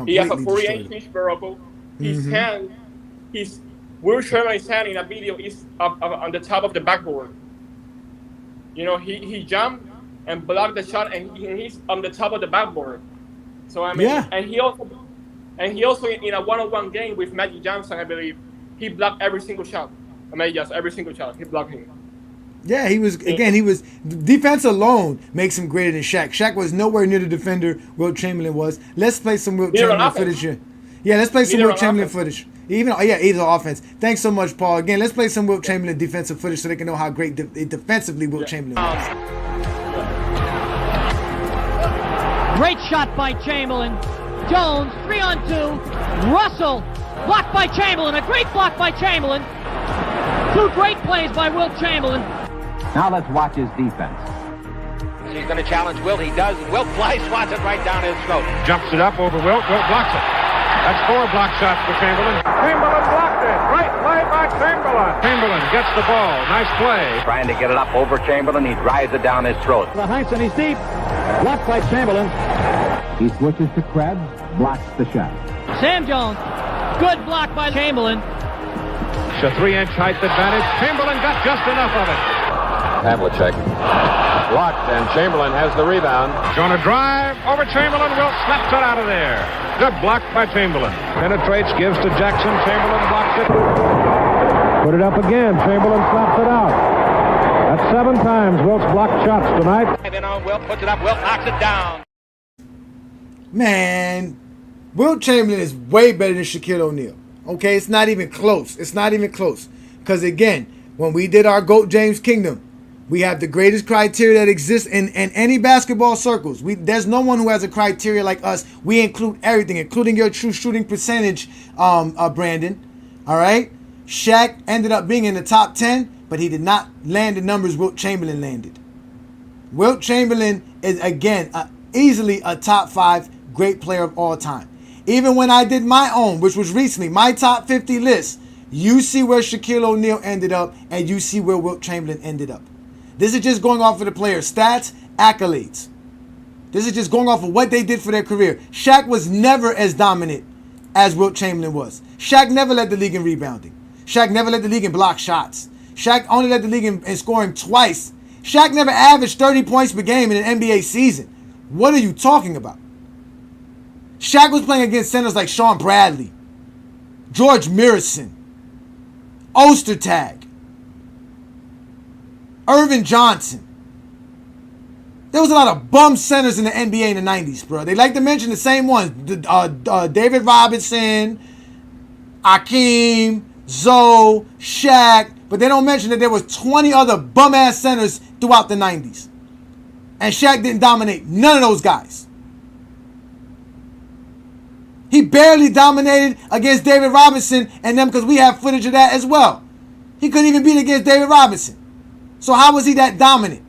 He has a 48-inch vertical. His hand, Wilt Chamberlain's hand in a video is up on the top of the backboard. You know, he jumped and blocked the shot, and he's on the top of the backboard. So I mean, and he also in a one-on-one game with Magic Johnson, I believe, he blocked every single shot. I mean, yes, every single shot he blocked him. Yeah, he was defense alone makes him greater than Shaq. Shaq was nowhere near the defender Wilt Chamberlain was. Let's play some Wilt Chamberlain footage here. Yeah, let's play some Wilt Chamberlain footage. Either offense. Thanks so much, Paul. Again, let's play some Wilt Chamberlain defensive footage so they can know how great defensively Wilt Chamberlain was. Great shot by Chamberlain. Jones, 3-on-2. Russell, blocked by Chamberlain. A great block by Chamberlain. 2 great plays by Wilt Chamberlain. Now let's watch his defense. He's going to challenge Wilt. He does. Wilt flies, swats it right down his throat. Jumps it up over Wilt. Wilt blocks it. That's 4 block shots for Chamberlain. Chamberlain blocked it. Great play by Chamberlain. Chamberlain gets the ball. Nice play. Trying to get it up over Chamberlain. He drives it down his throat. The Heinz and he's deep. Blocked by Chamberlain. He switches to Krebs. Blocks the shot. Sam Jones. Good block by Chamberlain. It's a 3-inch height advantage. Chamberlain got just enough of it. Havlicek. Blocked, and Chamberlain has the rebound. Going to drive over Chamberlain. Wilt slaps it out of there. Good block by Chamberlain. Penetrates, gives to Jackson. Chamberlain blocks it. Put it up again. Chamberlain slaps it out. That's 7 times Wilt's blocked shots tonight. In on Wilt, puts it up. Wilt knocks it down. Man, Wilt Chamberlain is way better than Shaquille O'Neal. Okay, it's not even close. It's not even close. Because again, when we did our GOAT James Kingdom, we have the greatest criteria that exists in any basketball circles. There's no one who has a criteria like us. We include everything, including your true shooting percentage, Brandon. All right? Shaq ended up being in the top 10, but he did not land the numbers Wilt Chamberlain landed. Wilt Chamberlain is, again, easily a top 5 great player of all time. Even when I did my own, which was recently, my top 50 list, you see where Shaquille O'Neal ended up, and you see where Wilt Chamberlain ended up. This is just going off of the player's stats, accolades. This is just going off of what they did for their career. Shaq was never as dominant as Wilt Chamberlain was. Shaq never led the league in rebounding. Shaq never led the league in block shots. Shaq only led the league in scoring twice. Shaq never averaged 30 points per game in an NBA season. What are you talking about? Shaq was playing against centers like Sean Bradley, George Mirison, Ostertag, Irvin Johnson. There was a lot of bum centers in the NBA in the 90s, bro. They like to mention the same ones. David Robinson, Akeem, Zoe, Shaq. But they don't mention that there was 20 other bum-ass centers throughout the 90s. And Shaq didn't dominate none of those guys. He barely dominated against David Robinson and them because we have footage of that as well. He couldn't even beat against David Robinson. So how was he that dominant?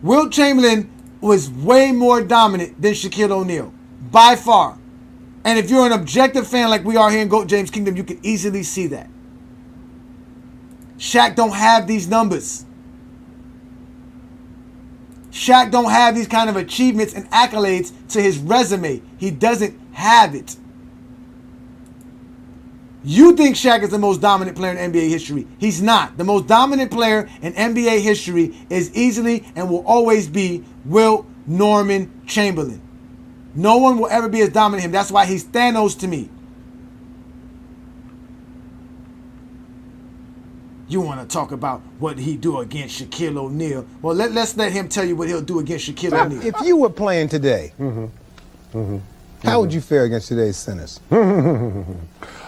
Wilt Chamberlain was way more dominant than Shaquille O'Neal, by far. And if you're an objective fan like we are here in GOAT James Kingdom, you can easily see that. Shaq don't have these numbers. Shaq don't have these kind of achievements and accolades to his resume. He doesn't have it. You think Shaq is the most dominant player in NBA history. He's not. The most dominant player in NBA history is easily and will always be Wilt Norman Chamberlain. No one will ever be as dominant as him. That's why he's Thanos to me. You want to talk about what he do against Shaquille O'Neal? Well, let's let him tell you what he'll do against Shaquille O'Neal. If you were playing today, how would you fare against today's centers?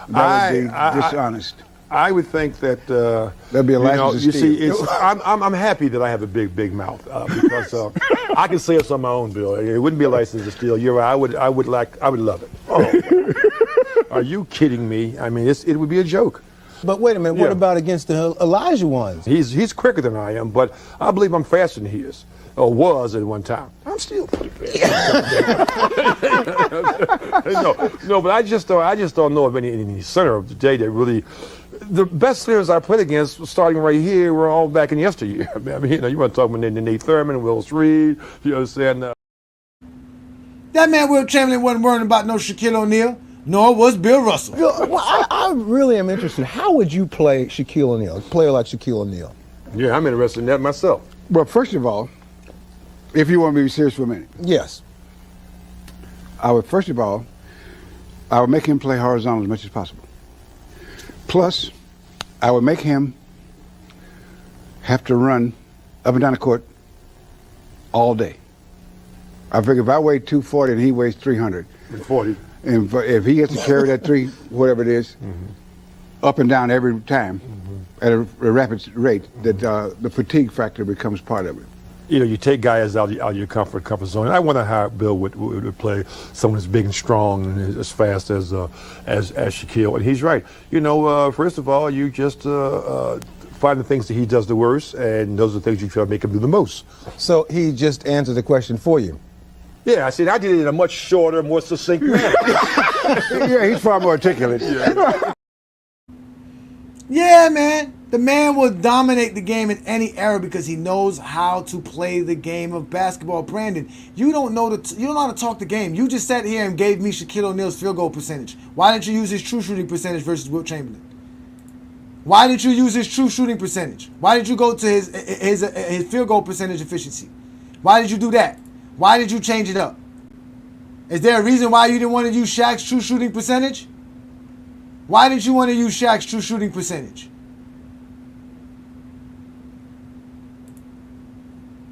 That would be dishonest. I would think that there'd be a license to steal. You see, I'm happy that I have a big mouth because I can say it's on my own, Bill. It wouldn't be a license to steal. You're right. I would love it. Oh. Are you kidding me? I mean, it would be a joke. But wait a minute, what about against the Elijah ones? He's quicker than I am, but I believe I'm faster than he is, or was at one time. I'm still pretty fast. No, but I just don't know of any center of today that really. The best players I played against, starting right here, were all back in yesteryear. I mean, you want to talk about Nate Thurman, Willis Reed, you know what I'm saying? That man Wilt Chamberlain wasn't worrying about no Shaquille O'Neal, nor was Bill Russell. Well, I really am interested. How would you play Shaquille O'Neal, a player like Shaquille O'Neal? Yeah, I'm interested in that myself. Well, first of all, if you want me to be serious for a minute. Yes. I would make him play horizontal as much as possible. Plus, I would make him have to run up and down the court all day. I figure if I weigh 240 and he weighs 340, and if he gets to carry that whatever it is, up and down every time at a rapid rate, that the fatigue factor becomes part of it. You know, you take guys out of your comfort zone. And I wonder how Bill would play someone as big and strong and as fast as Shaquille. And he's right. You know, first of all, you just find the things that he does the worst, and those are the things you try to make him do the most. So he just answered the question for you. Yeah, I said I did it in a much shorter, more succinct manner. Yeah, he's far more articulate. Yeah, man. The man will dominate the game in any era because he knows how to play the game of basketball. Brandon, you don't know how to talk the game. You just sat here and gave me Shaquille O'Neal's field goal percentage. Why didn't you use his true shooting percentage versus Wilt Chamberlain? Why didn't you use his true shooting percentage? Why did you go to his field goal percentage efficiency? Why did you do that? Why did you change it up? Is there a reason why you didn't want to use Shaq's true shooting percentage? Why didn't you want to use Shaq's true shooting percentage?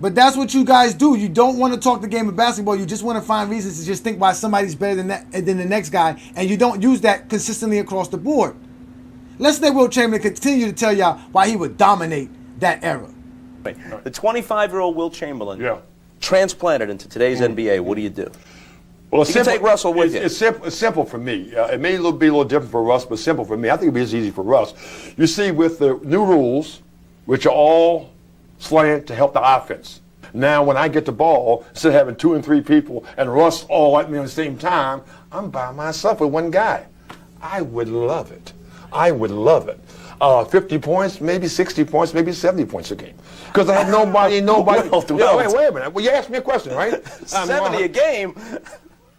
But that's what you guys do. You don't want to talk the game of basketball. You just want to find reasons to just think why somebody's better than the next guy, and you don't use that consistently across the board. Let's let Wilt Chamberlain continue to tell y'all why he would dominate that era. The 25-year-old Wilt Chamberlain transplanted into today's NBA. What do you do? Well, you can take Russell with you. It's simple for me. It may be a little different for Russ, but simple for me. I think it'd be as easy for Russ. You see, with the new rules, which are all slant to help the offense. Now, when I get the ball, instead of having 2 and 3 people and Russ all at me at the same time, I'm by myself with one guy. I would love it. I would love it. 50 points, maybe 60 points, maybe 70 points a game. Because I have nobody. Wait a minute. Well, you asked me a question, right? 70 a game.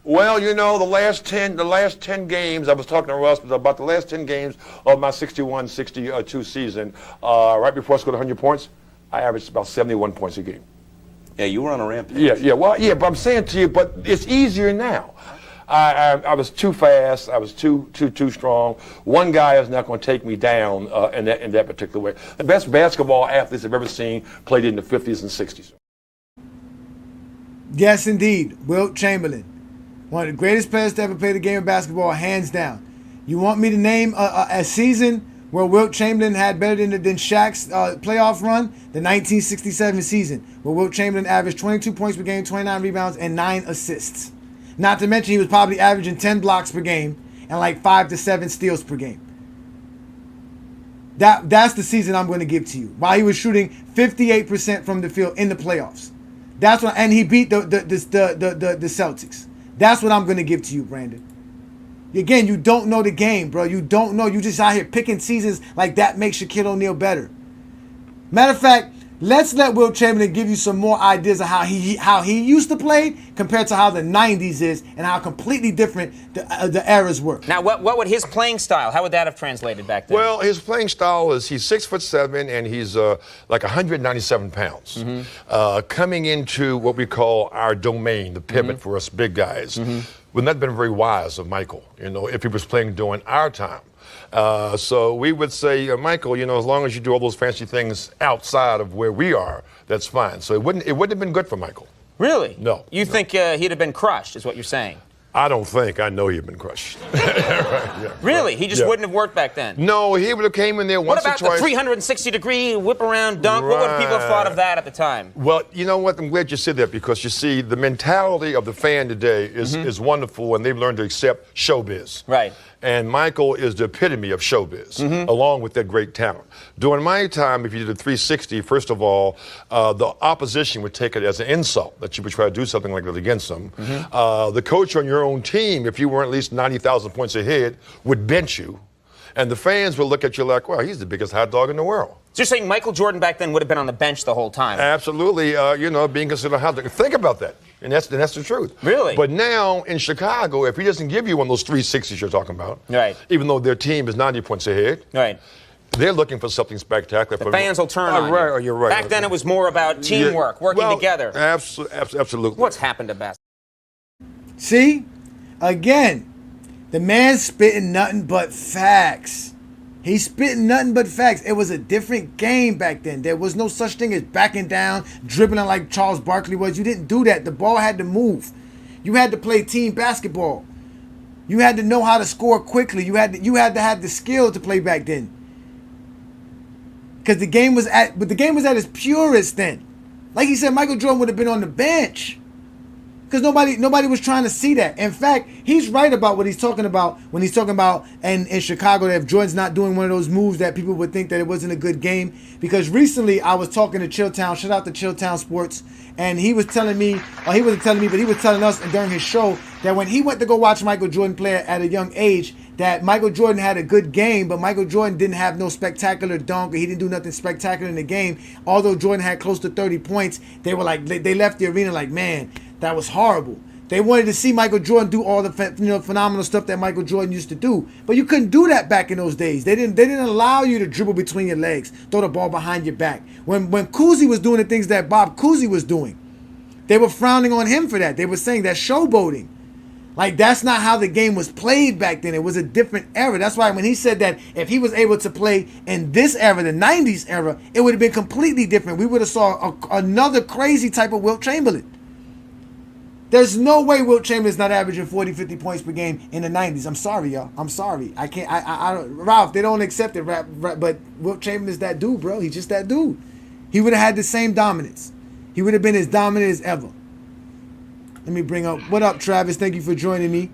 Well, you know, the last 10 games, I was talking to Russ about the last 10 games of my 61-62 season, right before I scored 100 points, I averaged about 71 points a game. Yeah, you were on a rampage. Yeah, but I'm saying to you, but it's easier now. I was too fast. I was too strong. One guy is not going to take me down in that particular way. The best basketball athletes I've ever seen played in the 50s and 60s. Yes, indeed. Wilt Chamberlain. One of the greatest players to ever play the game of basketball, hands down. You want me to name a season where Wilt Chamberlain had better than Shaq's playoff run? The 1967 season, where Wilt Chamberlain averaged 22 points per game, 29 rebounds, and 9 assists. Not to mention he was probably averaging 10 blocks per game and like 5 to 7 steals per game. That's the season I'm going to give to you. While he was shooting 58% from the field in the playoffs. That's what, and he beat the Celtics. That's what I'm going to give to you, Brandon. Again, you don't know the game, bro. You don't know. You just out here picking seasons like that makes Shaquille O'Neal better. Matter of fact, let's let Wilt Chamberlain give you some more ideas of how he used to play compared to how the 90s is and how completely different the eras were. Now, what would his playing style, how would that have translated back then? Well, his playing style is he's 6'7" and he's like 197 pounds. Mm-hmm. Coming into what we call our domain, the pivot for us big guys, would not have been very wise of Michael, you know, if he was playing during our time. So we would say, Michael, you know, as long as you do all those fancy things outside of where we are, that's fine. So it wouldn't have been good for Michael. Really? No. You think he'd have been crushed, is what you're saying? I don't think. I know he'd been crushed. Really? He just wouldn't have worked back then? No, he would have came in there once or twice. What about the 360-degree whip-around dunk? What would people have thought of that at the time? Well, you know what? I'm glad you said that because, you see, the mentality of the fan today is wonderful, and they've learned to accept showbiz. Right. And Michael is the epitome of showbiz, along with that great talent. During my time, if you did a 360, first of all, the opposition would take it as an insult that you would try to do something like that against them. The coach on your own team, if you weren't at least 90,000 points ahead, would bench you. And the fans would look at you like, well, he's the biggest hot dog in the world. So you're saying Michael Jordan back then would have been on the bench the whole time? Absolutely, you know, being considered a hot dog. Think about that. And that's the truth. Really? But now in Chicago, if he doesn't give you one of those 360s you're talking about, right, even though their team is 90 points ahead, right, they're looking for something spectacular. The fans will turn on you. You're right. Back then it was more about teamwork, working together. Absolutely. What's happened to basketball? See? Again, the man's spitting nothing but facts. He's spitting nothing but facts. It was a different game back then. There was no such thing as backing down, dribbling like Charles Barkley was. You didn't do that. The ball had to move. You had to play team basketball. You had to know how to score quickly. You had to have the skill to play back then. Because the game was at its purest then. Like he said, Michael Jordan would have been on the bench. Because nobody was trying to see that. In fact, he's right about what he's talking about when he's talking about in Chicago that if Jordan's not doing one of those moves that people would think that it wasn't a good game. Because recently I was talking to Chilltown, shout out to Chilltown Sports, and he was telling me, or he wasn't telling me, but he was telling us during his show that when he went to go watch Michael Jordan play at a young age, that Michael Jordan had a good game, but Michael Jordan didn't have no spectacular dunk, or he didn't do nothing spectacular in the game. Although Jordan had close to 30 points, they were like, they left the arena like, man, that was horrible. They wanted to see Michael Jordan do all the phenomenal stuff that Michael Jordan used to do. But you couldn't do that back in those days. They didn't allow you to dribble between your legs, throw the ball behind your back. When Cousy was doing the things that Bob Cousy was doing, they were frowning on him for that. They were saying that's showboating. Like, that's not how the game was played back then. It was a different era. That's why when he said that if he was able to play in this era, the 90s era, it would have been completely different. We would have saw another crazy type of Wilt Chamberlain. There's no way Wilt Chamberlain's not averaging 40, 50 points per game in the 90s. I'm sorry, y'all. I'm sorry. I can't. I don't. Ralph, they don't accept it, but Wilt Chamberlain is that dude, bro. He's just that dude. He would have had the same dominance. He would have been as dominant as ever. Let me bring up. What up, Travis? Thank you for joining me.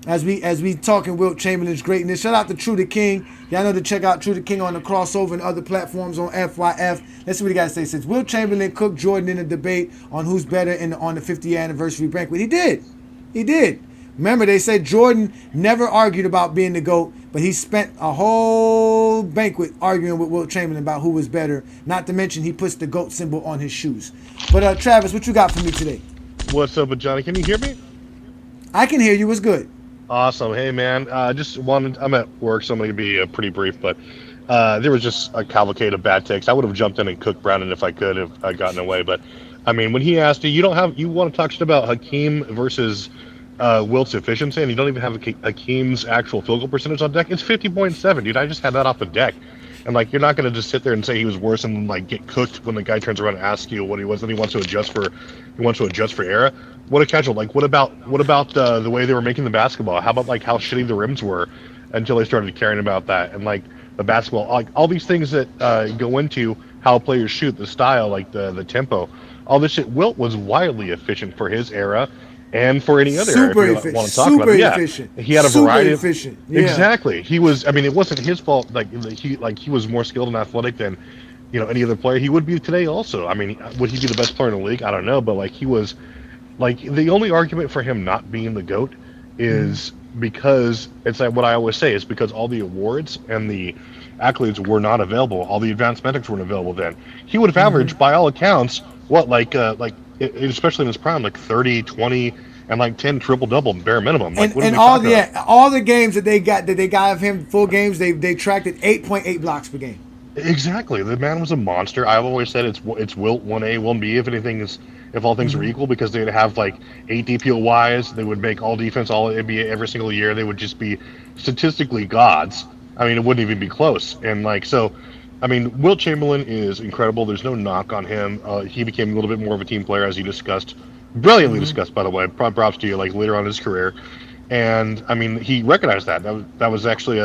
As we talking Wilt Chamberlain's greatness. Shout out to True the King. Y'all know to check out True the King on the crossover and other platforms on FYF. Let's see what he got to say. Since Wilt Chamberlain cooked Jordan in a debate on who's better on the 50th anniversary banquet. He did. Remember, they said Jordan never argued about being the GOAT, but he spent a whole banquet arguing with Wilt Chamberlain about who was better. Not to mention he puts the GOAT symbol on his shoes. But Travis, what you got for me today? What's up, Ajani? Can you hear me? I can hear you. What's good? Awesome. Hey, man. I'm at work, so I'm going to be pretty brief, but there was just a cavalcade of bad takes. I would have jumped in and cooked Brandon if I could have gotten away, but I mean, when he asked you want to talk shit about Hakeem versus Wilt's efficiency, and you don't even have Hakeem's actual field goal percentage on deck, it's 50.7, dude. I just had that off the deck. And like, you're not going to just sit there and say he was worse and like get cooked when the guy turns around and asks you what he was, and he wants to adjust for error. What a casual. Like, what about the way they were making the basketball? How about like how shitty the rims were until they started caring about that, and like the basketball, like all these things that go into how players shoot, the style, like the tempo, all this shit. Wilt was wildly efficient for his era. And for any other super area, efficient. Want to talk about it. Yeah. Efficient. He had a variety of efficient. Yeah. Exactly. He was. I mean, it wasn't his fault. He was more skilled and athletic than any other player. He would be today. Also, I mean, would he be the best player in the league? I don't know, but like he was. Like the only argument for him not being the GOAT is because it's like what I always say is because all the awards and the accolades were not available. All the advanced metrics weren't available then. He would have averaged, by all accounts, especially in his prime, like 30, 20, and like 10 triple-double bare minimum. Like, and all the games that they got of him, full games, they tracked at 8.8 blocks per game. Exactly. The man was a monster. I've always said it's Wilt 1A, 1B, if all things are equal, because they'd have like 8 DPOYs. They would make all defense, all NBA every single year. They would just be statistically gods. I mean, it wouldn't even be close. And like, so, I mean, Wilt Chamberlain is incredible. There's no knock on him. He became a little bit more of a team player, as you discussed. Brilliantly discussed, by the way. Props to you, like later on in his career. And I mean, he recognized that. That was actually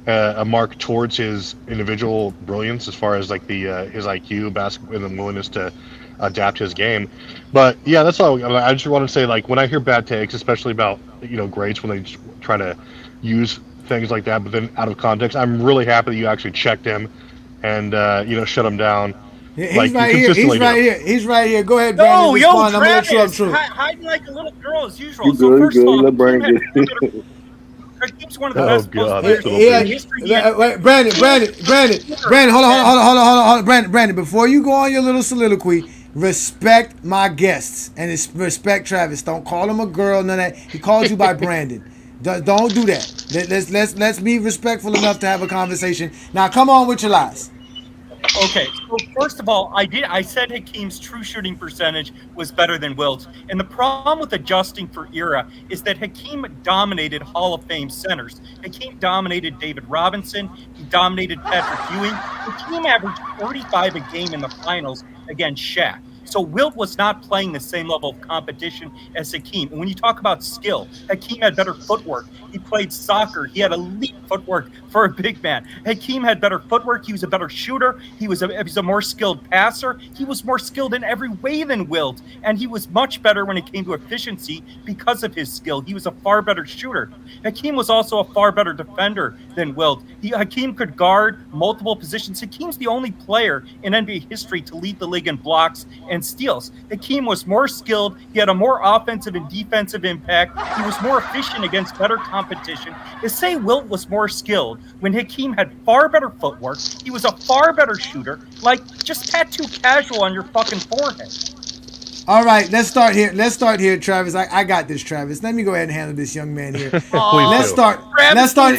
a mark towards his individual brilliance as far as like his IQ, basketball, and the willingness to adapt his game. But yeah, that's all. I just want to say, like, when I hear bad takes, especially about greats, when they try to use things like that, but then out of context, I'm really happy that you actually checked him and shut him down. Yeah, he's right here. He's right here. Go ahead, Brandon. No, yo, Travis, hiding like a little girl as usual. First of all, Hakeem's one of the best players in history. Brandon, hold on. Brandon, before you go on your little soliloquy, respect my guests and respect Travis. Don't call him a girl, none of that. He calls you by Brandon. Don't do that. Let's be respectful enough to have a conversation. Now, come on with your lies. Okay, so first of all, I said Hakeem's true shooting percentage was better than Wilt's. And the problem with adjusting for era is that Hakeem dominated Hall of Fame centers. Hakeem dominated David Robinson. He dominated Patrick Ewing. Hakeem averaged 35 a game in the finals against Shaq. So Wilt was not playing the same level of competition as Hakeem. And when you talk about skill, Hakeem had better footwork. He played soccer. He had elite footwork for a big man. Hakeem had better footwork. He was a better shooter. He was a more skilled passer. He was more skilled in every way than Wilt. And he was much better when it came to efficiency because of his skill. He was a far better shooter. Hakeem was also a far better defender than Wilt. Hakeem could guard multiple positions. Hakeem's the only player in NBA history to lead the league in blocks and steals. Hakeem was more skilled. He had a more offensive and defensive impact. He was more efficient against better competition. To say Wilt was more skilled when Hakeem had far better footwork, he was a far better shooter, like just tattoo casual on your fucking forehead. All right, let's start here. Let's start here, Travis. I got this, Travis. Let me go ahead and handle this young man here. Let's start. Let's start.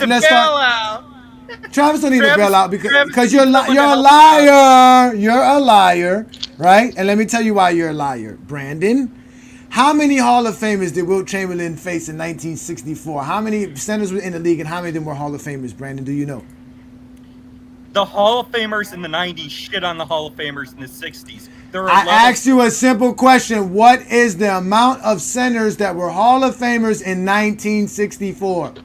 Travis don't need to bail out because you're a liar. You're a liar, right? And let me tell you why you're a liar, Brandon. How many Hall of Famers did Wilt Chamberlain face in 1964? How many centers were in the league, and how many of them were Hall of Famers, Brandon? Do you know? The Hall of Famers in the 90s shit on the Hall of Famers in the 60s. I asked you a simple question. What is the amount of centers that were Hall of Famers in 1964?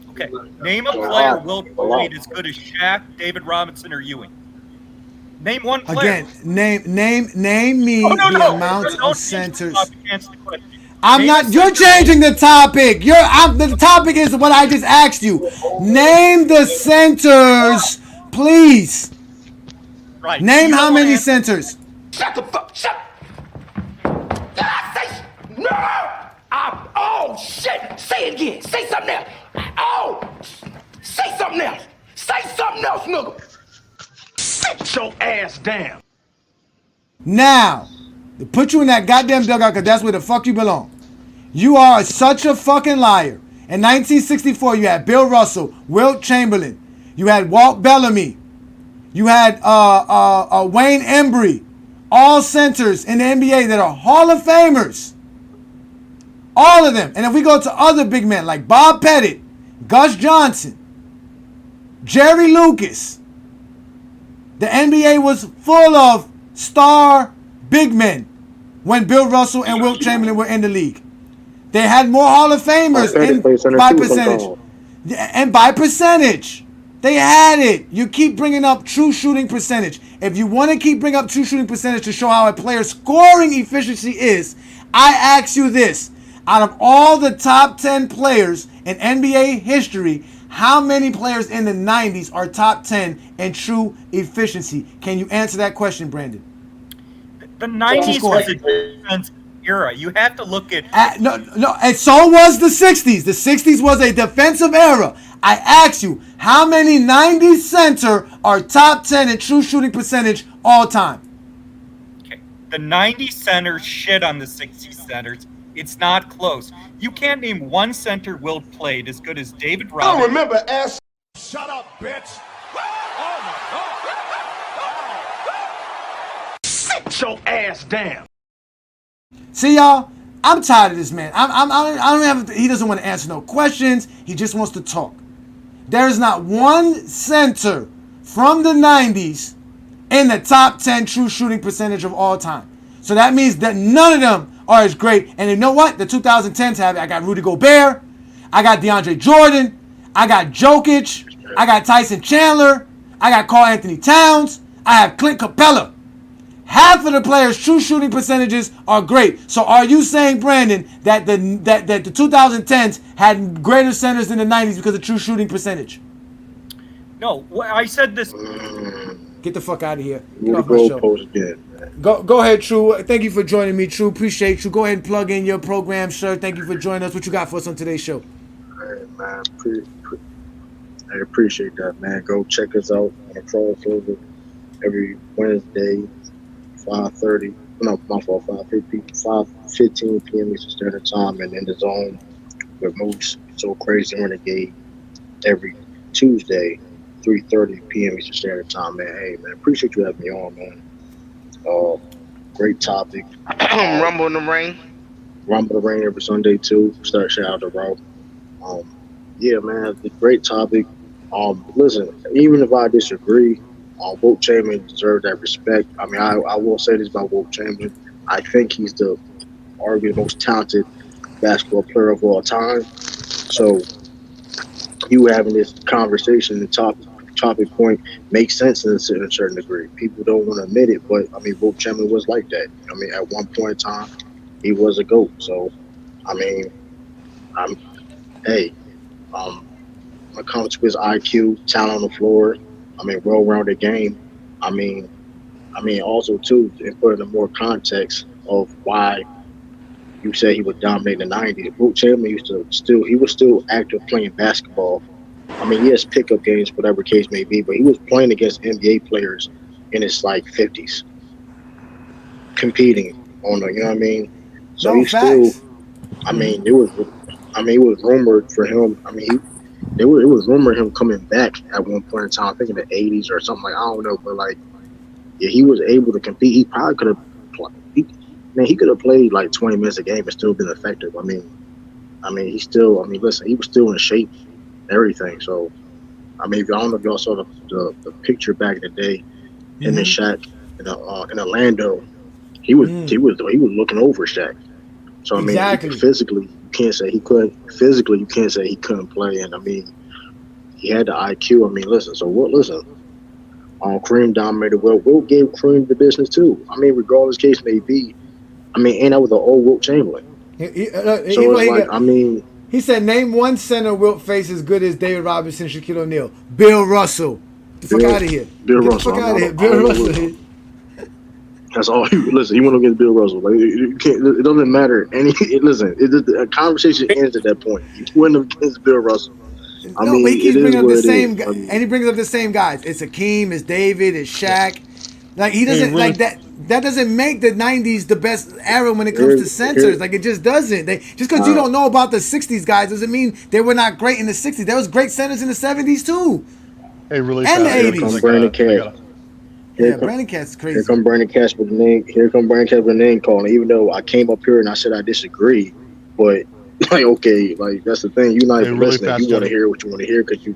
Okay, name a player Wilt played as good as Shaq, David Robinson, or Ewing. Name one player. Again, name me the amount of centers. I'm not. You're changing the topic. The topic is what I just asked you. Name the centers, please. Right. Name how many centers. Shut the fuck. Shut. Did I say no? Oh shit! Say it again. Say something else. Oh, say something else. Say something else, nigga. Sit your ass down. Now, to put you in that goddamn dugout, because that's where the fuck you belong. You are such a fucking liar. In 1964, you had Bill Russell, Wilt Chamberlain. You had Walt Bellamy. You had Wayne Embry. All centers in the NBA that are Hall of Famers. All of them. And if we go to other big men like Bob Pettit, Gus Johnson, Jerry Lucas, the NBA was full of star big men when Bill Russell and Wilt Chamberlain were in the league. They had more Hall of Famers by percentage. And by percentage. They had it. You keep bringing up true shooting percentage. If you want to keep bringing up true shooting percentage to show how a player's scoring efficiency is, I ask you this. Out of all the top 10 players in NBA history, how many players in the 90s are top 10 in true efficiency? Can you answer that question, Brandon? The 90s was a defensive era. You have to look at... No, and so was the 60s. The 60s was a defensive era. I asked you, how many 90s center are top 10 in true shooting percentage all time? Okay. The 90s centers shit on the 60s centers. It's not close. You can't name one center Wilt played as good as David Robinson. I don't remember ass. Shut up, bitch. Oh my God. Sit your ass down. See, y'all, I'm tired of this man. I don't have. He doesn't want to answer no questions. He just wants to talk. There is not one center from the 90s in the top 10 true shooting percentage of all time. So that means that none of them are as great. And you know what? The 2010s have it. I got Rudy Gobert. I got DeAndre Jordan. I got Jokic. I got Tyson Chandler. I got Karl Anthony Towns. I have Clint Capella. Half of the players' true shooting percentages are great. So are you saying, Brandon, that the 2010s had greater centers than the 90s because of true shooting percentage? No, I said this. Get the fuck out of here. Get off my show. Go ahead, True. Thank you for joining me, True. Appreciate you. Go ahead and plug in your program, sir. Thank you for joining us. What you got for us on today's show? Hey, man. I appreciate that, man. Go check us out on the crossover every Wednesday, 5:30. No, my fault. 5:15 p.m. Eastern Standard Time, and in the zone with Moose, So Crazy Renegade every Tuesday, 3:30 p.m. Eastern Standard Time, man. Hey, man, appreciate you having me on, man. Great topic. Rumble in the Rain. Rumble in the Rain every Sunday too. Shout out to Rob. Yeah, man, it's a great topic. Listen, even if I disagree, Wilt Chamberlain deserves that respect. I mean, I will say this about Wilt Chamberlain. I think he's arguably the most talented basketball player of all time. So you having this conversation and topic point makes sense in a certain degree. People don't want to admit it, but I mean, Wilt Chamberlain was like that. I mean, at one point in time, he was a GOAT. So, I mean, when it comes to his IQ, talent on the floor, I mean, well-rounded game. I mean, also too, and put in more context of why you say he would dominate in the '90s. Wilt Chamberlain was still active playing basketball. I mean, yes, pickup games, whatever case may be, but he was playing against NBA players in his 50s, competing on the, you know what I mean? So No, he still, facts. I mean, it was rumored for him. I mean, it was rumored him coming back at one point in time. I think in the '80s or something like I don't know, but like, yeah, he was able to compete. He probably could have, he could have played like 20 minutes a game and still been effective. He still, listen, he was still in shape, and everything. So, I mean, I don't know if y'all saw the picture back in the day, him and Shaq in Orlando. He was looking over Shaq. So I mean, Exactly. physically, you can't say he couldn't. Physically, you can't say he couldn't play. And I mean, he had the IQ. I mean, listen. So what? Listen, Kareem dominated. Well, Wilt gave Kareem the business too. I mean, regardless case may be. I mean, and that was the old Wilt Chamberlain. He said, name one center Wilt faced as good as David Robinson, Shaquille O'Neal. Bill Russell. Get the fuck out of here. Bill Get Russell. the fuck out of here. Bill Russell. That's all. Listen, you want to get Bill Russell. Like, you can't. It doesn't matter. Listen, a conversation ends at that point. You win against Bill Russell. I mean, he keeps it is bringing up what the it same, is. I mean, and he brings up the same guys. It's Hakeem, it's David, it's Shaq. Like he doesn't really- like that. That doesn't make the '90s the best era when it comes to centers. Like it just doesn't. Just because you don't know about the '60s guys doesn't mean they were not great in the '60s. There was great centers in the '70s too, Hey, really and the fast. '80s. Brandon Cash. Yeah, Brandon Cash is crazy. Here come Brandon Cash with the name. Here come Brandon Cash with the name calling. Even though I came up here and I said I disagree, but like okay, like that's the thing. You're not even really listening. fast, You want to Johnny. hear what you want to hear because you.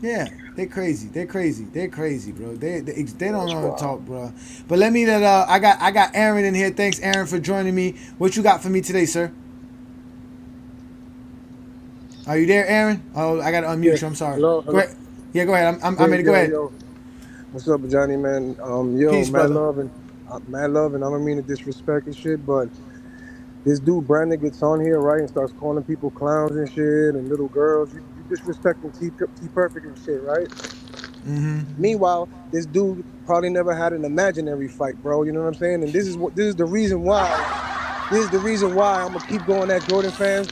Yeah, they're crazy. They're crazy. They're crazy, bro. They don't know how to talk, bro. But let me I got Aaron in here. Thanks, Aaron, for joining me. What you got for me today, sir? Are you there, Aaron? Oh, I gotta unmute you. I'm sorry. Hello. Go ahead. Yeah, go ahead. I'm ready. Go ahead. Yo. What's up, Ajani, man? Peace, mad brother. love and I don't mean to disrespect and shit, but this dude Brandon gets on here, right, and starts calling people clowns and shit and little girls. You disrespecting T Perfect and shit, right? Mm-hmm. Meanwhile, this dude probably never had an imaginary fight, bro. You know what I'm saying? And this is the reason why. This is the reason why I'm gonna keep going at Jordan fans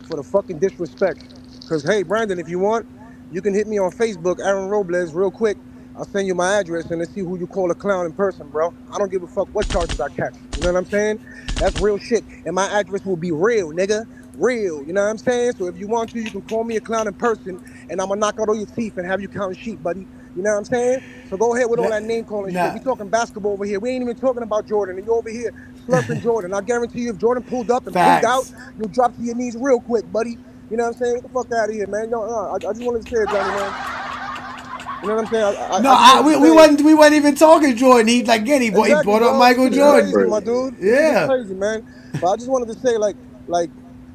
for the fucking disrespect. Cause hey, Brandon, if you want, you can hit me on Facebook, Aaron Robles, real quick. I'll send you my address and let's see who you call a clown in person, bro. I don't give a fuck what charges I catch. You know what I'm saying? That's real shit. And my address will be real, nigga. Real. You know what I'm saying? So if you want to, you can call me a clown in person and I'm gonna knock out all your teeth and have you counting sheep, buddy. You know what I'm saying? So go ahead with all that name calling shit. We talking basketball over here. We ain't even talking about Jordan. And you over here slurping Jordan. I guarantee you if Jordan pulled up and pulled out, you'll drop to your knees real quick, buddy. You know what I'm saying? Get the fuck out of here, man. I just wanted to say it, Johnny, man. You know what I'm saying? We wasn't even talking Jordan. He he brought up Michael Jordan. Crazy, my dude. Yeah. It's crazy, man. But I just wanted to say, like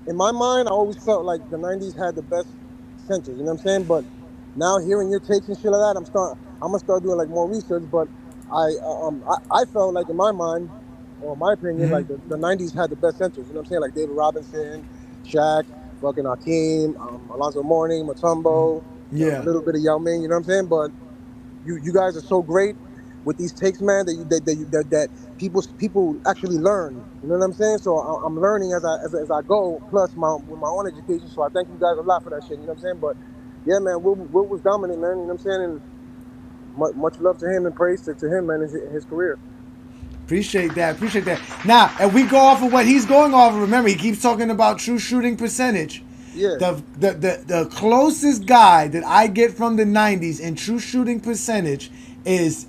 in my mind, I always felt like the '90s had the best centers. You know what I'm saying? But now hearing your takes and shit like that, I'm gonna start doing like more research. But I felt like in my mind, or my opinion, like the '90s had the best centers. You know what I'm saying? Like David Robinson, Shaq, fucking Hakeem, Alonzo Mourning, Mutombo. Yeah. A little bit of Yao Ming, you know what I'm saying? But you guys are so great with these takes, man, that people actually learn. You know what I'm saying? So I'm learning as I go. Plus with my own education. So I thank you guys a lot for that shit. You know what I'm saying? But yeah, man, Will was dominant, man. You know what I'm saying? And much love to him and praise to him, man, in his career. Appreciate that. Now, if we go off of what he's going off of, remember he keeps talking about true shooting percentage. Yeah. The closest guy that I get from the '90s in true shooting percentage is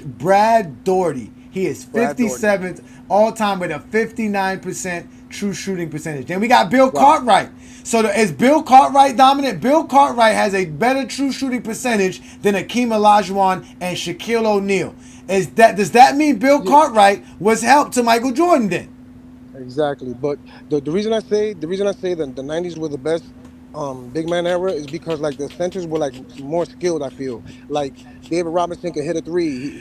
Brad Daugherty. He is 57th all time with a 59% true shooting percentage. Then we got Bill Cartwright. So is Bill Cartwright dominant? Bill Cartwright has a better true shooting percentage than Hakeem Olajuwon and Shaquille O'Neal. Does that mean Bill Cartwright was help to Michael Jordan then? Exactly, but the reason I say that the '90s were the best big man era is because like the centers were like more skilled. I feel like David Robinson can hit a three.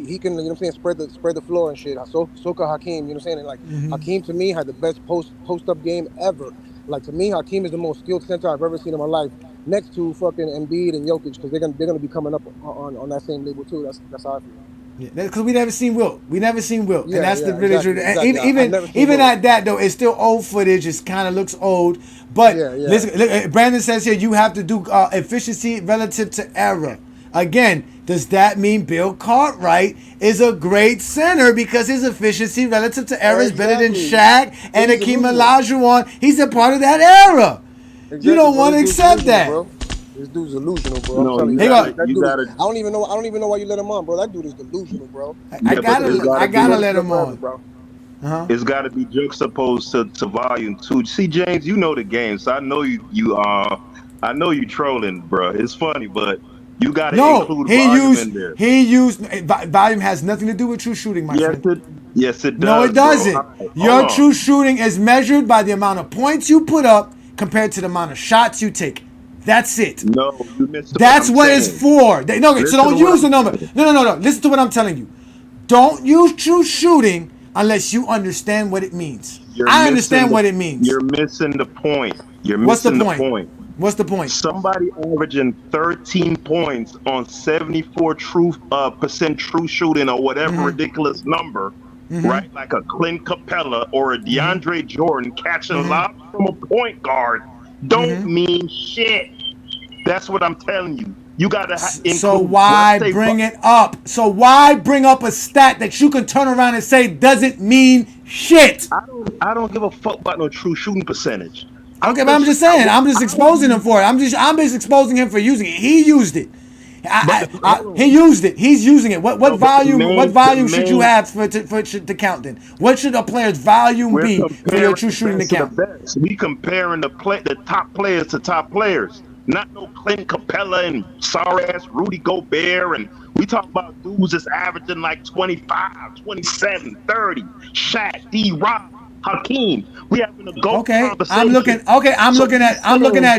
He can, you know what I'm saying, spread the floor and shit. So can Hakeem, you know what I'm saying? And like Hakeem to me had the best post up game ever. Like to me, Hakeem is the most skilled center I've ever seen in my life, next to fucking Embiid and Jokic, because they're gonna be coming up on that same label too. That's how I feel. Yeah, because we never seen Wilt. And that's the really exactly, true. exactly. Even at that though, it's still old footage. It kind of looks old. But listen, look, Brandon says here you have to do efficiency relative to error. Again, Does that mean Bill Cartwright is a great center because his efficiency relative to era is better than Shaq and Hakeem Olajuwon? He's a part of that era. You don't want to accept that. Bro. This dude's delusional, bro. No, I'm telling you you. gotta- That you dude is- gotta- I don't even know why you let him on, bro. That dude is delusional, bro. I gotta let him on. Bro. It's got to be juxtaposed to volume 2. See, James, you know the game, so I know I know you trolling, bro. It's funny, but you got to include volume in there. Volume has nothing to do with true shooting, my friend. Yes, it does. No, it doesn't. Bro. Hold Your on. true shooting is measured by the amount of points you put up compared to the amount of shots you take. That's it. No, you missed That's what it's for. So don't use the number. No. Listen to what I'm telling you. Don't use true shooting unless you understand what it means. I understand what it means. You're missing the point. What's the point? What's the point? Somebody averaging 13 points on 74% true shooting or whatever ridiculous number, right? Like a Clint Capella or a DeAndre Jordan catching lobs from a point guard don't mean shit. That's what I'm telling you. You gotta include. So why bring it up? So why bring up a stat that you can turn around and say doesn't mean shit? I don't give a fuck about no true shooting percentage. Okay, but I'm just saying. I'm just exposing him for it. I'm just exposing him for using it. He used it. He used it. He's using it. What volume should you have for it to count then? What should a player's volume be for your true shooting to count? We comparing the top players to top players. Not no Clint Capella and sorry-ass Rudy Gobert. And we talk about dudes that's averaging like 25, 27, 30. Shaq, D-Rock, Hakeem. We having a GOAT conversation. I'm looking at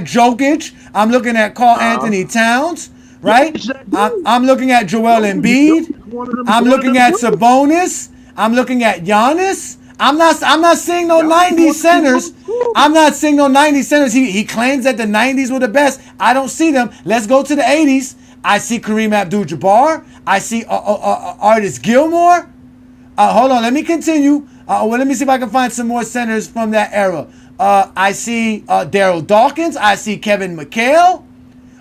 Jokic. I'm looking at Karl Anthony Towns. Right? I'm looking at Joel Embiid. I'm looking at Sabonis. I'm looking at Giannis. I'm not seeing no 90s centers. I'm not seeing no 90s centers. He claims that the 90s were the best. I don't see them. Let's go to the 80s. I see Kareem Abdul-Jabbar. I see Artis Gilmore. Hold on, let me continue. Let me see if I can find some more centers from that era. I see Daryl Dawkins. I see Kevin McHale.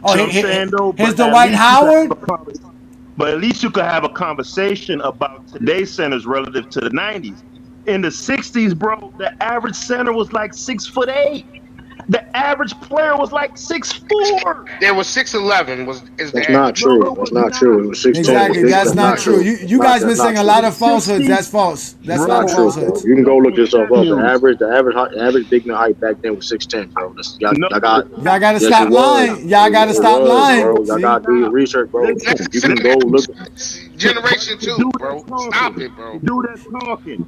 Here's Dwight Howard. But at least you could have a conversation about today's centers relative to the 90s. In the 60s, bro, the average center was like 6'8". The average player was like 6'4". There was 6'11". That's not true. That's not true. It was 6'10". Exactly, that's not true. You guys been saying a lot of falsehoods. That's false. That's not falsehoods. You can go look yourself up. The average big man height back then was 6'10", bro. Y'all gotta stop lying. Y'all gotta stop lying. Bro. Y'all gotta do your research, bro. You can go look. Generation 2, bro. Stop it, bro. Do that talking.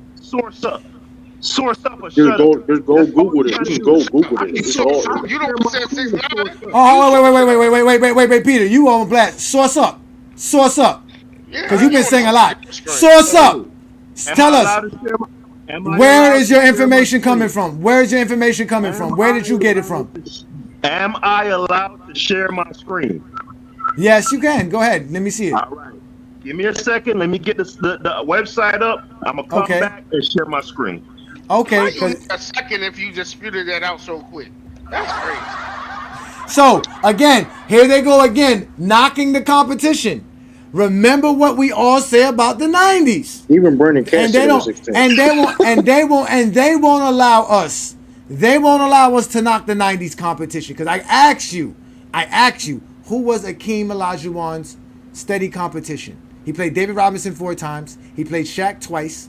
Source up or Just shut go up. Google it. You can go Google it. It's hard. You don't say 6'9". Oh, wait, Peter, you on blast. Source up. Because you've been saying a lot. Source up. Tell us. Where is your information coming from? Where is your information coming from? Where did you get it from? Am I allowed to share my screen? Yes, you can. Go ahead. Let me see it. All right. Give me a second. Let me get the website up. I'm going to come back and share my screen. Okay. A second if you just spewed that out so quick. That's crazy. So, again, here they go again, knocking the competition. Remember what we all say about the 90s. Even Brendan Cassidy was 16. And they won't allow us. They won't allow us to knock the 90s competition. Because I asked you, who was Akeem Olajuwon's steady competition? He played David Robinson 4 times. He played Shaq twice.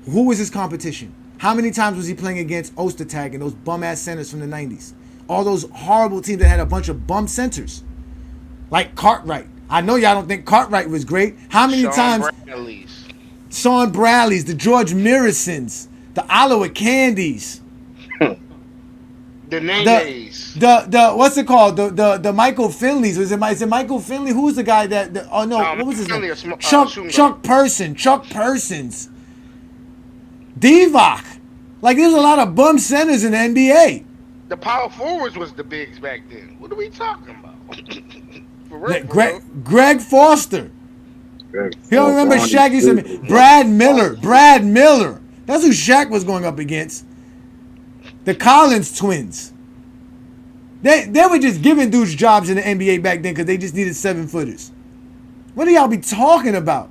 Who was his competition? How many times was he playing against Ostertag and those bum-ass centers from the 90s? All those horrible teams that had a bunch of bum centers. Like Cartwright. I know y'all don't think Cartwright was great. How many times? Sean Bradley's, the George Mirrisons, the Iowa Candies. The Nays. The what's it called? The Michael Finleys. Is it Michael Finley? Who's the guy that? What was his name? Chuck Persons. Divock. Like there's a lot of bum centers in the NBA. The power forwards was the bigs back then. What are we talking about? Greg Foster. You don't remember Shaq used to be Brad Miller. That's who Shaq was going up against. The Collins twins. They were just giving dudes jobs in the NBA back then because they just needed 7-footers. What do y'all be talking about?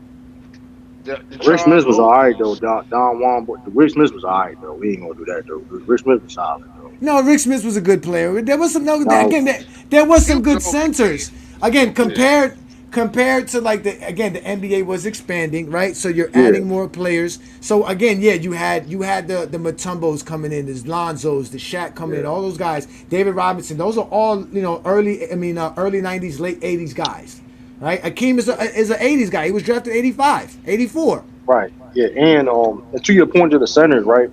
Rick Smith was alright though. Don Juan, but Rick Smith was alright though. We ain't gonna do that though. Rick Smith was solid though. No, Rick Smith was a good player. There was some there was some good centers. Again, compared to like the NBA was expanding, right? So you're adding more players. So again, you had the Mutombos coming in, the Lonzos, the Shaq coming in, all those guys, David Robinson. Those are all early 90s, late 80s guys, right? Akeem is an 80s guy. He was drafted 85, 84. Right. Yeah, and to your point to the centers, right?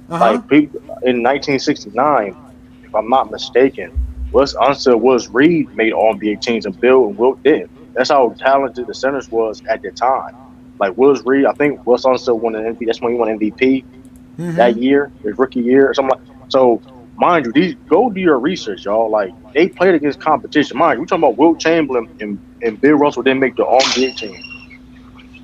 Like in 1969, if I'm not mistaken, Wills Reed made all NBA teams and Bill and Wilt didn't. That's how talented the centers was at the time. Like Wills Reed, I think Wills Unseld won an MVP. That's when he won MVP that year, his rookie year or something like. So mind you, go do your research, y'all. Like they played against competition. Mind you, we're talking about Wilt Chamberlain and Bill Russell didn't make the All NBA team.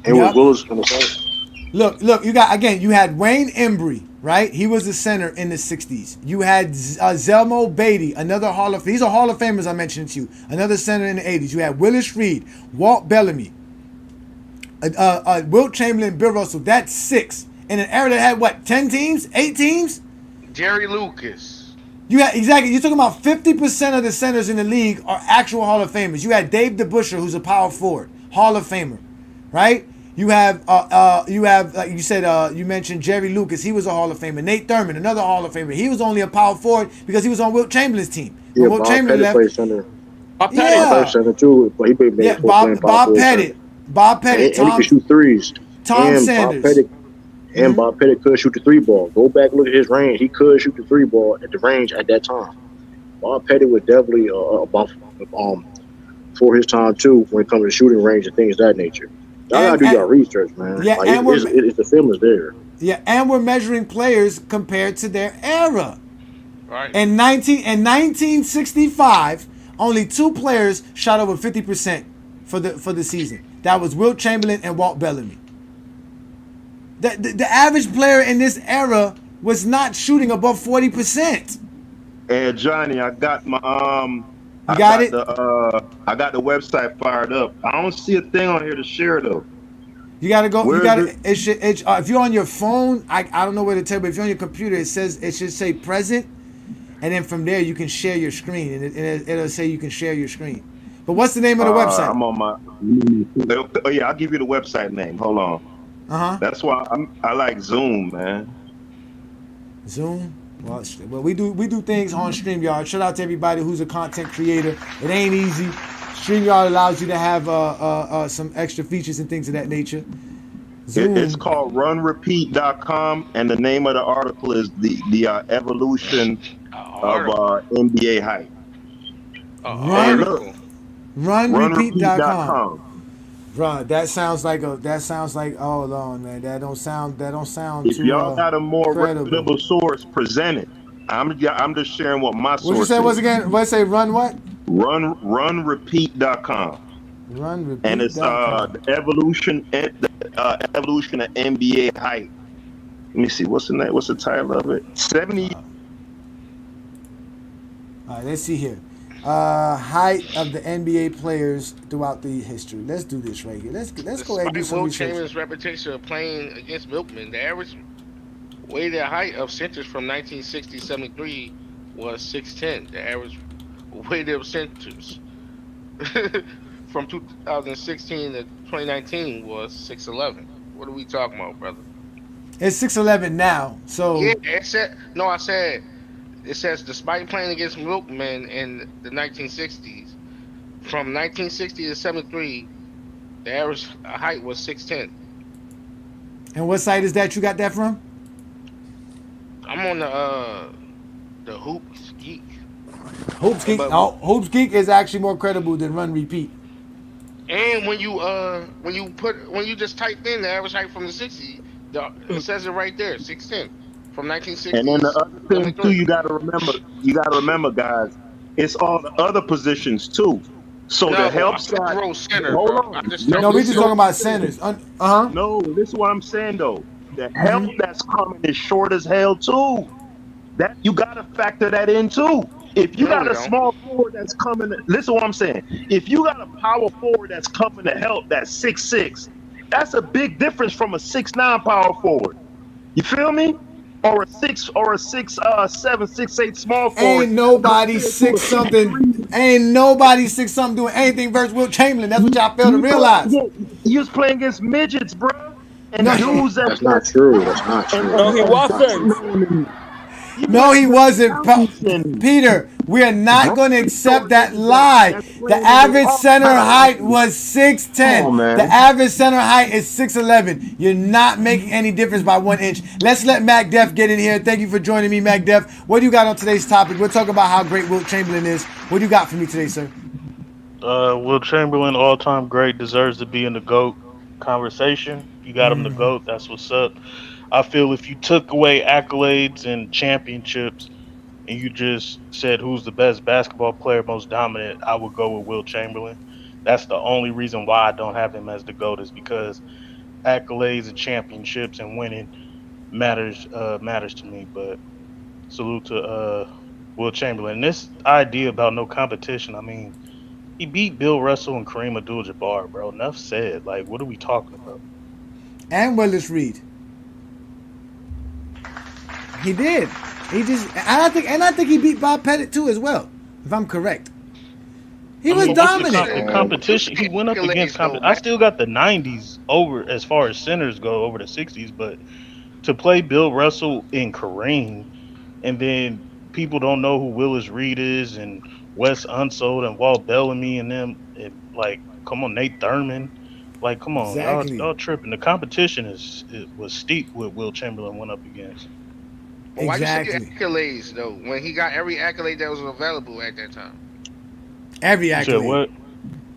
And with Wills in the same. Look, you had Wayne Embry, right? He was the center in the 60s. You had Zelmo Beatty, another Hall of Famer. These are Hall of Famers I mentioned to you. Another center in the 80s. You had Willis Reed, Walt Bellamy, Wilt Chamberlain, Bill Russell. That's 6. In an era that had what, 10 teams? 8 teams? Jerry Lucas. You had exactly. You're talking about 50% of the centers in the league are actual Hall of Famers. You had Dave DeBusschere, who's a power forward, Hall of Famer, right? You have like you said, you mentioned Jerry Lucas. He was a Hall of Famer. Nate Thurman, another Hall of Famer. He was only a power forward because he was on Wilt Chamberlain's team. Yeah, Wilt Bob Chamberlain Pettit played center. Bob Pettit. Center too, but he played Bob Pettit. And he could shoot threes. Tom Sanders. Bob Pettit could shoot the 3-ball. Go back, look at his range. He could shoot the 3-ball at the range at that time. Bob Pettit was definitely above for his time too when it comes to shooting range and things of that nature. Y'all gotta do your research, man. Yeah, like, and the film is there. Yeah, and we're measuring players compared to their era. Right. In 1965, only 2 players shot over 50% for the season. That was Wilt Chamberlain and Walt Bellamy. The average player in this era was not shooting above 40%. Hey, Johnny, I got my You got it? I got the website fired up. I don't see a thing on here to share though. You gotta go. If you're on your phone, I don't know where to tell you, but if you're on your computer, it should say present, and then from there you can share your screen, and it'll say you can share your screen. But what's the name of the website? I'm on my. Oh yeah, I'll give you the website name. Hold on. That's why I like Zoom, man. Zoom. Well, we do things on StreamYard. Shout out to everybody who's a content creator. It ain't easy. StreamYard allows you to have some extra features and things of that nature. It's called runrepeat.com, and the name of the article is the evolution of NBA hype. Runrepeat.com. Bro, that sounds like hold on, man. That don't sound if too y'all got a more credible. reputable source, present it. I'm just sharing what my source What you say once again? What say run what? Runrepeat.com. Runrepeat.com. And it's the evolution of NBA hype. Let me see, what's the name? What's the title of it? 70. All right, let's see here. Height of the NBA players throughout the history. Let's do this right here. Let's go ahead and do some Wilt research. Chamberlain's reputation of playing against Milkman, the average weighted height of centers from 1960-73 was 6'10". The average weighted of centers from 2016 to 2019 was 6'11". What are we talking about, brother? It's 6'11" now. So yeah, it says despite playing against Milkman in the 1960s, from 1960 to 73, the average height was 6'10". And what site is that you got that from? I'm on the Hoops Geek. Hoops Geek. Hoops Geek is actually more credible than Run Repeat. And when you just type in the average height from the 60s, it says it right there, 6'10". From 1960. And then the other thing too, you gotta remember, guys, it's all the other positions too. So the help side. Hold on. No, we just talking about centers. No, this is what I'm saying though. The help that's coming is short as hell too. That you gotta factor that in too. If you got a small forward that's coming, listen to what I'm saying. If you got a power forward that's coming to help, that's 6'6", that's a big difference from a 6'9" power forward. You feel me? Or a 6'7", 6'8" small forward. Ain't nobody 6 something. Ain't nobody 6 something doing anything versus Wilt Chamberlain. That's what y'all fail to realize. You was playing against midgets, bro. And dudes that's not true. That's not true. No, he wasn't. No, he wasn't. Peter, we are not going to accept that lie. The average center height was 6'10". The average center height is 6'11". You're not making any difference by 1 inch. Let's let Mac Def get in here. Thank you for joining me, Mac Def. What do you got on today's topic? We're talking about how great Wilt Chamberlain is. What do you got for me today, sir? Wilt Chamberlain, all-time great, deserves to be in the GOAT conversation. You got him the GOAT. That's what's up. I feel if you took away accolades and championships and you just said who's the best basketball player, most dominant, I would go with Wilt Chamberlain. That's the only reason why I don't have him as the GOAT, is because accolades and championships and winning matters to me. But salute to Wilt Chamberlain. This idea about no competition, I mean, he beat Bill Russell and Kareem Abdul-Jabbar, bro. Enough said. Like, what are we talking about? And Willis Reed. He did. I think he beat Bob Pettit too as well, if I'm correct. He was dominant. The competition, he went up against competition. I still got the 90s over as far as centers go over the 60s, but to play Bill Russell and Kareem, and then people don't know who Willis Reed is and Wes Unseld and Walt Bellamy and them, like, come on, Nate Thurman. Like, come on, exactly. y'all tripping. The competition was steep with Wilt Chamberlain went up against. Well, why you say accolades though? When he got every accolade that was available at that time. Every accolade.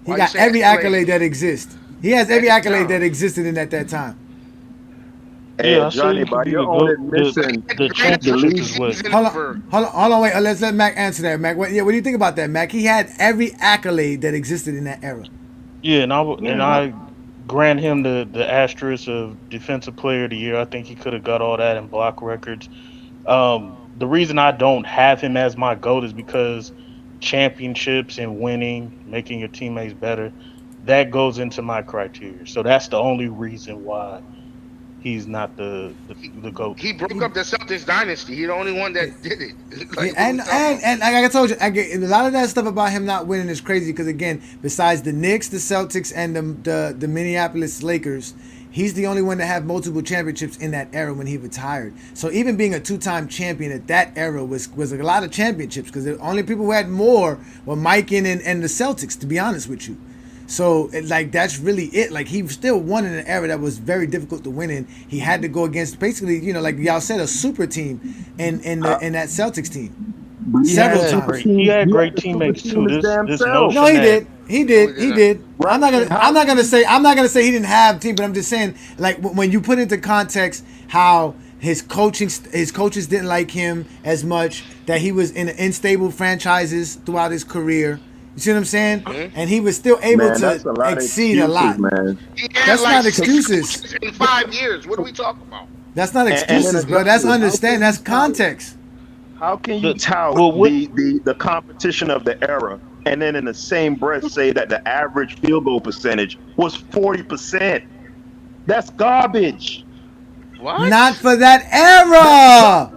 He got every accolade that exists. He has every accolade that existed in at that time. Hey, Johnny, by your own admission, the championship was. Hold on, wait. Let's let Mac answer that. Mac, what do you think about that, Mac? He had every accolade that existed in that era. Yeah, and I grant him the asterisk of Defensive Player of the Year. I think he could have got all that in block records. The reason I don't have him as my GOAT is because championships and winning, making your teammates better, that goes into my criteria. So that's the only reason why he's not the GOAT. He broke up the Celtics dynasty. He's the only one that did it. Like, and like I told you, a lot of that stuff about him not winning is crazy because, again, besides the Knicks, the Celtics, and the Minneapolis Lakers, he's the only one to have multiple championships in that era when he retired. So even being a 2-time champion at that era was a lot of championships, because the only people who had more were Mike and the Celtics, to be honest with you. So, like, that's really it. Like, he still won in an era that was very difficult to win in. He had to go against, basically, you know, like y'all said, a super team in that Celtics team. Several times. He had great teammates too. This notion no, he did. I'm not gonna say he didn't have team, but I'm just saying, like, when you put into context how his coaches didn't like him as much, that he was in unstable franchises throughout his career. You see what I'm saying? Mm-hmm. And he was still able to exceed a lot. Man. That's not excuses. In 5 years, what are we talking about? That's not excuses, bro. That's understand. That's context. How can you tout the competition of the era and then in the same breath say that the average field goal percentage was 40%? That's garbage. What? Not for that era.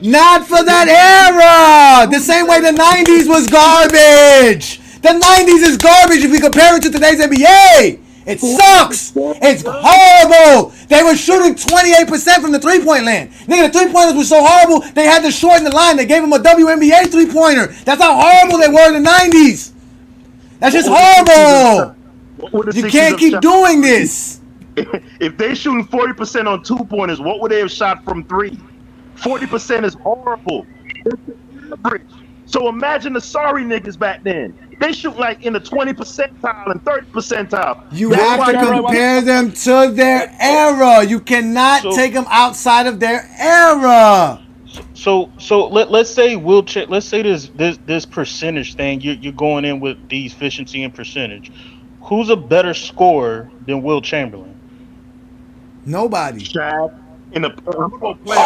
Not for that era. The same way the 90s was garbage. The 90s is garbage if we compare it to today's NBA. It sucks. It's horrible. They were shooting 28% from the three-point land. Nigga, the three-pointers were so horrible, they had to shorten the line. They gave them a WNBA three-pointer. That's how horrible they were in the 90s. That's just horrible. You can't keep doing this. If they're shooting 40% on two-pointers, what would they have shot from three? 40% is horrible. So imagine the sorry niggas back then. They shoot like in the 20 percentile and 30 percentile. You have to compare them to their era. You cannot take them outside of their era. So let's say let's say this percentage thing. You're going in with the efficiency and percentage. Who's a better scorer than Wilt Chamberlain? Nobody. Shaq in the I'm gonna go play.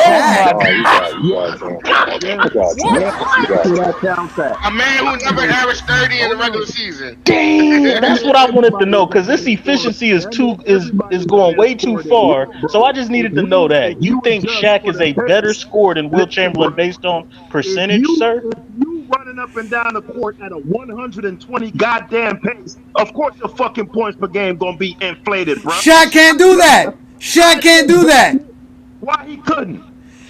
A man who never averaged 30 in the regular season. Damn, that's what I wanted to know because this efficiency is going way too far. So I just needed to know that. You think Shaq is a better scorer than Wilt Chamberlain based on percentage, sir? You running up and down the court at a 120 goddamn pace. Of course, your fucking points per game gonna be inflated, bro. Shaq can't do that. Shaq can't do that. Why he couldn't?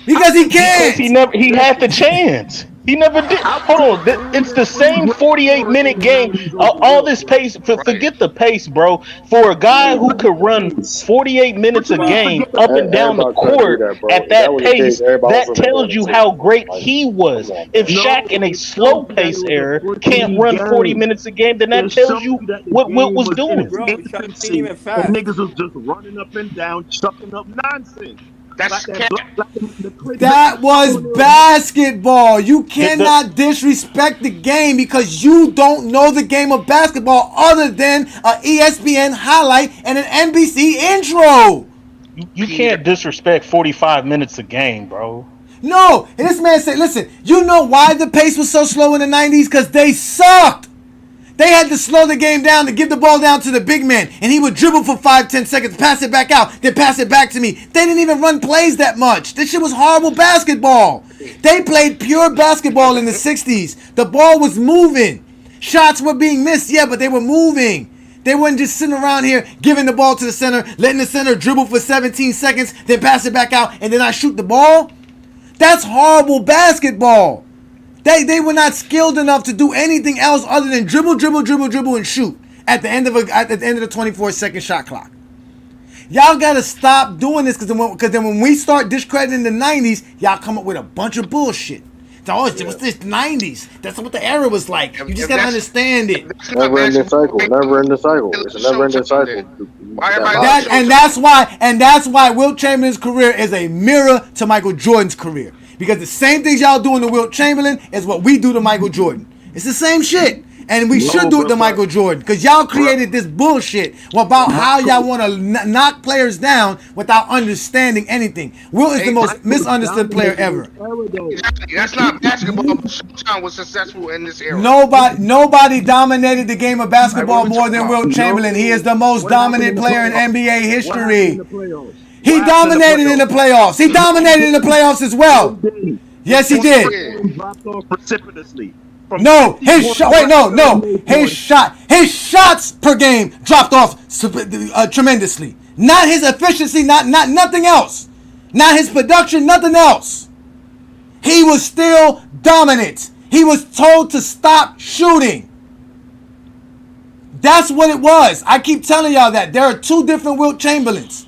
Because he can't. Because he had the chance. He never did. Hold on. It's the same 48-minute game. All this pace. Forget the pace, bro. For a guy who could run 48 minutes a game up and down the court at that pace, that tells you how great he was. If Shaq in a slow pace era can't run 40 minutes a game, then that tells you what Wilt was doing. Niggas was just running up and down, chucking up nonsense. That was basketball. You cannot disrespect the game because you don't know the game of basketball other than an ESPN highlight and an NBC intro. You can't disrespect 45 minutes a game, bro. No. And this man said, listen, you know why the pace was so slow in the 90s? Because they sucked. They had to slow the game down to give the ball down to the big man. And he would dribble for 5-10 seconds, pass it back out, then pass it back to me. They didn't even run plays that much. This shit was horrible basketball. They played pure basketball in the 60s. The ball was moving. Shots were being missed, yeah, but they were moving. They weren't just sitting around here giving the ball to the center, letting the center dribble for 17 seconds, then pass it back out, and then I shoot the ball. That's horrible basketball. They were not skilled enough to do anything else other than dribble, and shoot at the end of the 24-second shot clock. Y'all gotta stop doing this because then when we start discrediting the 90s, y'all come up with a bunch of bullshit. Oh, it was this 90s. That's what the era was like. You just gotta understand it. Never ending cycle. Never ending cycle. It's a never ending cycle. That's why Wilt Chamberlain's career is a mirror to Michael Jordan's career. Because the same things y'all doing to Wilt Chamberlain is what we do to Michael Jordan. It's the same shit. And we should do it to Michael Jordan. Because y'all created this bullshit about how y'all want to knock players down without understanding anything. Wilt is the most misunderstood player ever. That's not basketball. Showtime was successful in this era. Nobody dominated the game of basketball more than Wilt Chamberlain. He is the most dominant player in NBA history. He dominated in the playoffs. He dominated in the playoffs as well. Yes, he did. No, his shots per game dropped off tremendously. Not his efficiency, not nothing else. Not his production, nothing else. He was still dominant. He was told to stop shooting. That's what it was. I keep telling y'all that. There are two different Wilt Chamberlains.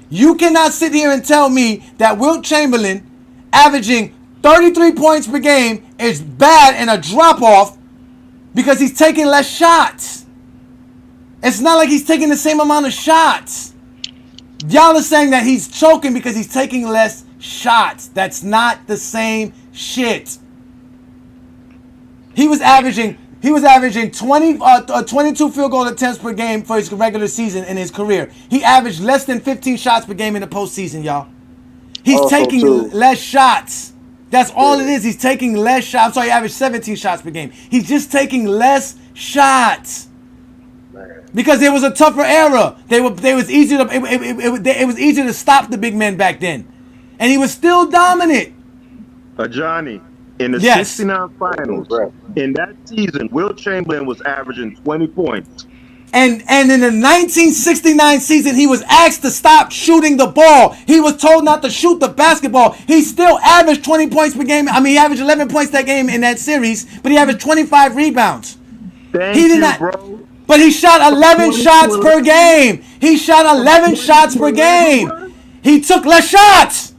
You cannot sit here and tell me that Wilt Chamberlain averaging 33 points per game is bad and a drop-off because he's taking less shots. It's not like he's taking the same amount of shots. Y'all are saying that he's choking because he's taking less shots. That's not the same shit. He was averaging 22 field goal attempts per game for his regular season in his career. He averaged less than 15 shots per game in the postseason, y'all. He's taking less shots. That's all it is. He's taking less shots. I'm sorry, he averaged 17 shots per game. He's just taking less shots. Because it was a tougher era. It was easier to stop the big men back then. And he was still dominant. Ajani, in the 69 finals, in that season, Wilt Chamberlain was averaging 20 points. And in the 1969 season, he was asked to stop shooting the ball. He was told not to shoot the basketball. He still averaged 20 points per game. I mean, he averaged 11 points that game in that series, but he averaged 25 rebounds. Bro. But he shot 11 shots per game. He shot 11 shots per game. He took less shots.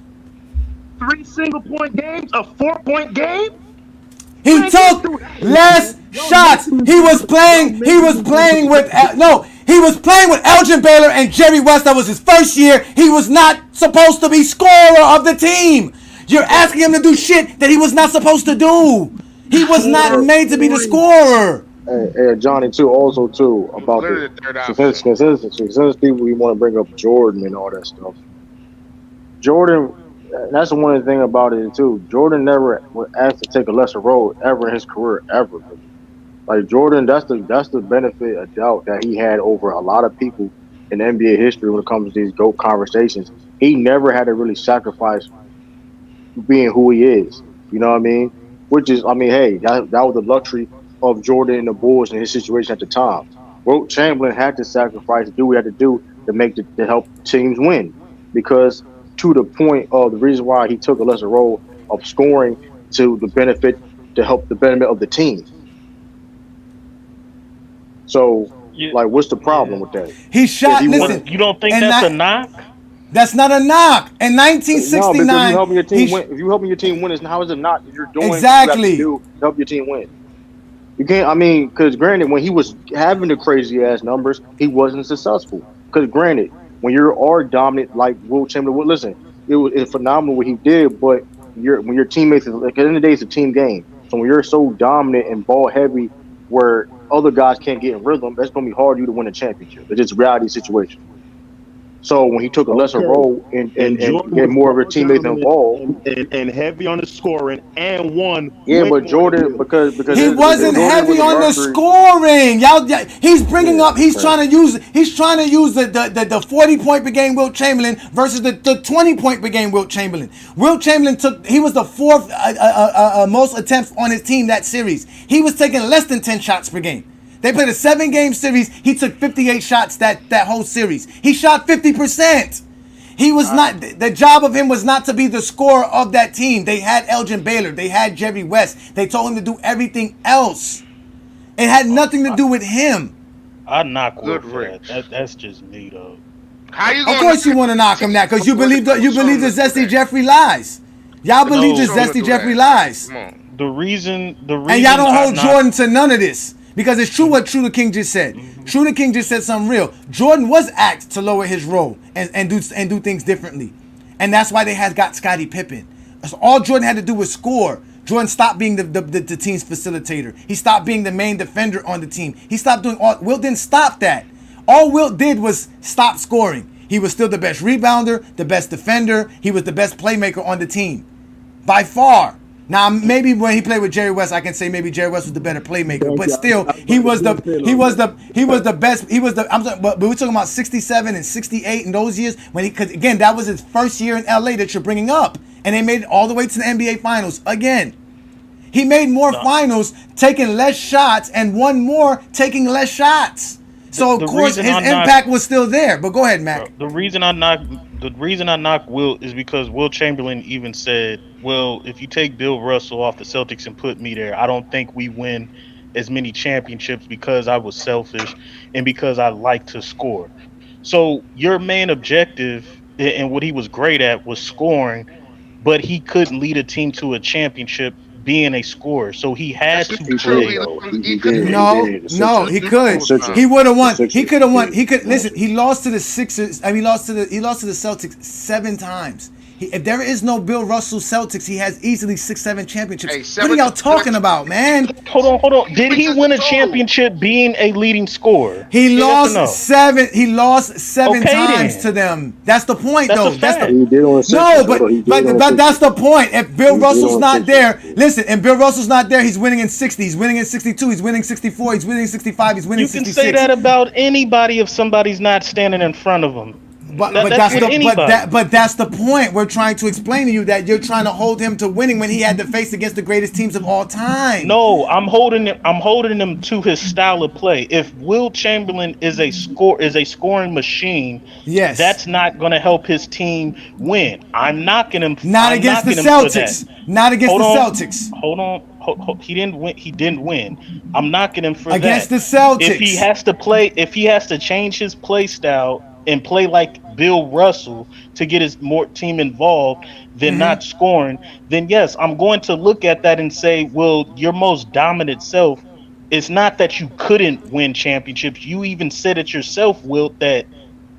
3 single-point games, a 4-point game? He took less shots. He was playing with Elgin Baylor and Jerry West. That was his first year. He was not supposed to be scorer of the team. You're asking him to do shit that he was not supposed to do. He was not made to be the scorer. Hey, Johnny, about the statistics people, you want to bring up Jordan and all that stuff. Jordan. That's the one thing about it too. Jordan never was asked to take a lesser role ever in his career, ever. Really. Like Jordan, that's the benefit of doubt that he had over a lot of people in NBA history when it comes to these GOAT conversations. He never had to really sacrifice being who he is. You know what I mean? Which is, I mean, hey, that was the luxury of Jordan and the Bulls in his situation at the time. Wilt Chamberlain had to sacrifice, do what he had to do to help teams win, because to the point of the reason why he took a lesser role of scoring to help the benefit of the team. So, like, what's the problem with that? He shot. Listen, you don't think that's a knock? That's not a knock. In 1969, no, because you helping your team win. If you helping your team win, how is it not? If you're doing exactly what you have to do to help your team win. You can't. I mean, because granted, when he was having the crazy ass numbers, he wasn't successful. Because granted, when you are dominant like Wilt Chamberlain, listen, it's phenomenal what he did. But when your teammates, like at the end of the day, it's a team game. So when you're so dominant and ball heavy, where other guys can't get in rhythm, that's going to be hard for you to win a championship. It's just a reality situation. So when he took a lesser role and get more of his teammates involved and heavy on the scoring and won. Yeah, but Jordan because he wasn't heavy on the scoring. Y'all, he's bringing up. He's trying to use the 40-point per game Wilt Chamberlain versus the 20-point per game Wilt Chamberlain. Wilt Chamberlain he was the fourth most attempts on his team that series. He was taking less than 10 shots per game. They played a 7-game series. He took 58 shots that whole series. He shot 50%. He was not. The job of him was not to be the scorer of that team. They had Elgin Baylor. They had Jerry West. They told him to do everything else. It had nothing to do with him. I knock Wilt for that. That's just me though. How you? Of course you want to knock him that because you believe the Zesty Jeffrey lies. Y'all believe the Zesty Jeffrey lies. The reason and y'all don't hold Jordan to none of this. Because it's true what True the King just said. True the King just said something real. Jordan was asked to lower his role and do things differently. And that's why they got Scottie Pippen. So all Jordan had to do was score. Jordan stopped being the team's facilitator. He stopped being the main defender on the team. He stopped doing all. Wilt didn't stop that. All Wilt did was stop scoring. He was still the best rebounder, the best defender. He was the best playmaker on the team. But maybe when he played with Jerry West, I can say maybe Jerry West was the better playmaker, but still, he was the best. But we're talking about 67 and 68 in those years because again, that was his first year in LA that you're bringing up, and they made it all the way to the NBA Finals again. He made more finals taking less shots and won more taking less shots. So of course his impact was still there. But go ahead, Mac. The reason I knock Wilt is because Wilt Chamberlain even said, well, if you take Bill Russell off the Celtics and put me there, I don't think we win as many championships because I was selfish and because I like to score. So your main objective and what he was great at was scoring, but he couldn't lead a team to a championship being a scorer. So he had to play. No, he could. He would have won. He could have won. He could listen. He lost to the Sixers. He lost to the Celtics 7 times. If there is no Bill Russell Celtics, he has easily 6-7 championships. What are y'all talking about, man? Hold on. Did he win a championship being a leading scorer? He lost 7. He lost 7 times to them. That's the point, though. But that's the point. If Bill Russell's not there, listen. And Bill Russell's not there, he's winning in 60. He's winning in 62. He's winning 64. He's winning 65. He's winning 66. You can say that about anybody if somebody's not standing in front of them. But that's the point we're trying to explain to you, that you're trying to hold him to winning when he had to face against the greatest teams of all time. No, I'm holding him to his style of play. If Wilt Chamberlain is a scoring machine, yes, that's not going to help his team win. I'm knocking him. Not against the Celtics. Not against the Celtics. Hold on. He didn't win. I'm knocking him for that. Against the Celtics. If he has to change his play style and play like Bill Russell to get his more team involved than not scoring, then yes, I'm going to look at that and say, well, your most dominant self, it's not that you couldn't win championships. You even said it yourself, Wilt, that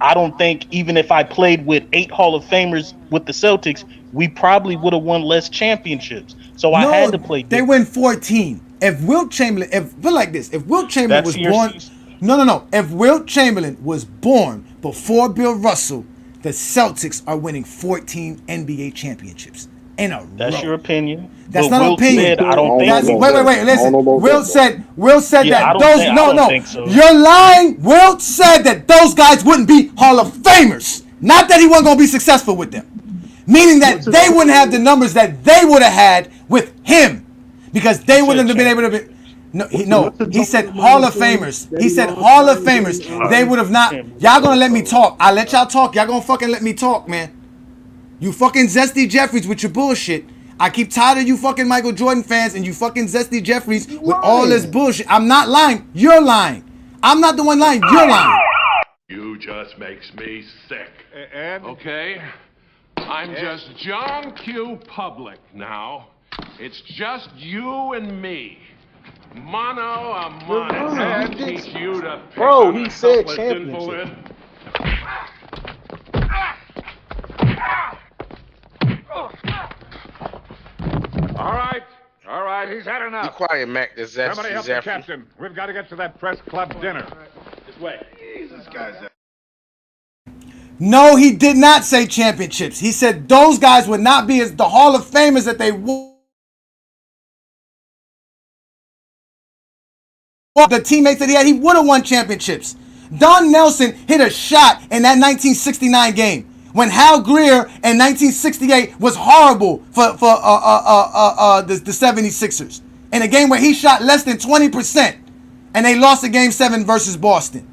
I don't think even if I played with 8 Hall of Famers with the Celtics, we probably would have won less championships. So I had to play. They win 14. If Wilt Chamberlain, if Wilt Chamberlain was born, no. If Wilt Chamberlain was born before Bill Russell, the Celtics are winning 14 NBA championships in a row. That's your opinion. That's But not Wilt opinion. said, I don't think That's, so. wait. Listen. Wilt said Yeah, that I those. don't think so. You're lying. Wilt said that those guys wouldn't be Hall of Famers. Not that he wasn't going to be successful with them. Meaning that they wouldn't have the numbers that they would have had with him, because they wouldn't have been able to be. He said Hall of Famers. He said Hall of Famers. They would have not. Y'all gonna let me talk. I let y'all talk. Y'all gonna fucking let me talk, man. You fucking Zesty Jeffries with your bullshit. I keep tired of you fucking Michael Jordan fans and you fucking Zesty Jeffries with all this bullshit. I'm not lying. You're lying. I'm not the one lying. You're lying. You just makes me sick. Okay? I'm just John Q. Public now. It's just you and me. Mano a mano. I'll teach you to pick Bro, on he a said couple of championship. dimple- All right, he's had enough. Be quiet, Mac. That's Somebody help the Zephyr. captain. We've got to get to that press club dinner. This way. Jesus, guys. No, he did not say championships. He said those guys would not be as the Hall of Famers that they were. The teammates that he had, he would have won championships. Don Nelson hit a shot in that 1969 game when Hal Greer in 1968 was horrible for the 76ers in a game where he shot less than 20% and they lost the game 7 versus Boston.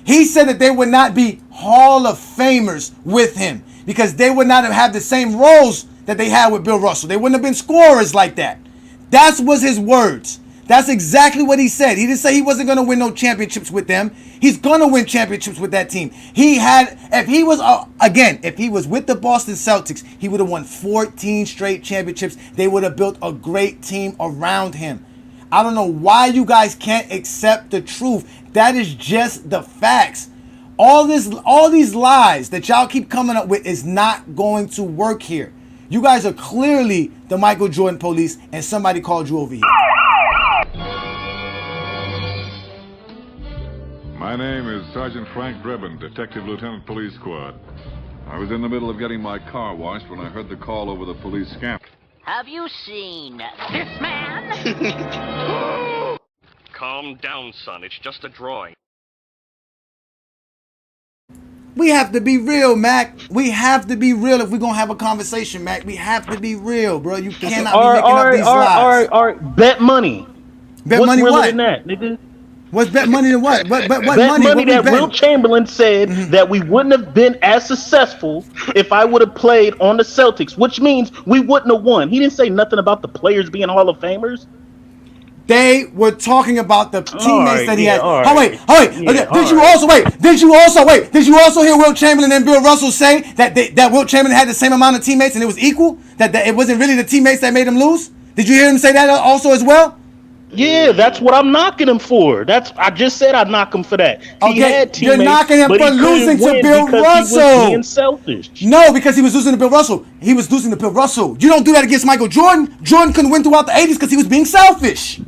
He said that they would not be Hall of Famers with him because they would not have had the same roles that they had with Bill Russell. They wouldn't have been scorers like that. That was his words. That's exactly what he said. He didn't say he wasn't going to win no championships with them. He's going to win championships with that team. If he was with the Boston Celtics, he would have won 14 straight championships. They would have built a great team around him. I don't know why you guys can't accept the truth. That is just the facts. All these lies that y'all keep coming up with is not going to work here. You guys are clearly the Michael Jordan police, and somebody called you over here. My name is Sergeant Frank Drebin, Detective Lieutenant Police Squad. I was in the middle of getting my car washed when I heard the call over the police scam. Have you seen this man? Calm down, son. It's just a drawing. We have to be real, Mac. We have to be real if we're going to have a conversation, Mac. We have to be real, bro. You cannot be making up these lies. All right. Bet money. Bet What's money realer what? than that, nigga? What's bet money than what? What Bet money? money that Wilt Chamberlain said that we wouldn't have been as successful if I would have played on the Celtics, which means we wouldn't have won. He didn't say nothing about the players being Hall of Famers. They were talking about the teammates that he had. all Oh wait. Did you also hear Wilt Chamberlain and Bill Russell say that Wilt Chamberlain had the same amount of teammates and it was equal? That it wasn't really the teammates that made him lose? Did you hear him say that also as well? Yeah, that's what I'm knocking him for. I just said I'd knock him for that. Okay, he had teammates, you're knocking him but for he couldn't losing to win Bill because Russell. He was being selfish. No, because he was losing to Bill Russell. He was losing to Bill Russell. You don't do that against Michael Jordan. Jordan couldn't win throughout the 80s because he was being selfish.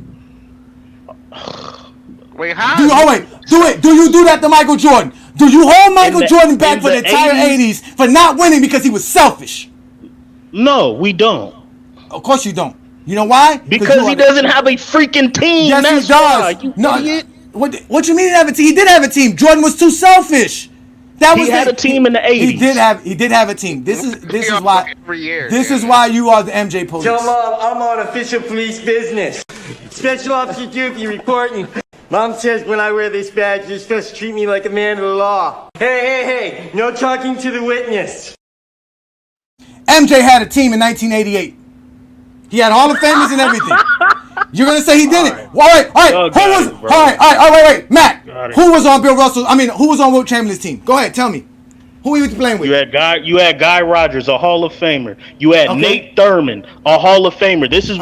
Wait, how? Do you do that to Michael Jordan? Do you hold Michael Jordan back for the entire 80s for not winning because he was selfish? No, we don't. Of course you don't. You know why? Because he doesn't have a freaking team. Yes, That's he does. why, you No, idiot. what you mean he didn't have a team? He did have a team. Jordan was too selfish. He had a team in the 80s. He did have a team. This is why. Every year. This is why you are the MJ police. Tell Mom I'm on official police business. Special Officer Dookie reporting. Mom says when I wear this badge, you're supposed to treat me like a man of the law. Hey, no talking to the witness. MJ had a team in 1988. He had Hall of Famers and everything. You're gonna say he didn't? All right. Wait, Mac. Who was on Bill Russell? Who was on Wilt Chamberlain's team? Go ahead, tell me. Who were you playing with? You had Guy Rogers, a Hall of Famer. You had Nate Thurman, a Hall of Famer. This is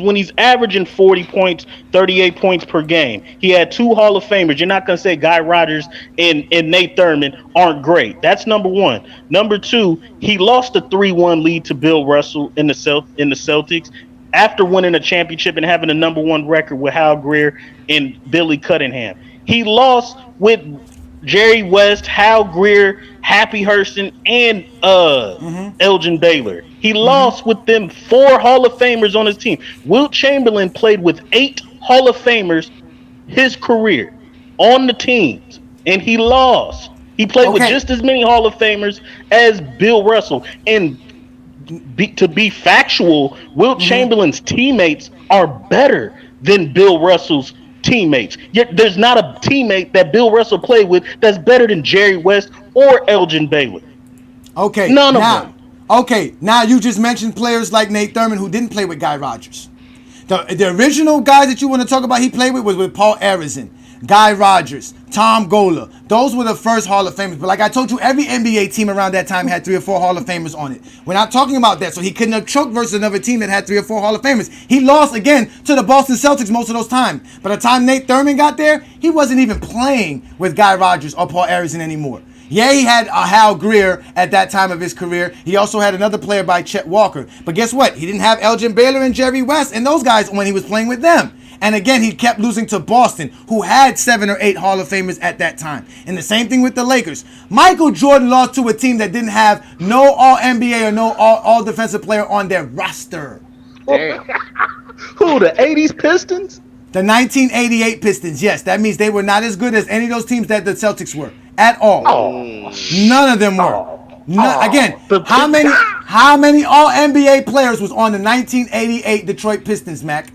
when he's averaging 40 points, 38 points per game. He had 2 Hall of Famers. You're not gonna say Guy Rogers and Nate Thurman aren't great. That's number one. Number two, he lost a 3-1 lead to Bill Russell in the Celtics after winning a championship and having a number 1 record with Hal Greer and Billy Cunningham. He lost with Jerry West, Hal Greer, Happy Hurston, and Elgin Baylor. He lost with them 4 Hall of Famers on his team. Wilt Chamberlain played with 8 Hall of Famers his career on the teams, and he lost. He played with just as many Hall of Famers as Bill Russell. And to be factual, Wilt Chamberlain's teammates are better than Bill Russell's teammates. Yet there's not a teammate that Bill Russell played with that's better than Jerry West or Elgin Baylor. Okay. None of them. Okay, now you just mentioned players like Nate Thurman who didn't play with Guy Rodgers. The original guy that you want to talk about he played with was with Paul Arizin, Guy Rodgers, Tom Gola. Those were the first Hall of Famers. But like I told you, every NBA team around that time had 3 or 4 Hall of Famers on it. We're not talking about that. So he couldn't have choked versus another team that had 3 or 4 Hall of Famers. He lost again to the Boston Celtics most of those times. By the time Nate Thurman got there, he wasn't even playing with Guy Rodgers or Paul Arizin anymore. Yeah, he had a Hal Greer at that time of his career. He also had another player by Chet Walker. But guess what? He didn't have Elgin Baylor and Jerry West and those guys when he was playing with them. And again, he kept losing to Boston, who had 7 or 8 Hall of Famers at that time. And the same thing with the Lakers. Michael Jordan lost to a team that didn't have no All-NBA or no All-Defensive player on their roster. Damn. Who, the 80s Pistons? The 1988 Pistons, yes. That means they were not as good as any of those teams that the Celtics were. At all. None of them were. Again, how many All-NBA players was on the 1988 Detroit Pistons, Mac?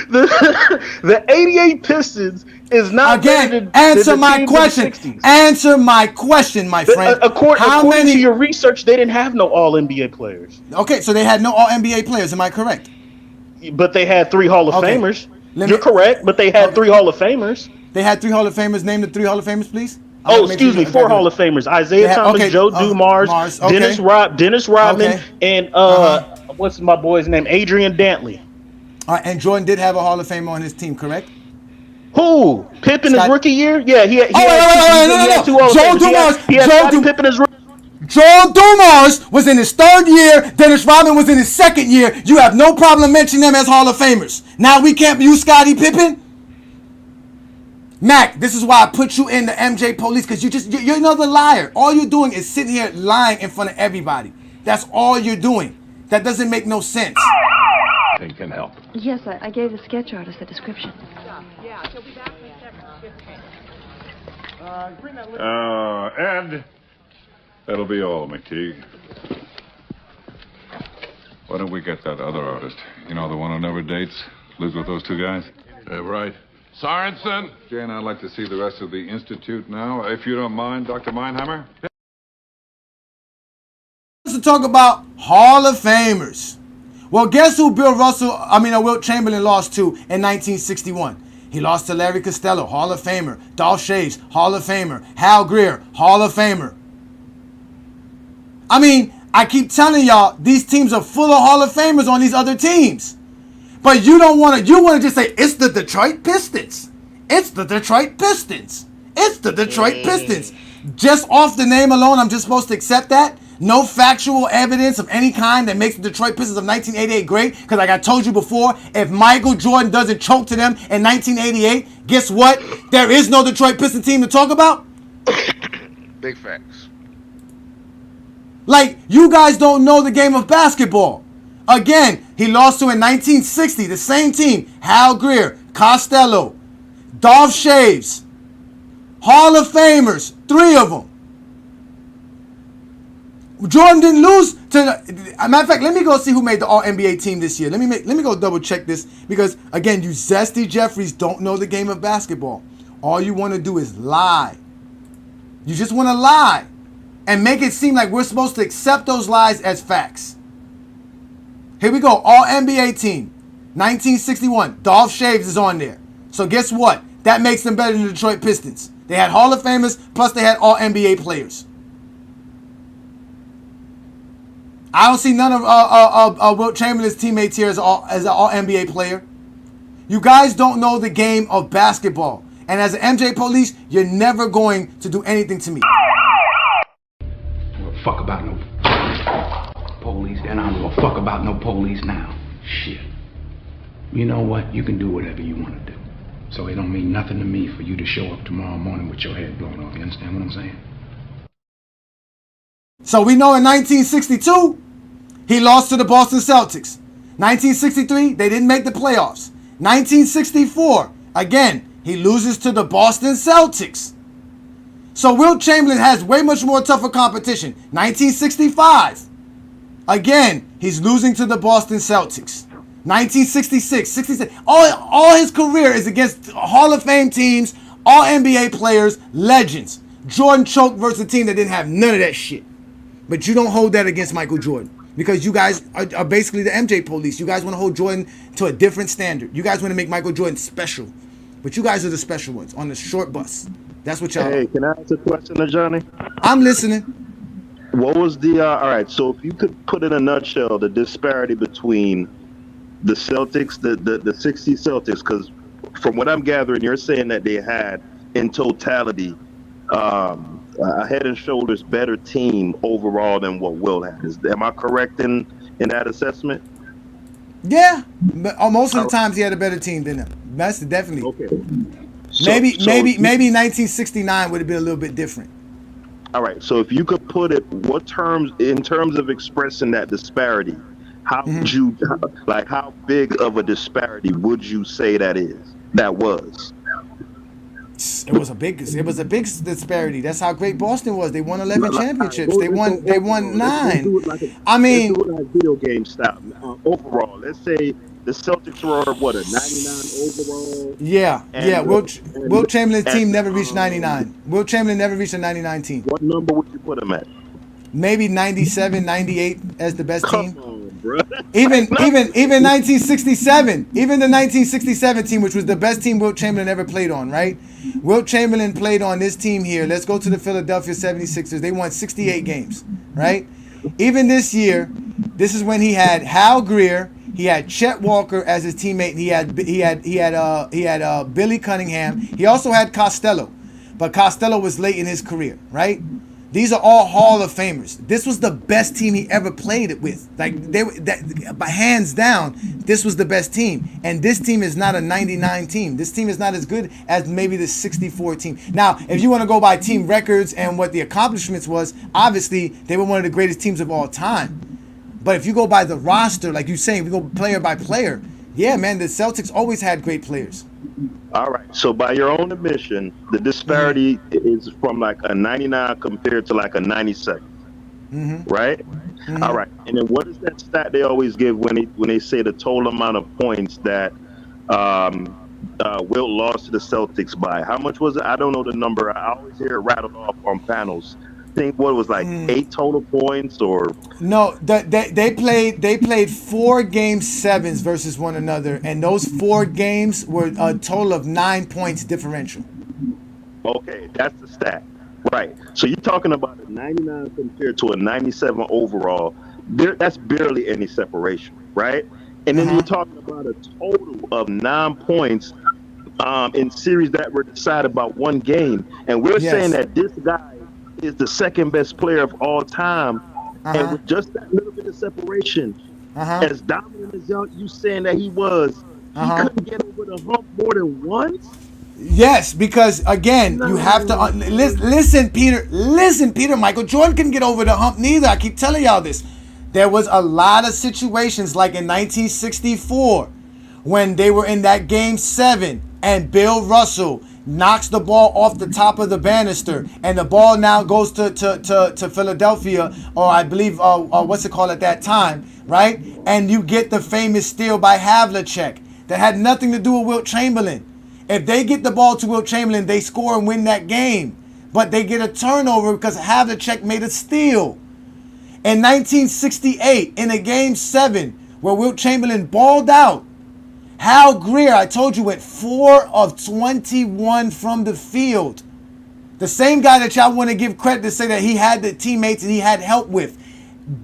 the 88 Pistons is not again. Answer my question. Answer my question, my friend. According to your research, they didn't have no All-NBA players. Okay, so they had no All-NBA players. Am I correct? But they had 3 Hall of Famers. You're correct, but they had 3 Hall of Famers. They had 3 Hall of Famers. Name the 3 Hall of Famers, please. Excuse me, 4 Hall of Famers: Isaiah Thomas, Joe Dumars, Dennis Rodman, and what's my boy's name? Adrian Dantley. All right, and Jordan did have a Hall of Famer on his team, correct? Who? Pippen his rookie year? Yeah, he had 2 Hall of Joe Famers. Dumars. Joe Dumars was in his 3rd year. Dennis Rodman was in his 2nd year. You have no problem mentioning them as Hall of Famers. Now we can't use Scottie Pippen. Mac, this is why I put you in the MJ police, because you're another liar. All you're doing is sitting here lying in front of everybody. That's all you're doing. That doesn't make no sense. They can help. Yes, I gave the sketch artist the description. Yeah, she'll be back when 7:15. Ed, that'll be all, McTeague. Why don't we get that other artist? You know, the one who never dates, lives with those 2 guys? Right. Sorensen? Jane, I'd like to see the rest of the Institute now, if you don't mind, Dr. Meinheimer. Let's talk about Hall of Famers. Well, guess who Wilt Chamberlain lost to in 1961? He lost to Larry Costello, Hall of Famer. Dolph Shaves, Hall of Famer. Hal Greer, Hall of Famer. I mean, I keep telling y'all, these teams are full of Hall of Famers on these other teams. But you don't want to, you want to just say, it's the Detroit Pistons. It's the Detroit Pistons. It's the Detroit Pistons. Just off the name alone, I'm just supposed to accept that? No factual evidence of any kind that makes the Detroit Pistons of 1988 great? Because like I told you before, if Michael Jordan doesn't choke to them in 1988, guess what? There is no Detroit Pistons team to talk about? Big facts. Like, you guys don't know the game of basketball. Again, he lost to in 1960, the same team. Hal Greer, Costello, Dolph Shaves, Hall of Famers, 3 of them. Jordan didn't lose to. Matter of fact, let me go see who made the All-NBA team this year. Let me go double check this, because again, you zesty Jeffries don't know the game of basketball. All you want to do is lie. You just want to lie and make it seem like we're supposed to accept those lies as facts. Here we go. All-NBA team, 1961. Dolph Shaves is on there. So guess what? That makes them better than the Detroit Pistons. They had Hall of Famers, plus they had All-NBA players. I don't see none of Wilt Chamberlain's teammates here as an All-NBA player. You guys don't know the game of basketball. And as an MJ police, you're never going to do anything to me. I don't give a fuck about no police, and I don't give a fuck about no police now. Shit. You know what? You can do whatever you want to do. So it don't mean nothing to me for you to show up tomorrow morning with your head blown off. You understand what I'm saying? So we know in 1962, he lost to the Boston Celtics. 1963, they didn't make the playoffs. 1964, again, he loses to the Boston Celtics. So Wilt Chamberlain has way much more tougher competition. 1965, again, he's losing to the Boston Celtics. 1966, 66, all his career is against Hall of Fame teams, all NBA players, legends. Jordan choked versus a team that didn't have none of that shit. But you don't hold that against Michael Jordan because you guys are basically the MJ police. You guys want to hold Jordan to a different standard. You guys want to make Michael Jordan special. But you guys are the special ones on the short bus. That's what y'all Hey, are. can I ask a question, Ajani? I'm listening. What was the all right? So if you could put in a nutshell the disparity between the Celtics, the 60 Celtics, because from what I'm gathering, you're saying that they had in totality a head and shoulders better team overall than what Wilt had. Am I correct in that assessment? Yeah, but most of the times he had a better team than them. That's definitely okay. Maybe 1969 would have been a little bit different. All right. So if you could put it, in terms of expressing that disparity, how would you how big of a disparity would you say that was? It was a big disparity. That's how great Boston was. They won 11 championships. They won 9. I mean, let's do it like video game style. Overall, let's say the Celtics were what, a 99 overall. Yeah. Wilt Chamberlain's team never reached 99. Wilt Chamberlain never reached a 99 team. What number would you put him at? Maybe 97, 98 as the best team. Come on, bro. Even 1967, even the 1967 team, which was the best team Wilt Chamberlain ever played on, right? Wilt Chamberlain played on this team here. Let's go to the Philadelphia 76ers. They won 68 games, right? Even this year, this is when he had Hal Greer, he had Chet Walker as his teammate, and he had Billy Cunningham. He also had Costello, but Costello was late in his career, right? These are all Hall of Famers. This was the best team he ever played it with. Like by hands down, this was the best team. And this team is not a 99 team. This team is not as good as maybe the 64 team. Now, if you want to go by team records and what the accomplishments was, obviously they were one of the greatest teams of all time. But if you go by the roster, like you're saying, we go player by player, yeah, man, the Celtics always had great players. All right. So by your own admission, the disparity is from like a 99 compared to like a 97, right? All right. And then what is that stat they always give when they say the total amount of points that Wilt lost to the Celtics by? How much was it? I don't know the number. I always hear it rattled off on panels. I think what it was like 8 total points or no? They played 4 game 7s versus one another, and those 4 games were a total of 9 points differential. Okay, that's the stat, right? So you're talking about a 99 compared to a 97 overall. That's barely any separation, right? And then you're talking about a total of 9 points in series that were decided by 1 game, and we're saying that this guy is the second best player of all time, and with just that little bit of separation, as dominant as you saying that he was, he couldn't get over the hump more than once. Yes, because again, you have to listen, Peter. Listen, Peter. Michael Jordan couldn't get over the hump neither. I keep telling y'all this. There was a lot of situations like in 1964 when they were in that game 7 and Bill Russell knocks the ball off the top of the banister, and the ball now goes to Philadelphia, or I believe, what's it called at that time, right? And you get the famous steal by Havlicek that had nothing to do with Wilt Chamberlain. If they get the ball to Wilt Chamberlain, they score and win that game. But they get a turnover because Havlicek made a steal. In 1968, in a game 7, where Wilt Chamberlain balled out, Hal Greer, I told you, went 4 of 21 from the field. The same guy that y'all want to give credit to say that he had the teammates and he had help with,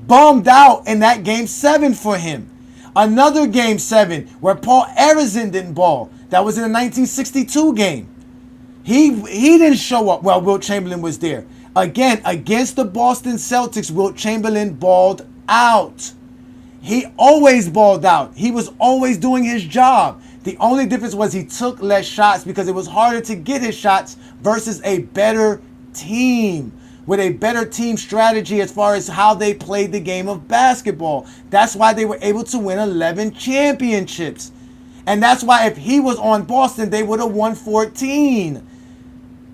bummed out in that game 7 for him. Another game 7 where Paul Arizin didn't ball. That was in the 1962 game. He didn't show up while Wilt Chamberlain was there. Again, against the Boston Celtics, Wilt Chamberlain balled out. He always balled out. He was always doing his job. The only difference was he took less shots because it was harder to get his shots versus a better team with a better team strategy as far as how they played the game of basketball. That's why they were able to win 11 championships. And that's why if he was on Boston, they would have won 14.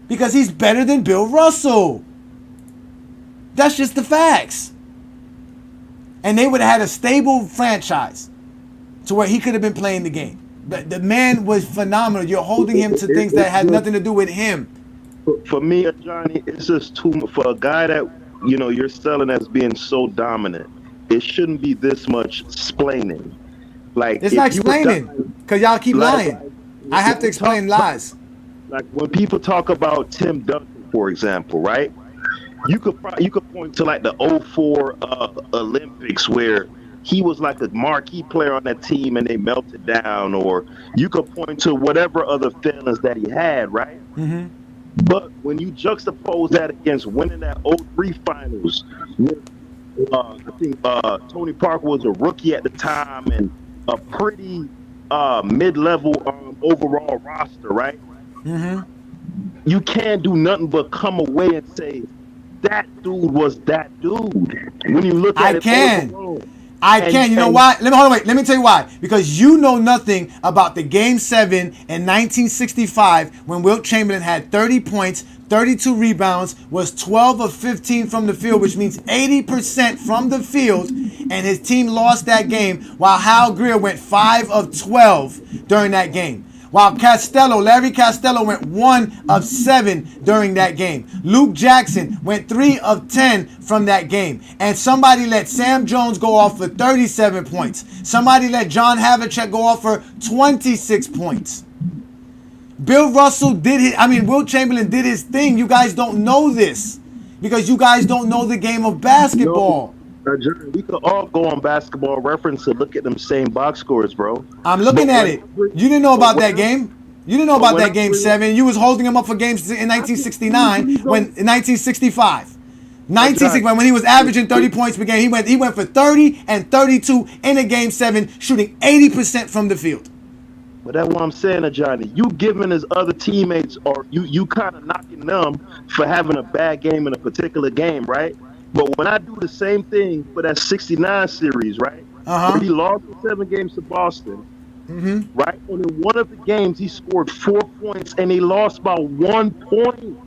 Because he's better than Bill Russell. That's just the facts. And they would have had a stable franchise to where he could have been playing the game. The man was phenomenal. You're holding him to things that had nothing to do with him. For me, Johnny, it's just too much. For a guy that, you're selling as being so dominant, it shouldn't be this much explaining. Like, it's not explaining, because y'all keep lying. I have to explain lies. Like when people talk about Tim Duncan, for example, right? You could point to like the 04 Olympics where he was like a marquee player on that team and they melted down, or you could point to whatever other failings that he had, right? Mm-hmm. But when you juxtapose that against winning that 03 finals, I think Tony Parker was a rookie at the time and a pretty mid-level overall roster, right? Mm-hmm. You can't do nothing but come away and say that dude was that dude. When you look at I can. You know why? Let me tell you why. Because you know nothing about the Game 7 in 1965 when Wilt Chamberlain had 30 points, 32 rebounds, was 12 of 15 from the field, which means 80% from the field, and his team lost that game while Hal Greer went 5 of 12 during that game. While Larry Costello went 1 of 7 during that game. Luke Jackson went 3 of 10 from that game. And somebody let Sam Jones go off for 37 points. Somebody let John Havlicek go off for 26 points. Wilt Chamberlain did his thing. You guys don't know this because you guys don't know the game of basketball. We could all go on Basketball Reference and look at them same box scores, bro. I'm looking at it. You didn't know about that game. You didn't know about that Game 7. You was holding him up for games in 1969, in 1965. 1965, when he was averaging 30 points per game, he went for 30 and 32 in a Game 7, shooting 80% from the field. But that's what I'm saying, Ajani. You giving his other teammates, or you kind of knocking them for having a bad game in a particular game, right? But when I do the same thing for that 69 series, right? Where he lost the 7 games to Boston, right? And in one of the games, he scored 4 points, and he lost by 1 point.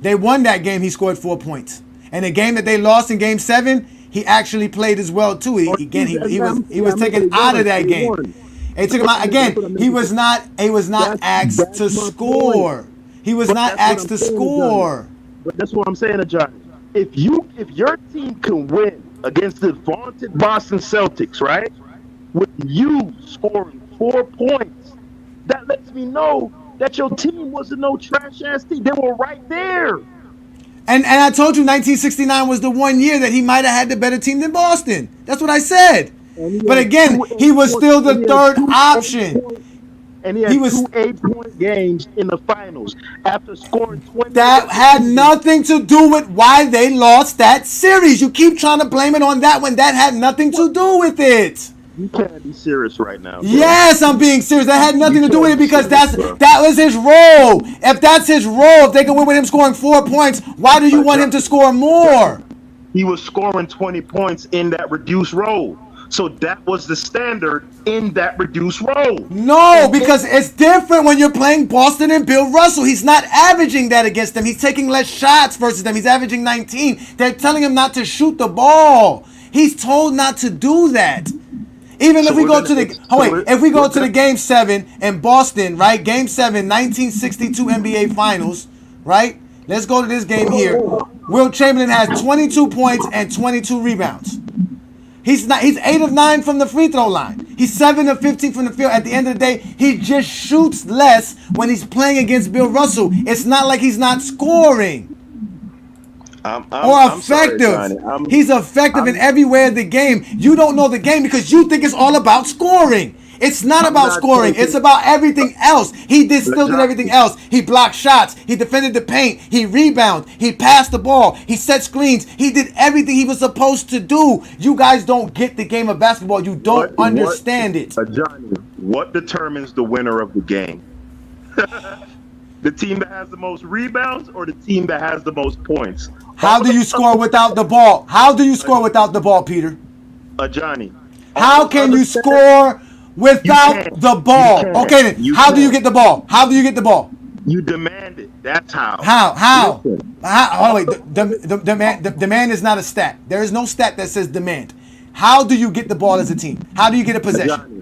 They won that game. He scored 4 points. And the game that they lost in Game 7, he actually played as well too. He was taken out of that game. They took him out again. He was not asked to score. He was not asked to score. But that's what I'm saying, Ajani. If your team can win against the vaunted Boston Celtics, right, with you scoring 4 points, that lets me know that your team wasn't no trash ass team. They were right there. And I told you 1969 was the one year that he might have had the better team than Boston. That's what I said. But again, he was still the third option. And he had 2 8-point games in the finals after scoring 20. That had nothing to do with why they lost that series. You keep trying to blame it on that one. That had nothing to do with it. You can't be serious right now, bro. Yes, I'm being serious. That had nothing to do with it because that was his role. If that's his role, if they can win with him scoring 4 points, why do you want him to score more? He was scoring 20 points in that reduced role. So that was the standard in that reduced role. No, because it's different when you're playing Boston and Bill Russell. He's not averaging that against them. He's taking less shots versus them. He's averaging 19. They're telling him not to shoot the ball. He's told not to do that. Even if we go to the Game 7 in Boston, right? Game 7, 1962 NBA Finals, right? Let's go to this game here. Wilt Chamberlain has 22 points and 22 rebounds. He's 8 of 9 from the free throw line. He's 7 of 15 from the field. At the end of the day, he just shoots less when he's playing against Bill Russell. It's not like he's not scoring. Or effective. He's effective in everywhere in the game. You don't know the game because you think it's all about scoring. It's not about scoring. It's about everything else. He still did everything else. He blocked shots. He defended the paint. He rebounded. He passed the ball. He set screens. He did everything he was supposed to do. You guys don't get the game of basketball. You don't understand it. Johnny, what determines the winner of the game? The team that has the most rebounds or the team that has the most points? How do you score without the ball? How do you score without the ball, Peter? Ajani. How can you score without the ball? Okay, then. How do you get the ball? How do you get the ball? You demand it. That's how. How? Oh, wait. The demand is not a stat. There is no stat that says demand. How do you get the ball as a team? How do you get a possession?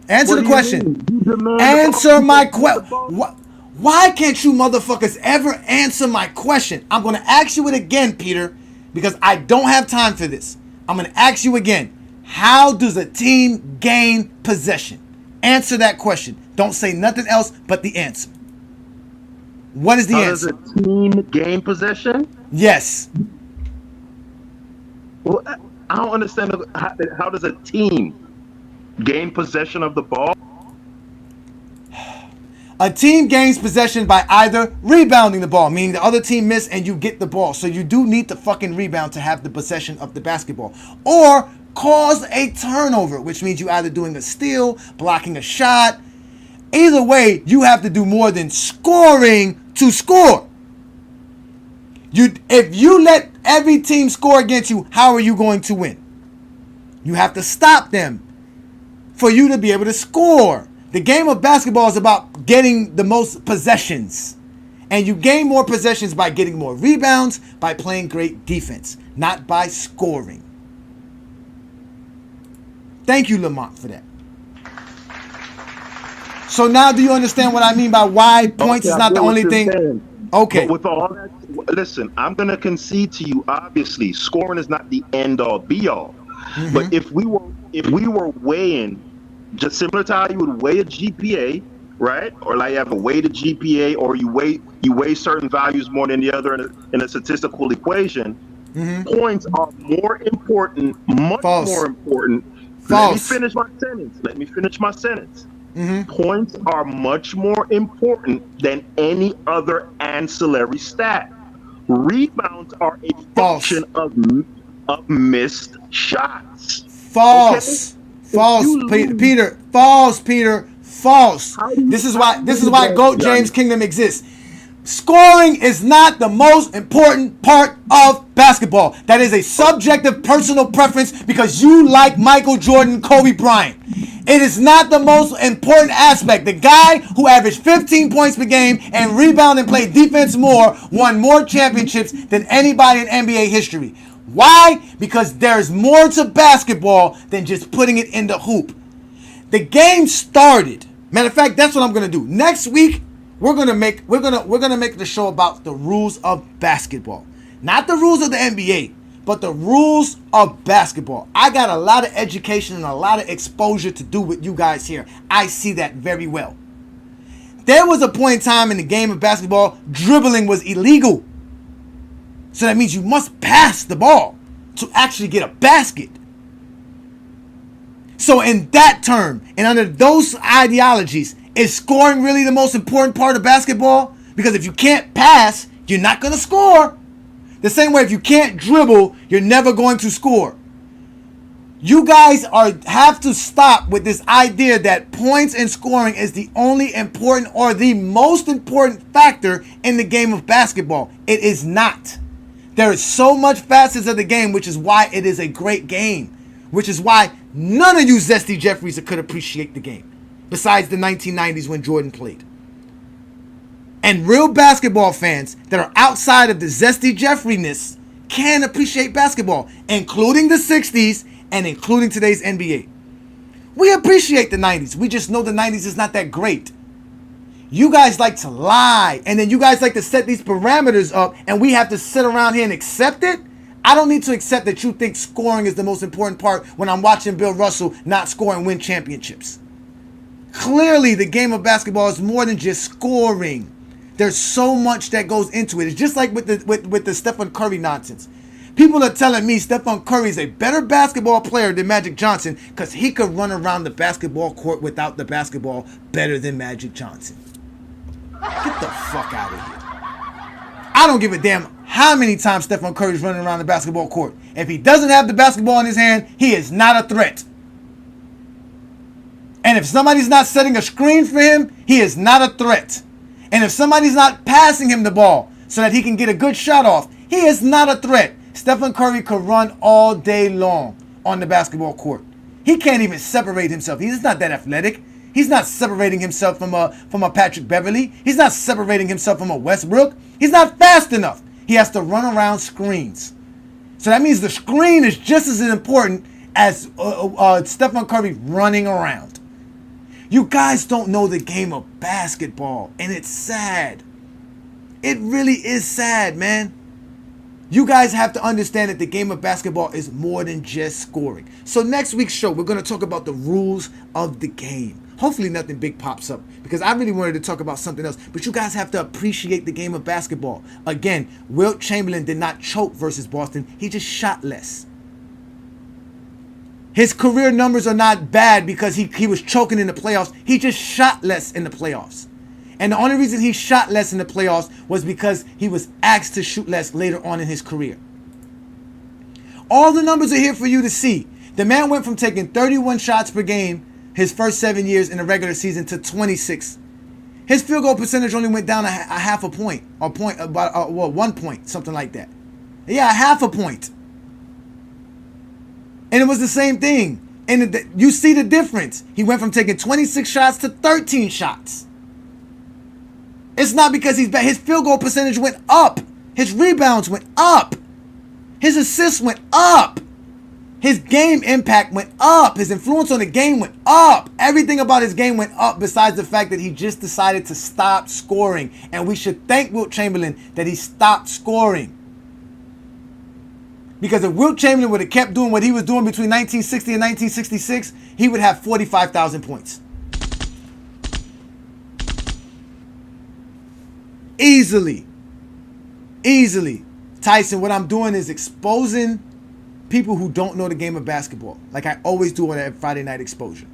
Answer the question. Answer my question. Why can't you motherfuckers ever answer my question? I'm going to ask you it again, Peter, because I don't have time for this. I'm going to ask you again. How does a team gain possession? Answer that question. Don't say nothing else but the answer. What is the answer? How does a team gain possession? Yes. Well, I don't understand. How does a team gain possession of the ball? A team gains possession by either rebounding the ball, meaning the other team missed and you get the ball. So you do need to fucking rebound to have the possession of the basketball. Or cause a turnover, which means you either doing a steal, blocking a shot. Either way, you have to do more than scoring to score. If you let every team score against you, how are you going to win? You have to stop them for you to be able to score. The game of basketball is about getting the most possessions. And you gain more possessions by getting more rebounds, by playing great defense, not by scoring. Thank you, Lamont, for that. So now do you understand what I mean by why points is not the only thing? Okay. But with all that, listen, I'm going to concede to you, obviously, scoring is not the end-all, be-all. Mm-hmm. But if we were weighing, just similar to how you would weigh a GPA, right? Or like you have a weighted GPA, or you weigh certain values more than the other in a statistical equation. Mm-hmm. Points are more important, much more important. Let me finish my sentence. Mm-hmm. Points are much more important than any other ancillary stat. Rebounds are a function of missed shots. False. Okay? False, Peter. False, Peter. False. This is why GOAT James Kingdom exists. Scoring is not the most important part of basketball. That is a subjective personal preference because you like Michael Jordan, Kobe Bryant. It is not the most important aspect. The guy who averaged 15 points per game and rebounded and played defense more won more championships than anybody in NBA history. Why? Because there's more to basketball than just putting it in the hoop. The game started. Matter of fact, that's what I'm gonna do. Next week, we're gonna make the show about the rules of basketball. Not the rules of the NBA, but the rules of basketball. I got a lot of education and a lot of exposure to do with you guys here. I see that very well. There was a point in time in the game of basketball, dribbling was illegal. So that means you must pass the ball to actually get a basket. So in that term, and under those ideologies, is scoring really the most important part of basketball? Because if you can't pass, you're not going to score. The same way if you can't dribble, you're never going to score. You guys have to stop with this idea that points and scoring is the only important or the most important factor in the game of basketball. It is not. There is so much facets of the game, which is why it is a great game. Which is why none of you Zesty Jeffries could appreciate the game. Besides the 1990s when Jordan played. And real basketball fans that are outside of the Zesty Jeffrey-ness can appreciate basketball. Including the 60s and including today's NBA. We appreciate the 90s. We just know the 90s is not that great. You guys like to lie, and then you guys like to set these parameters up, and we have to sit around here and accept it? I don't need to accept that you think scoring is the most important part when I'm watching Bill Russell not score and win championships. Clearly, the game of basketball is more than just scoring. There's so much that goes into it. It's just like with the Stephen Curry nonsense. People are telling me Stephen Curry is a better basketball player than Magic Johnson because he could run around the basketball court without the basketball better than Magic Johnson. Get the fuck out of here. I don't give a damn how many times Stephen Curry's running around the basketball court. If he doesn't have the basketball in his hand, he is not a threat. And And if somebody's not setting a screen for him, he is not a threat. And if somebody's not passing him the ball so that he can get a good shot off, he is not a threat. Stephen Curry could run all day long on the basketball court. He can't even separate himself. He's not that athletic. He's not separating himself from a Patrick Beverly. He's not separating himself from a Westbrook. He's not fast enough. He has to run around screens. So that means the screen is just as important as Stephen Curry running around. You guys don't know the game of basketball, and it's sad. It really is sad, man. You guys have to understand that the game of basketball is more than just scoring. So next week's show, we're going to talk about the rules of the game. Hopefully nothing big pops up, because I really wanted to talk about something else. But you guys have to appreciate the game of basketball. Again, Wilt Chamberlain did not choke versus Boston. He just shot less. His career numbers are not bad because he was choking in the playoffs. He just shot less in the playoffs. And the only reason he shot less in the playoffs was because he was asked to shoot less later on in his career. All the numbers are here for you to see. The man went from taking 31 shots per game his first 7 years in the regular season to 26. His field goal percentage only went down a half a point, or point about 1 point, something like that. Yeah, a half a point. And it was the same thing. And you see the difference. He went from taking 26 shots to 13 shots. It's not because he's bad. His field goal percentage went up. His rebounds went up. His assists went up. His game impact went up. His influence on the game went up. Everything about his game went up besides the fact that he just decided to stop scoring. And we should thank Wilt Chamberlain that he stopped scoring. Because if Wilt Chamberlain would have kept doing what he was doing between 1960 and 1966, he would have 45,000 points. Easily. Tyson, what I'm doing is exposing people who don't know the game of basketball, like I always do on that Friday Night Exposure.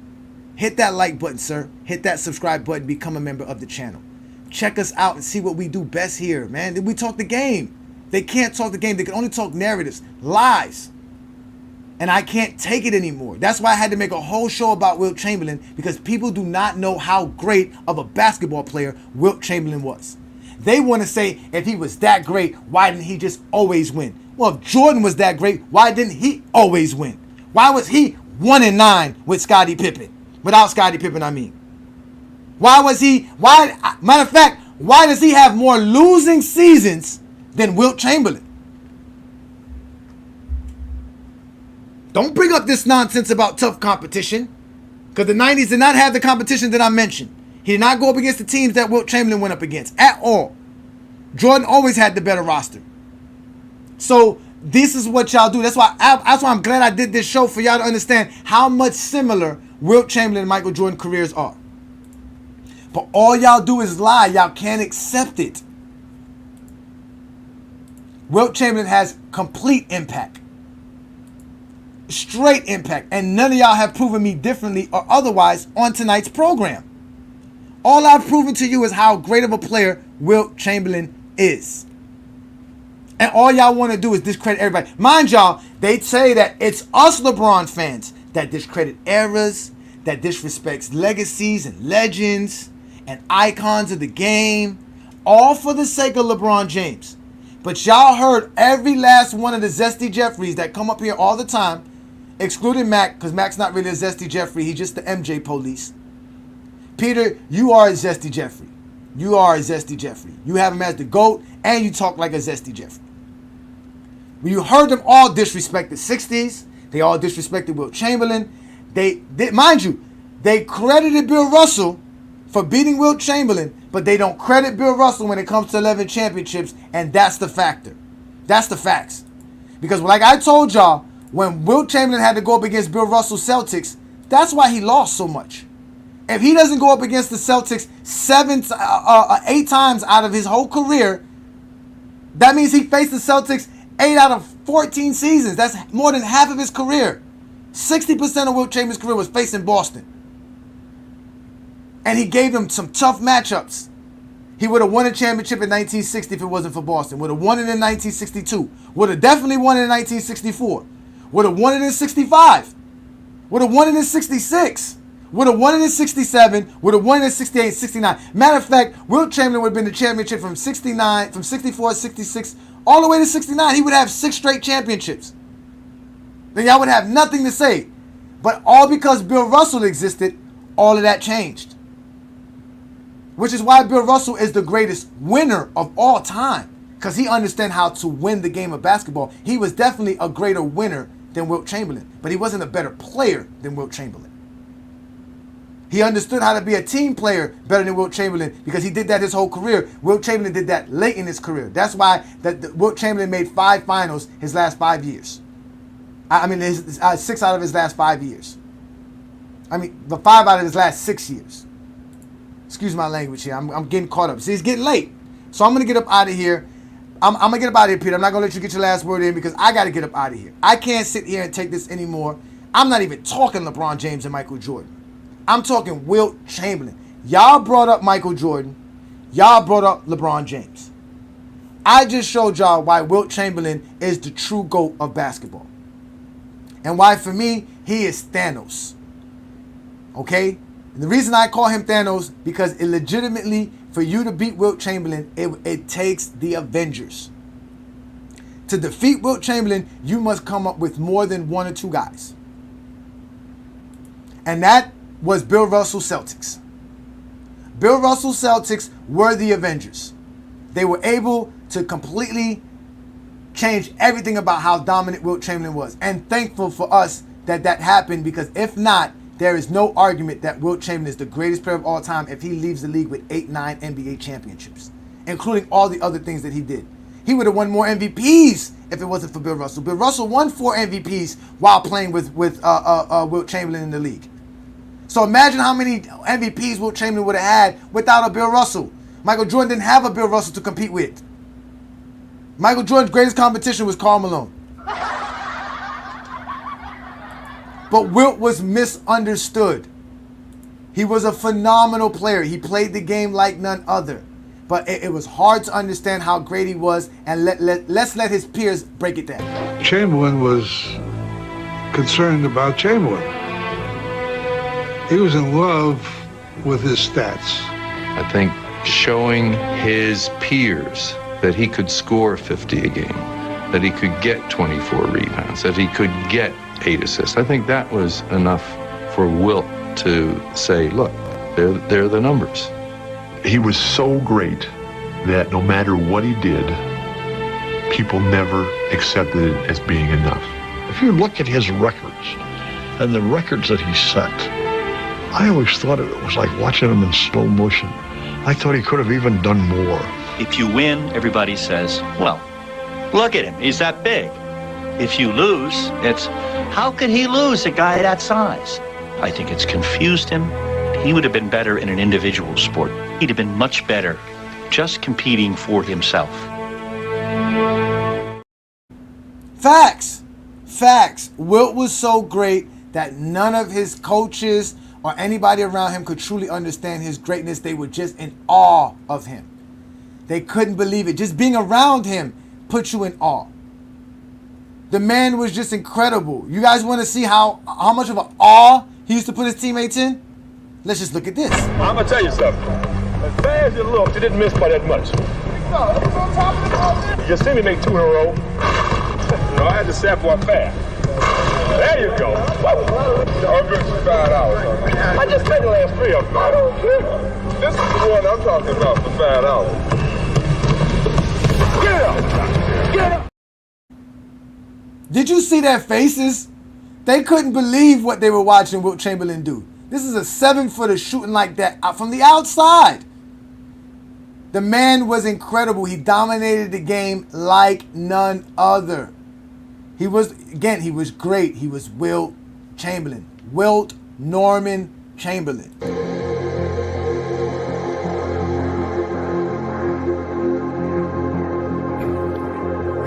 Hit that like button, sir. Hit that subscribe button. Become a member of the channel. Check us out and see what we do best here, man. We talk the game. They can't talk the game. They can only talk narratives, lies. And I can't take it anymore. That's why I had to make a whole show about Wilt Chamberlain, because people do not know how great of a basketball player Wilt Chamberlain was. They want to say, if he was that great, why didn't he just always win? Well, if Jordan was that great, why didn't he always win? Why was he 1-9 with Scottie Pippen? Without Scottie Pippen, I mean. Matter of fact, why does he have more losing seasons than Wilt Chamberlain? Don't bring up this nonsense about tough competition, because the 90s did not have the competition that I mentioned. He did not go up against the teams that Wilt Chamberlain went up against at all. Jordan always had the better roster. So this is what y'all do. That's why I'm glad I did this show, for y'all to understand how much similar Wilt Chamberlain and Michael Jordan careers are. But all y'all do is lie. Y'all can't accept it. Wilt Chamberlain has complete impact. Straight impact. And none of y'all have proven me differently or otherwise on tonight's program. All I've proven to you is how great of a player Wilt Chamberlain is. And all y'all want to do is discredit everybody. Mind y'all, they say that it's us LeBron fans that discredit eras, that disrespects legacies and legends and icons of the game, all for the sake of LeBron James. But y'all heard every last one of the Zesty Jeffries that come up here all the time, excluding Mac, because Mac's not really a Zesty Jeffrey. He's just the MJ police. Peter, you are a Zesty Jeffrey. You are a Zesty Jeffrey. You have him as the GOAT, and you talk like a Zesty Jeffrey. When you heard them all disrespect the 60s, they all disrespected Wilt Chamberlain. They mind you, they credited Bill Russell for beating Wilt Chamberlain, but they don't credit Bill Russell when it comes to 11 championships, and that's the factor. That's the facts. Because like I told y'all, when Wilt Chamberlain had to go up against Bill Russell's Celtics, that's why he lost so much. If he doesn't go up against the Celtics 8 times out of his whole career, that means he faced the Celtics 8 out of 14 seasons. That's more than half of his career. 60% of Wilt Chamberlain's career was facing Boston. And he gave them some tough matchups. He would have won a championship in 1960 if it wasn't for Boston. Would have won it in 1962. Would have definitely won it in 1964. Would have won it in 65. Would have won it in 66. Would have won it in 67, would have won it in 68, 69. Matter of fact, Wilt Chamberlain would have been the championship from 69, from 64, 66, all the way to 69. He would have 6 straight championships. Then y'all would have nothing to say. But all because Bill Russell existed, all of that changed. Which is why Bill Russell is the greatest winner of all time. Because he understood how to win the game of basketball. He was definitely a greater winner than Wilt Chamberlain. But he wasn't a better player than Wilt Chamberlain. He understood how to be a team player better than Wilt Chamberlain because he did that his whole career. Wilt Chamberlain did that late in his career. That's why Wilt Chamberlain made 5 finals his last 5 years. I mean, 6 out of his last 5 years. I mean, the 5 out of his last 6 years. Excuse my language here. I'm getting caught up. See, it's getting late. So I'm going to get up out of here. I'm going to get up out of here, Peter. I'm not going to let you get your last word in because I got to get up out of here. I can't sit here and take this anymore. I'm not even talking LeBron James and Michael Jordan. I'm talking Wilt Chamberlain. Y'all brought up Michael Jordan. Y'all brought up LeBron James. I just showed y'all why Wilt Chamberlain is the true GOAT of basketball. And why, for me, he is Thanos. Okay? And the reason I call him Thanos, because it legitimately, for you to beat Wilt Chamberlain, it takes the Avengers. To defeat Wilt Chamberlain, you must come up with more than 1 or 2 guys. And that was Bill Russell Celtics. Bill Russell Celtics were the Avengers. They were able to completely change everything about how dominant Wilt Chamberlain was. And thankful for us that that happened, because if not, there is no argument that Wilt Chamberlain is the greatest player of all time if he leaves the league with 8, 9 NBA championships, including all the other things that he did. He would have won more MVPs if it wasn't for Bill Russell. Bill Russell won 4 MVPs while playing with Wilt Chamberlain in the league. So imagine how many MVPs Wilt Chamberlain would have had without a Bill Russell. Michael Jordan didn't have a Bill Russell to compete with. Michael Jordan's greatest competition was Karl Malone. But Wilt was misunderstood. He was a phenomenal player. He played the game like none other. But it was hard to understand how great he was, and let's let his peers break it down. Chamberlain was concerned about Chamberlain. He was in love with his stats. I think showing his peers that he could score 50 a game, that he could get 24 rebounds, that he could get 8 assists. I think that was enough for Wilt to say, look, they're the numbers. He was so great that no matter what he did, people never accepted it as being enough. If you look at his records and the records that he set, I always thought it was like watching him in slow motion. I thought he could have even done more. If you win, everybody says, well, look at him, he's that big. If you lose, it's, how could he lose a guy that size? I think it's confused him. He would have been better in an individual sport. He'd have been much better just competing for himself. Facts. Facts. Wilt was so great that none of his coaches or anybody around him could truly understand his greatness. They were just in awe of him. They couldn't believe it. Just being around him put you in awe. The man was just incredible. You guys want to see how much of an awe he used to put his teammates in? Let's just look at this. I'm going to tell you something. As bad as you looked, you didn't miss by that much. No, it was on top of the ball. You see me make 2 in a row. No, I had to set for a fair. There you go. I'm good for $5. I just take the last 3 of them. I don't care. This is the one I'm talking about for $5. Get up! Get up! Did you see their faces? They couldn't believe what they were watching Wilt Chamberlain do. This is a 7-footer shooting like that from the outside. The man was incredible. He dominated the game like none other. He was great. He was Wilt Chamberlain. Wilt Norman Chamberlain.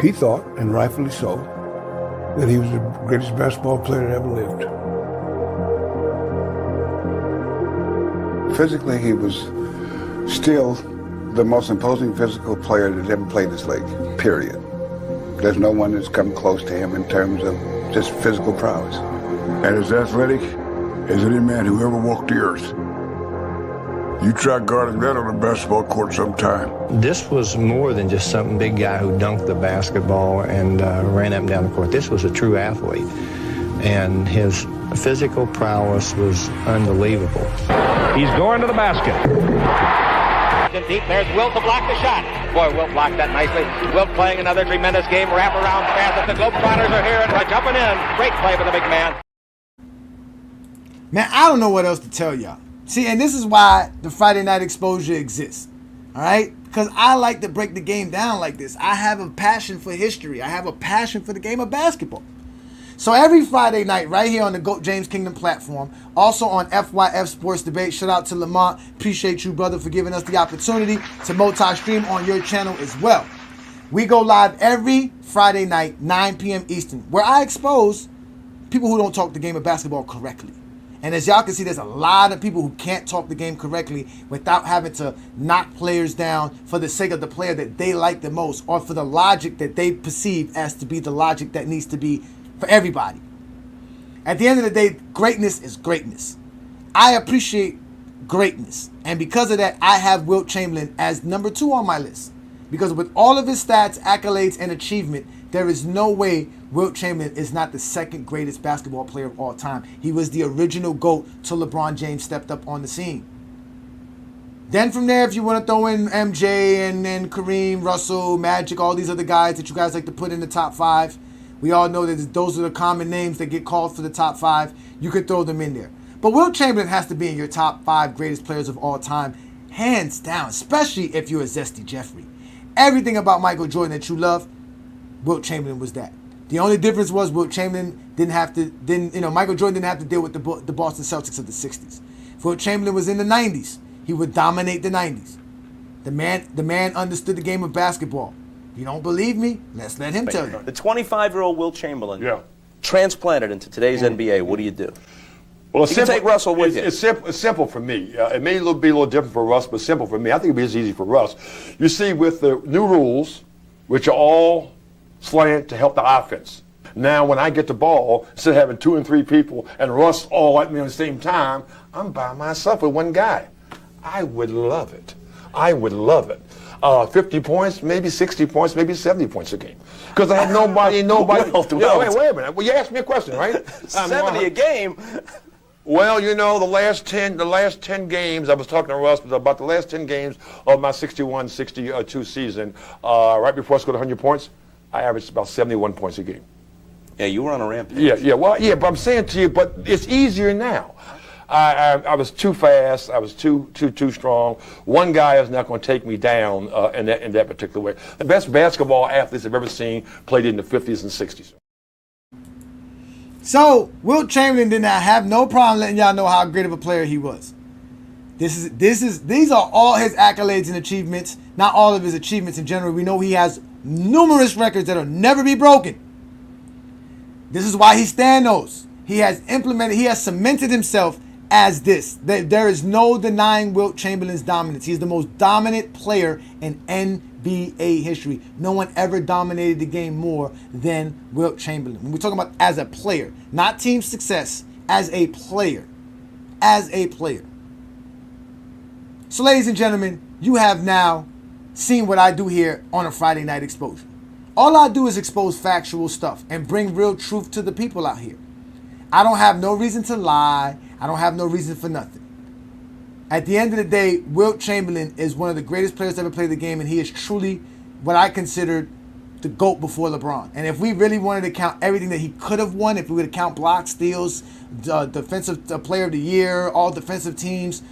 He thought, and rightfully so, that he was the greatest basketball player that ever lived. Physically, he was still the most imposing physical player that ever played this league, period. There's no one that's come close to him in terms of just physical prowess. And as athletic as any man who ever walked the earth. You try guarding that on a basketball court sometime. This was more than just some big guy who dunked the basketball and ran up and down the court. This was a true athlete, and his physical prowess was unbelievable. He's going to the basket. Deep, there's Wilt to block the shot. Boy, Wilt blocked that nicely. Wilt playing another tremendous game. Wrap around pass. The Globetrotters are here and jumping in. Great play for the big man. Man, I don't know what else to tell y'all. See, and this is why the Friday Night Exposure exists. All right? Because I like to break the game down like this. I have a passion for history. I have a passion for the game of basketball. So every Friday night, right here on the GOAT James Kingdom platform, also on FYF Sports Debate. Shout out to Lamont. Appreciate you, brother, for giving us the opportunity to multi-stream on your channel as well. We go live every Friday night, 9 p.m. Eastern, where I expose people who don't talk the game of basketball correctly. And as y'all can see, there's a lot of people who can't talk the game correctly without having to knock players down for the sake of the player that they like the most, or for the logic that they perceive as to be the logic that needs to be for everybody. At the end of the day, greatness is greatness. I appreciate greatness. And because of that, I have Wilt Chamberlain as number 2 on my list. Because with all of his stats, accolades, and achievement, there is no way Wilt Chamberlain is not the second greatest basketball player of all time. He was the original GOAT till LeBron James stepped up on the scene. Then from there, if you want to throw in MJ and Kareem, Russell, Magic, all these other guys that you guys like to put in the top 5, we all know that those are the common names that get called for the top 5. You could throw them in there. But Wilt Chamberlain has to be in your top 5 greatest players of all time, hands down, especially if you're a Zesty Jeffrey. Everything about Michael Jordan that you love, Wilt Chamberlain was that. The only difference was Wilt Chamberlain Michael Jordan didn't have to deal with the Boston Celtics of the 60s. If Wilt Chamberlain was in the 90s, he would dominate the 90s. The man understood the game of basketball. You don't believe me? Let's let him tell you. The 25-year-old Wilt Chamberlain, transplanted into today's NBA, what do you do? Well, you can take Russell with you. It's simple for me. It may be a little different for Russ, but simple for me. I think it'd be as easy for Russ. You see, with the new rules, which are all slant to help the offense. Now, when I get the ball, instead of having 2 and 3 people and Russ all at me at the same time, I'm by myself with one guy. I would love it. 50 points, maybe 60 points, maybe 70 points a game. Because I have nobody. Wait a minute. Well, you asked me a question, right? 70 a game? Well, the last 10 games, I was talking to Russ about the last 10 games of my 61-62 season, right before I scored 100 points, I averaged about 71 points a game. Yeah, you were on a rampage. Yeah, but I'm saying to you, but it's easier now. I was too fast. I was too strong. One guy is not going to take me down in that particular way. The best basketball athletes I've ever seen played in the 50s and 60s. So Wilt Chamberlain did not have no problem letting y'all know how great of a player he was. These are all his accolades and achievements. Not all of his achievements in general. We know he has numerous records that'll never be broken. This is why he's Thanos. He has cemented himself as this. There is no denying Wilt Chamberlain's dominance. He's the most dominant player in NBA history. No one ever dominated the game more than Wilt Chamberlain. When we're talking about as a player, not team success, as a player. So ladies and gentlemen, you have now seen what I do here on a Friday Night Exposure. All I do is expose factual stuff and bring real truth to the people out here. I don't have no reason to lie. I don't have no reason for nothing. At the end of the day, Wilt Chamberlain is one of the greatest players to ever play the game, and he is truly what I considered the GOAT before LeBron. And if we really wanted to count everything that he could have won, if we were to count blocks, steals, defensive player of the year, all defensive teams,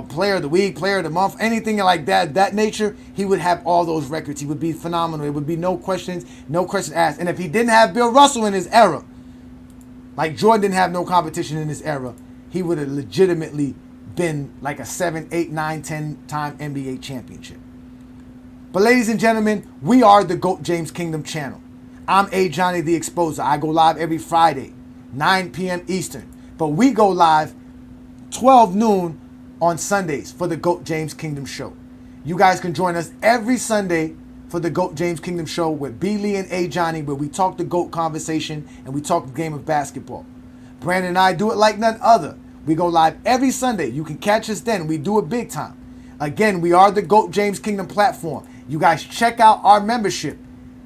player of the week, player of the month, anything like that nature, he would have all those records. He would be phenomenal. It would be no questions asked. And if he didn't have Bill Russell in his era, like Jordan didn't have no competition in his era, he would have legitimately been like a 7, 8, 9, 10 time NBA championship. But ladies and gentlemen, we are the GOAT James Kingdom channel. I'm Ajani the Exposer. I go live every Friday, 9 p.m. Eastern. But we go live 12 noon on Sundays for the GOAT James Kingdom show. You guys can join us every Sunday for the GOAT James Kingdom show with B. Lee and Ajani, where we talk the GOAT conversation and we talk the game of basketball. Brandon and I do it like none other. We go live every Sunday. You can catch us then. We do it big time. Again, we are the GOAT James Kingdom platform. You guys check out our membership.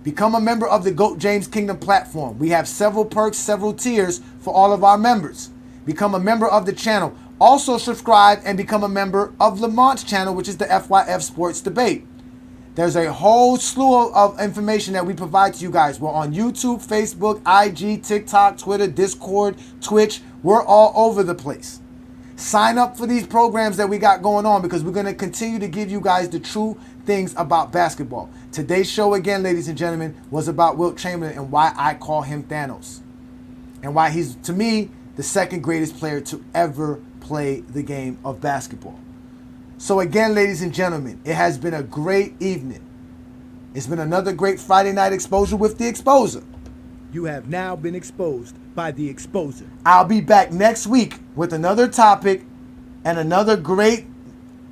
Become a member of the GOAT James Kingdom platform. We have several perks, several tiers for all of our members. Become a member of the channel. Also subscribe and become a member of Lamont's channel, which is the FYF Sports Debate. There's a whole slew of information that we provide to you guys. We're on YouTube, Facebook, IG, TikTok, Twitter, Discord, Twitch. We're all over the place. Sign up for these programs that we got going on because we're going to continue to give you guys the true things about basketball. Today's show, again, ladies and gentlemen, was about Wilt Chamberlain and why I call him Thanos. And why he's, to me, the second greatest player to ever play the game of basketball. So again, ladies and gentlemen, it has been a great evening. It's been another great Friday night exposure with the Exposer. You have now been exposed by the Exposer. I'll be back next week with another topic and another great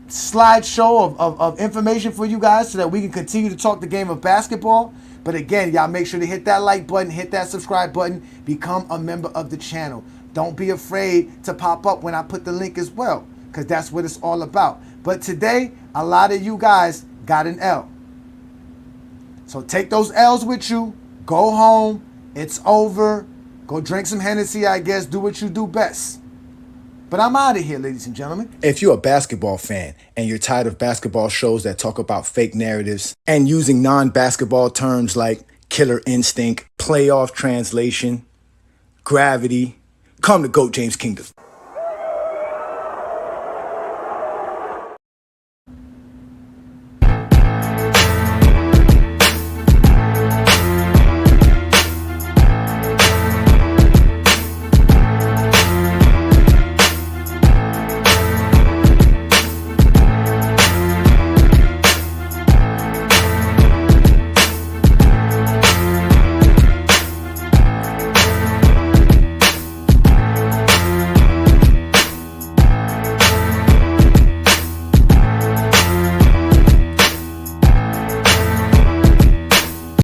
slideshow of information for you guys so that we can continue to talk the game of basketball. But again, y'all make sure to hit that like button, hit that subscribe button, become a member of the channel. Don't be afraid to pop up when I put the link as well, because that's what it's all about. But today, a lot of you guys got an L. So take those L's with you. Go home. It's over. Go drink some Hennessy, I guess. Do what you do best. But I'm out of here, ladies and gentlemen. If you're a basketball fan and you're tired of basketball shows that talk about fake narratives and using non-basketball terms like killer instinct, playoff translation, gravity, come to GOAT James Kingdom.